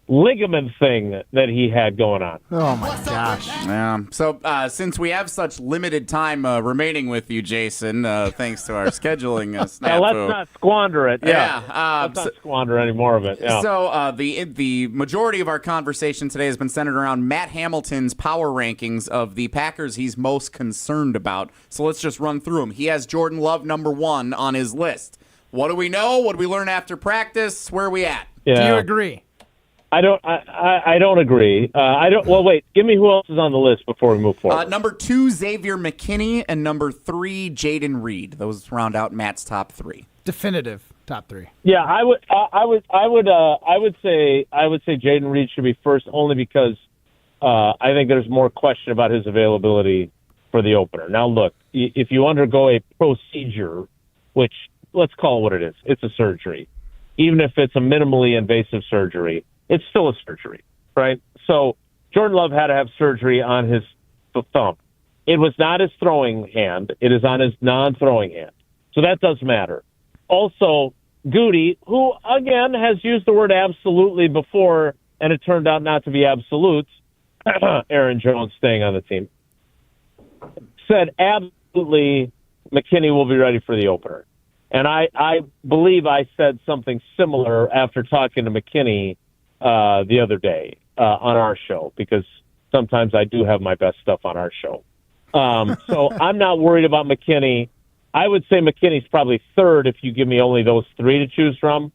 ligament thing that he had going on. Oh, my gosh. Yeah. So since we have such limited time remaining with you, Jason, thanks to our scheduling snafu. Now, let's not squander it. Yeah. Let's not squander any more of it. Yeah. So the majority of our conversation today has been centered around Matt Hamilton's power rankings of the Packers he's most concerned about. So let's just run through them. He has Jordan Love number 1 on his list. What do we know? What do we learn after practice? Where are we at? Do you agree? I don't agree. Well, wait. Give me who else is on the list before we move forward. Number 2, Xavier McKinney, and number 3, Jaden Reed. Those round out Matt's top 3. Definitive top 3. Yeah, I would say Jaden Reed should be first, only because I think there's more question about his availability for the opener. Now, look, if you undergo a procedure, which let's call it what it is, it's a surgery. Even if it's a minimally invasive surgery, it's still a surgery, right? So Jordan Love had to have surgery on his thumb. It was not his throwing hand. It is on his non-throwing hand. So that does matter. Also, Goody, who, again, has used the word absolutely before, and it turned out not to be absolute, Aaron Jones staying on the team, said absolutely McKinney will be ready for the opener. And I believe I said something similar after talking to McKinney the other day on our show, because sometimes I do have my best stuff on our show. So I'm not worried about McKinney. I would say McKinney's probably third if you give me only those 3 to choose from.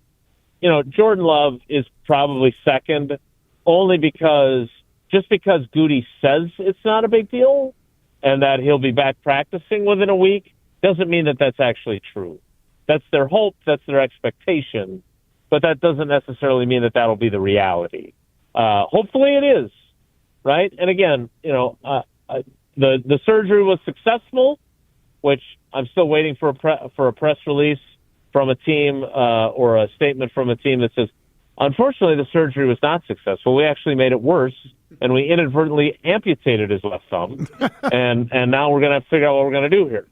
Jordan Love is probably second, only because Goody says it's not a big deal and that he'll be back practicing within a week doesn't mean that that's actually true. That's their hope. That's their expectation. But that doesn't necessarily mean that that'll be the reality. Hopefully it is, right? And again, the surgery was successful. which I'm still waiting for a press release from a team or a statement from a team that says, unfortunately, the surgery was not successful. We actually made it worse, and we inadvertently amputated his left thumb, and now we're going to have to figure out what we're going to do here.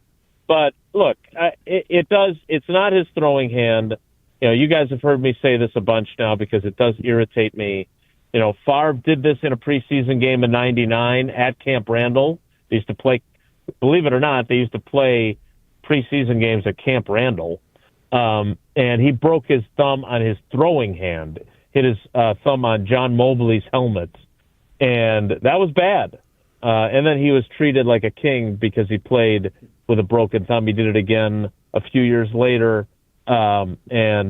But look, it's not his throwing hand. You know, you guys have heard me say this a bunch now because it does irritate me. You know, Favre did this in a preseason game in '99 at Camp Randall. They used to play, believe it or not, they used to play preseason games at Camp Randall. And he broke his thumb on his throwing hand, hit his thumb on John Mobley's helmet, and that was bad. And then he was treated like a king because he played with a broken thumb. He did it again a few years later, and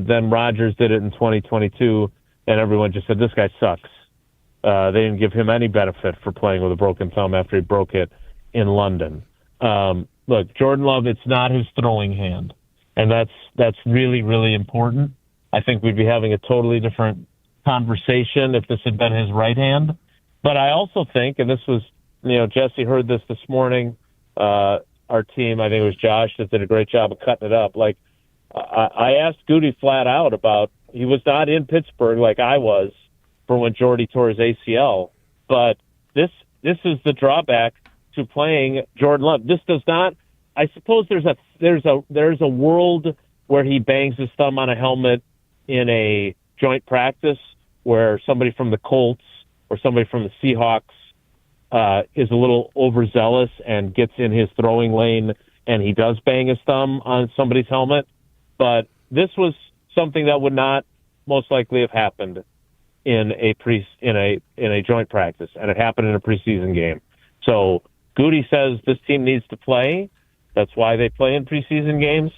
then Rodgers did it in 2022, and everyone just said, this guy sucks. They didn't give him any benefit for playing with a broken thumb after he broke it in London. Look, Jordan Love, it's not his throwing hand. And that's really, really important. I think we'd be having a totally different conversation if this had been his right hand. But I also think, and this was, you know, Jesse heard this morning, our team, I think it was Josh, that did a great job of cutting it up. Like, I asked Goody flat out about, he was not in Pittsburgh like I was for when Jordy tore his ACL. But this is the drawback to playing Jordan Love. This does not, I suppose there's a world where he bangs his thumb on a helmet in a joint practice where somebody from the Colts or somebody from the Seahawks is a little overzealous and gets in his throwing lane and he does bang his thumb on somebody's helmet. But this was something that would not most likely have happened in a joint practice, and it happened in a preseason game. So Goody says this team needs to play. That's why they play in preseason games.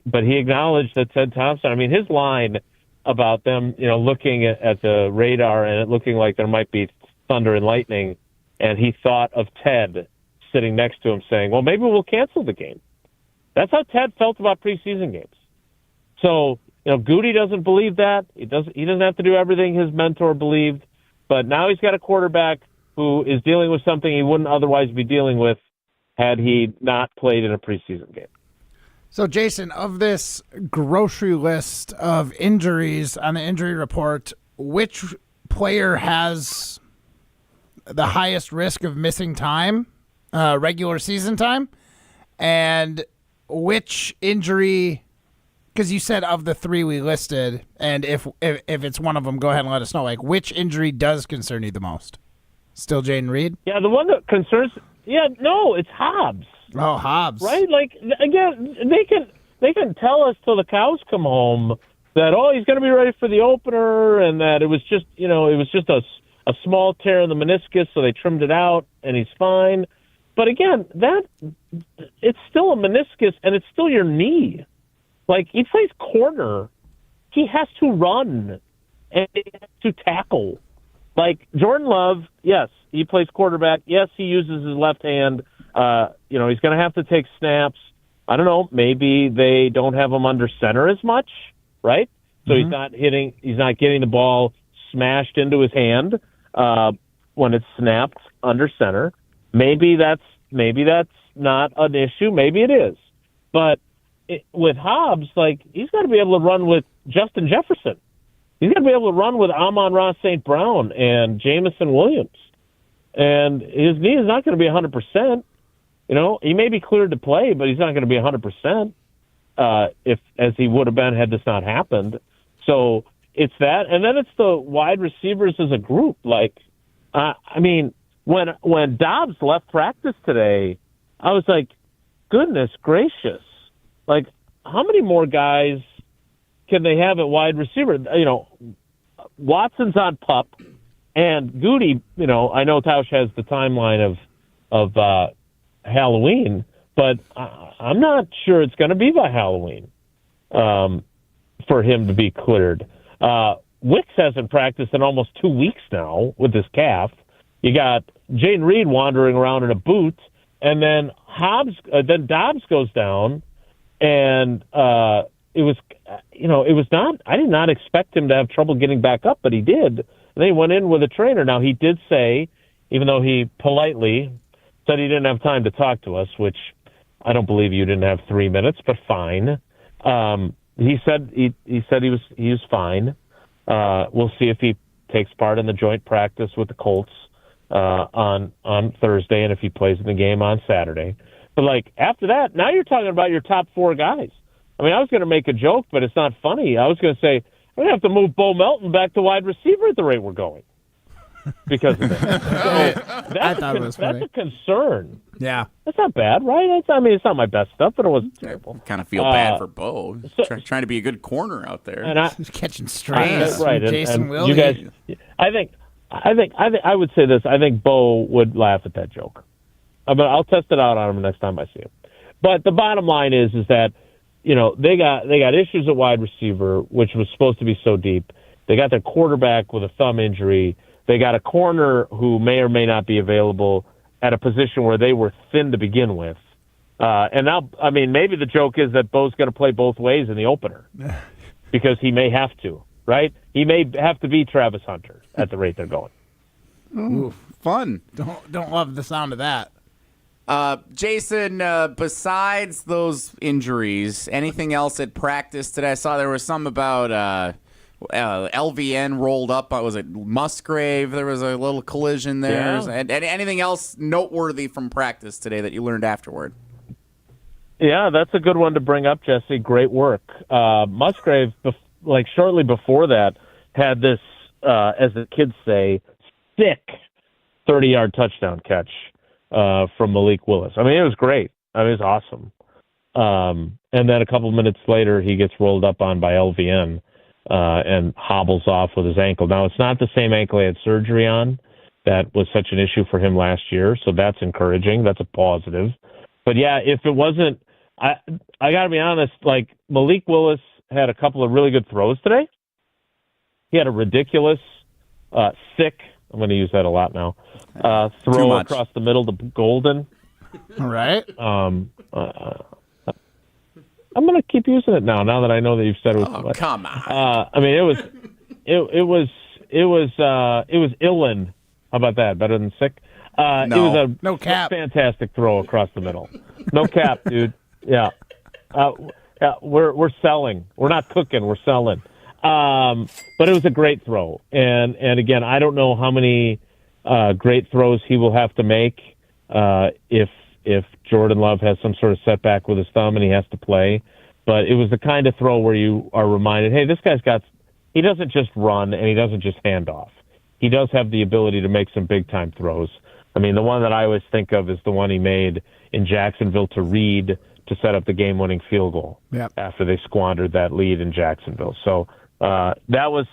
But he acknowledged that Ted Thompson, I mean, his line about them, you know, looking at the radar and it looking like there might be thunder and lightning, and he thought of Ted sitting next to him saying, well, maybe we'll cancel the game. That's how Ted felt about preseason games. So, you know, Goody doesn't believe that. He doesn't have to do everything his mentor believed, but now he's got a quarterback who is dealing with something he wouldn't otherwise be dealing with had he not played in a preseason game. So, Jason, of this grocery list of injuries on the injury report, which player has the highest risk of missing time, regular season time, and which injury, because you said of the three we listed, and if it's one of them, go ahead and let us know, like, which injury does concern you the most? Still Jaden Reed? Yeah, the one that concerns... Yeah, no, it's Hobbs. Oh, Hobbs. Right? Like, again, they can tell us till the cows come home that, oh, he's going to be ready for the opener and that it was just, you know, it was just a small tear in the meniscus, so they trimmed it out and he's fine. But again, it's still a meniscus and it's still your knee. Like, he plays corner. He has to run and he has to tackle. Like, Jordan Love, yes, he plays quarterback. Yes, he uses his left hand. You know, he's going to have to take snaps. I don't know, maybe they don't have him under center as much, right? So he's not getting the ball smashed into his hand when it's snapped under center. Maybe that's not an issue. Maybe it is. But with Hobbs, like, he's got to be able to run with Justin Jefferson. He's got to be able to run with Amon-Ra St. Brown and Jamison Williams. And his knee is not going to be 100%. You know, he may be cleared to play, but he's not going to be 100% as he would have been had this not happened. So it's that. And then it's the wide receivers as a group. Like, I mean, when Dobbs left practice today, I was like, goodness gracious. Like, how many more guys can they have at wide receiver? You know, Watson's on PUP, and Goody, you know, I know Tausch has the timeline of Halloween, but I'm not sure it's going to be by Halloween for him to be cleared. Wicks hasn't practiced in almost 2 weeks now with his calf. You got Jaden Reed wandering around in a boot, and then Dobbs goes down, and it was not. I did not expect him to have trouble getting back up, but he did. And then he went in with a trainer. Now, he did say, even though he politely said he didn't have time to talk to us, which I don't believe you didn't have 3 minutes, but fine. He said he was fine. We'll see if he takes part in the joint practice with the Colts on Thursday, and if he plays in the game on Saturday. But like after that, now you're talking about your top 4 guys. I mean, I was going to make a joke, but it's not funny. I was going to say we're going to have to move Bo Melton back to wide receiver at the rate we're going because of that. So that's a concern. Yeah, that's not bad, right? It's not my best stuff, but it wasn't terrible. Kind of feel bad for Bo. Trying to be a good corner out there. And He's catching strays. Right, Jason Wilde. You guys, I would say this. I think Bo would laugh at that joke. But I'll test it out on him next time I see him. But the bottom line is that, you know, they got issues at wide receiver, which was supposed to be so deep. They got their quarterback with a thumb injury. They got a corner who may or may not be available at a position where they were thin to begin with. And now, I mean, maybe the joke is that Bo's going to play both ways in the opener because he may have to, right? He may have to be Travis Hunter at the rate they're going. Ooh, fun. Don't love the sound of that. Jason, besides those injuries, anything else at practice today? I saw there was some about LVN rolled up. Was it Musgrave? There was a little collision there. Yeah. And anything else noteworthy from practice today that you learned afterward? Yeah, that's a good one to bring up, Jesse. Great work. Musgrave, shortly before that, had this, as the kids say, thick 30-yard touchdown catch from Malik Willis. I mean, it was great. I mean, it was awesome. And then a couple minutes later, he gets rolled up on by LVN and hobbles off with his ankle. Now, it's not the same ankle he had surgery on. That was such an issue for him last year, so that's encouraging. That's a positive. But, yeah, if it wasn't – I got to be honest, like Malik Willis had a couple of really good throws today. He had a ridiculous, sick – I'm going to use that a lot now. Throw across the middle to Golden. All right. I'm going to keep using it now that I know that you've said it was. Oh, come on. I mean, it was Illin. How about that? Better than sick. No. It was no cap. Fantastic throw across the middle. No cap, dude. Yeah. We're selling. We're not cooking. We're selling. But it was a great throw. And again, I don't know how many great throws he will have to make if Jordan Love has some sort of setback with his thumb and he has to play. But it was the kind of throw where you are reminded, hey, this guy's he doesn't just run and he doesn't just hand off. He does have the ability to make some big-time throws. I mean, the one that I always think of is the one he made in Jacksonville to Reed to set up the game-winning field goal after they squandered that lead in Jacksonville. So, that was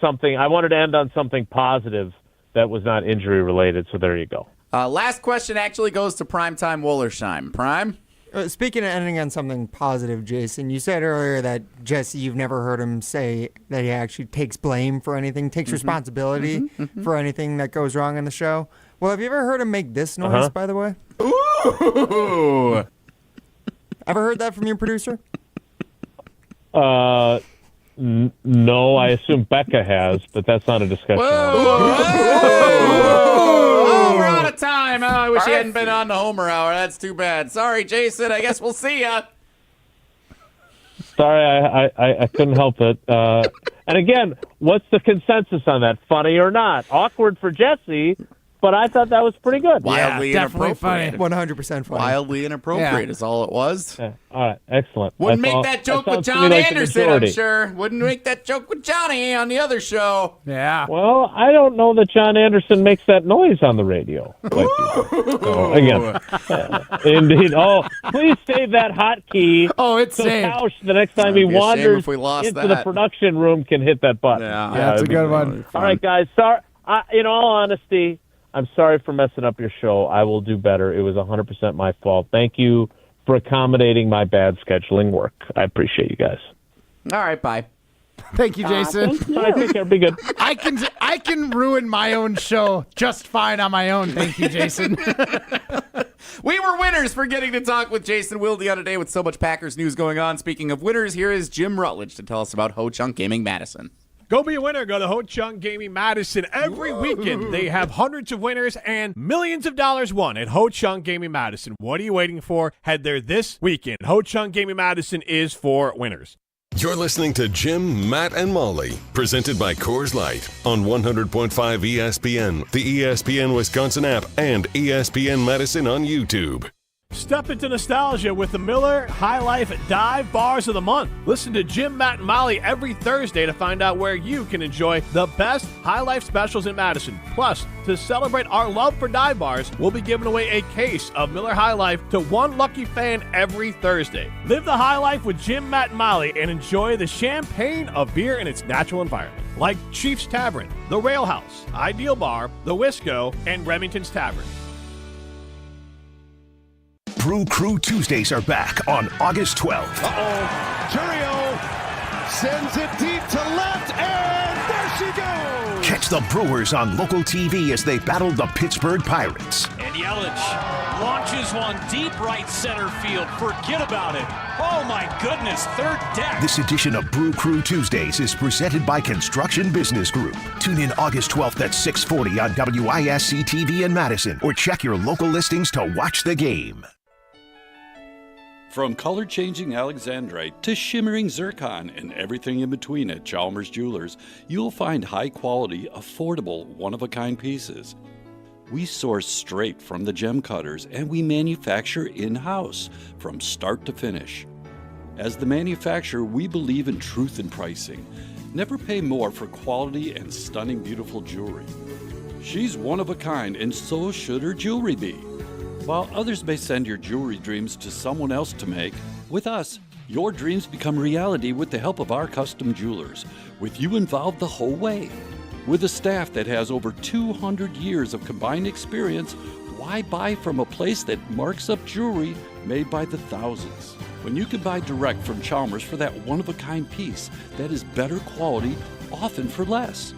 something. I wanted to end on something positive that was not injury related. So there you go. Last question actually goes to Primetime Wollersheim. Prime. Speaking of ending on something positive, Jason, you said earlier that Jesse, you've never heard him say that he actually takes blame for anything, takes responsibility for anything that goes wrong in the show. Well, have you ever heard him make this noise? By the way. Ooh. Ever heard that from your producer? No, I assume Becca has, but that's not a discussion. Oh, we're out of time. Oh, I wish he hadn't been on the Homer Hour. That's too bad. Sorry, Jason. I guess we'll see ya. Sorry, I couldn't help it. And again, what's the consensus on that? Funny or not? Awkward for Jesse, but I thought that was pretty good. Wildly definitely inappropriate. funny. 100% funny. Wildly inappropriate is all it was. Yeah. All right, excellent. Wouldn't make that joke with John Anderson, I'm sure. Wouldn't make that joke with Johnny on the other show. Yeah. Well, I don't know that John Anderson makes that noise on the radio. Like so, again, indeed. Oh, please save that hotkey. Oh, it's so saved. Tausch, the next time he wanders into the production room, can hit that button. Yeah, that's a good one. All right, guys. Sorry. In all honesty, I'm sorry for messing up your show. I will do better. It was 100% my fault. Thank you for accommodating my bad scheduling work. I appreciate you guys. All right, bye. Thank you, Jason. All right, take care. Be good. I can ruin my own show just fine on my own. Thank you, Jason. We were winners for getting to talk with Jason Wilde on a day with so much Packers news going on. Speaking of winners, here is Jim Rutledge to tell us about Ho Chunk Gaming Madison. Go be a winner. Go to Ho Chunk Gaming Madison. Every weekend, they have hundreds of winners and millions of dollars won at Ho Chunk Gaming Madison. What are you waiting for? Head there this weekend. Ho Chunk Gaming Madison is for winners. You're listening to Jim, Matt, and Molly, presented by Coors Light on 100.5 ESPN, the ESPN Wisconsin app, and ESPN Madison on YouTube. Step into nostalgia with the Miller High Life Dive Bars of the Month. Listen to Jim, Matt, and Molly every Thursday to find out where you can enjoy the best High Life specials in Madison. Plus, to celebrate our love for dive bars, we'll be giving away a case of Miller High Life to one lucky fan every Thursday. Live the high life with Jim, Matt, and Molly and enjoy the champagne of beer in its natural environment. Like Chief's Tavern, The Rail House, Ideal Bar, The Wisco, and Remington's Tavern. Brew Crew Tuesdays are back on August 12th. Churio sends it deep to left, and there she goes. Catch the Brewers on local TV as they battle the Pittsburgh Pirates. And Yelich launches one deep right center field. Forget about it. Oh, my goodness, third deck. This edition of Brew Crew Tuesdays is presented by Construction Business Group. Tune in August 12th at 6:40 on WISC TV in Madison, or check your local listings to watch the game. From color-changing alexandrite to shimmering zircon and everything in between at Chalmers Jewelers, you'll find high-quality, affordable, one-of-a-kind pieces. We source straight from the gem cutters, and we manufacture in-house from start to finish. As the manufacturer, we believe in truth in pricing. Never pay more for quality and stunning, beautiful jewelry. She's one of a kind, and so should her jewelry be. While others may send your jewelry dreams to someone else to make, with us, your dreams become reality with the help of our custom jewelers, with you involved the whole way. With a staff that has over 200 years of combined experience, why buy from a place that marks up jewelry made by the thousands? When you can buy direct from Chalmers for that one-of-a-kind piece that is better quality, often for less.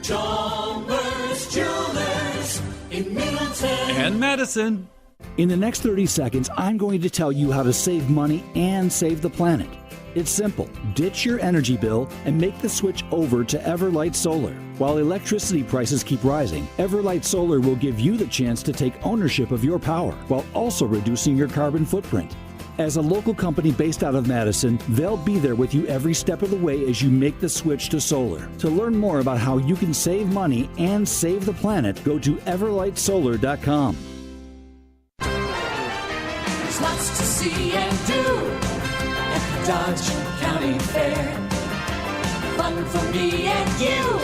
Chalmers Jewelers in Middleton and Madison. In the next 30 seconds, I'm going to tell you how to save money and save the planet. It's simple. Ditch your energy bill and make the switch over to Everlight Solar. While electricity prices keep rising, Everlight Solar will give you the chance to take ownership of your power while also reducing your carbon footprint. As a local company based out of Madison, they'll be there with you every step of the way as you make the switch to solar. To learn more about how you can save money and save the planet, go to everlightsolar.com. There's lots to see and do at the Dodge County Fair. Fun for me and you.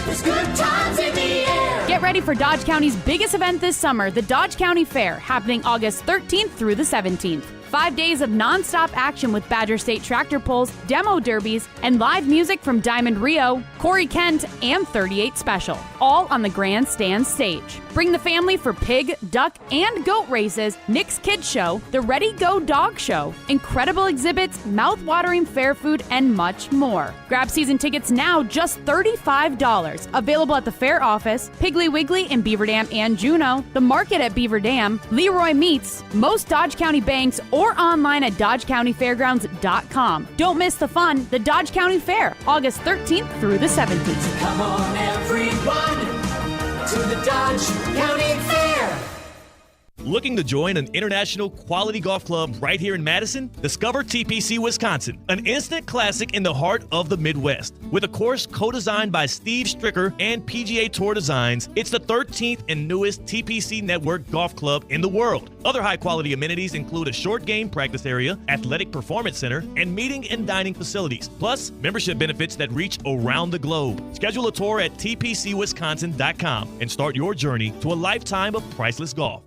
There's good times in the air. Get ready for Dodge County's biggest event this summer, the Dodge County Fair, happening August 13th through the 17th. 5 days of nonstop action with Badger State tractor pulls, demo derbies, and live music from Diamond Rio, Corey Kent, and 38 Special, all on the grandstand stage. Bring the family for pig, duck, and goat races, Nick's Kids Show, the Ready Go Dog Show, incredible exhibits, mouth-watering fair food, and much more. Grab season tickets now, just $35. Available at the fair office, Piggly Wiggly in Beaver Dam and Juneau, the market at Beaver Dam, Leroy Meats, most Dodge County banks, or online at DodgeCountyFairgrounds.com. Don't miss the fun, the Dodge County Fair, August 13th through the 17th. Come on, everyone, to the Dodge County Fair. Looking to join an international quality golf club right here in Madison? Discover TPC Wisconsin, an instant classic in the heart of the Midwest. With a course co-designed by Steve Stricker and PGA Tour Designs, it's the 13th and newest TPC Network golf club in the world. Other high-quality amenities include a short game practice area, athletic performance center, and meeting and dining facilities. Plus, membership benefits that reach around the globe. Schedule a tour at tpcwisconsin.com and start your journey to a lifetime of priceless golf.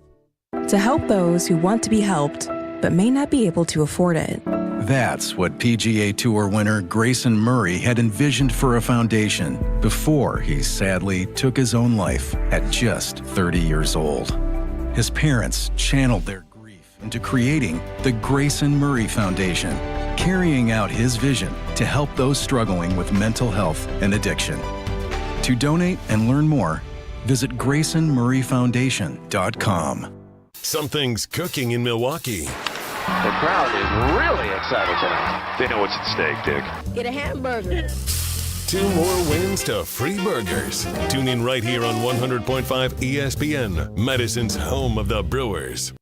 To help those who want to be helped, but may not be able to afford it. That's what PGA Tour winner Grayson Murray had envisioned for a foundation before he sadly took his own life at just 30 years old. His parents channeled their grief into creating the Grayson Murray Foundation, carrying out his vision to help those struggling with mental health and addiction. To donate and learn more, visit GraysonMurrayFoundation.com. Something's cooking in Milwaukee. The crowd is really excited tonight. They know what's at stake, Dick. Get a hamburger. 2 more wins to free burgers. Tune in right here on 100.5 ESPN, Madison's home of the Brewers.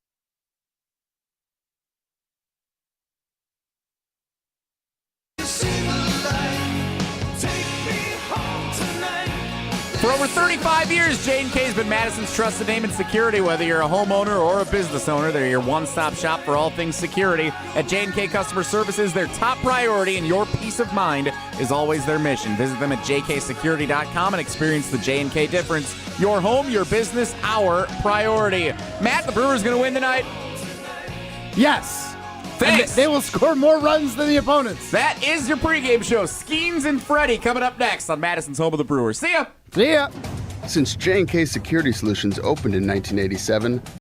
For over 35 years, J&K has been Madison's trusted name in security. Whether you're a homeowner or a business owner, they're your one-stop shop for all things security. At J&K Customer Services, their top priority and your peace of mind is always their mission. Visit them at jksecurity.com and experience the J&K difference. Your home, your business, our priority. Matt, the Brewers going to win tonight? Yes. Thanks. They will score more runs than the opponents. That is your pregame show. Skeens and Freddie coming up next on Madison's home of the Brewers. See ya. See ya. Since J&K Security Solutions opened in 1987,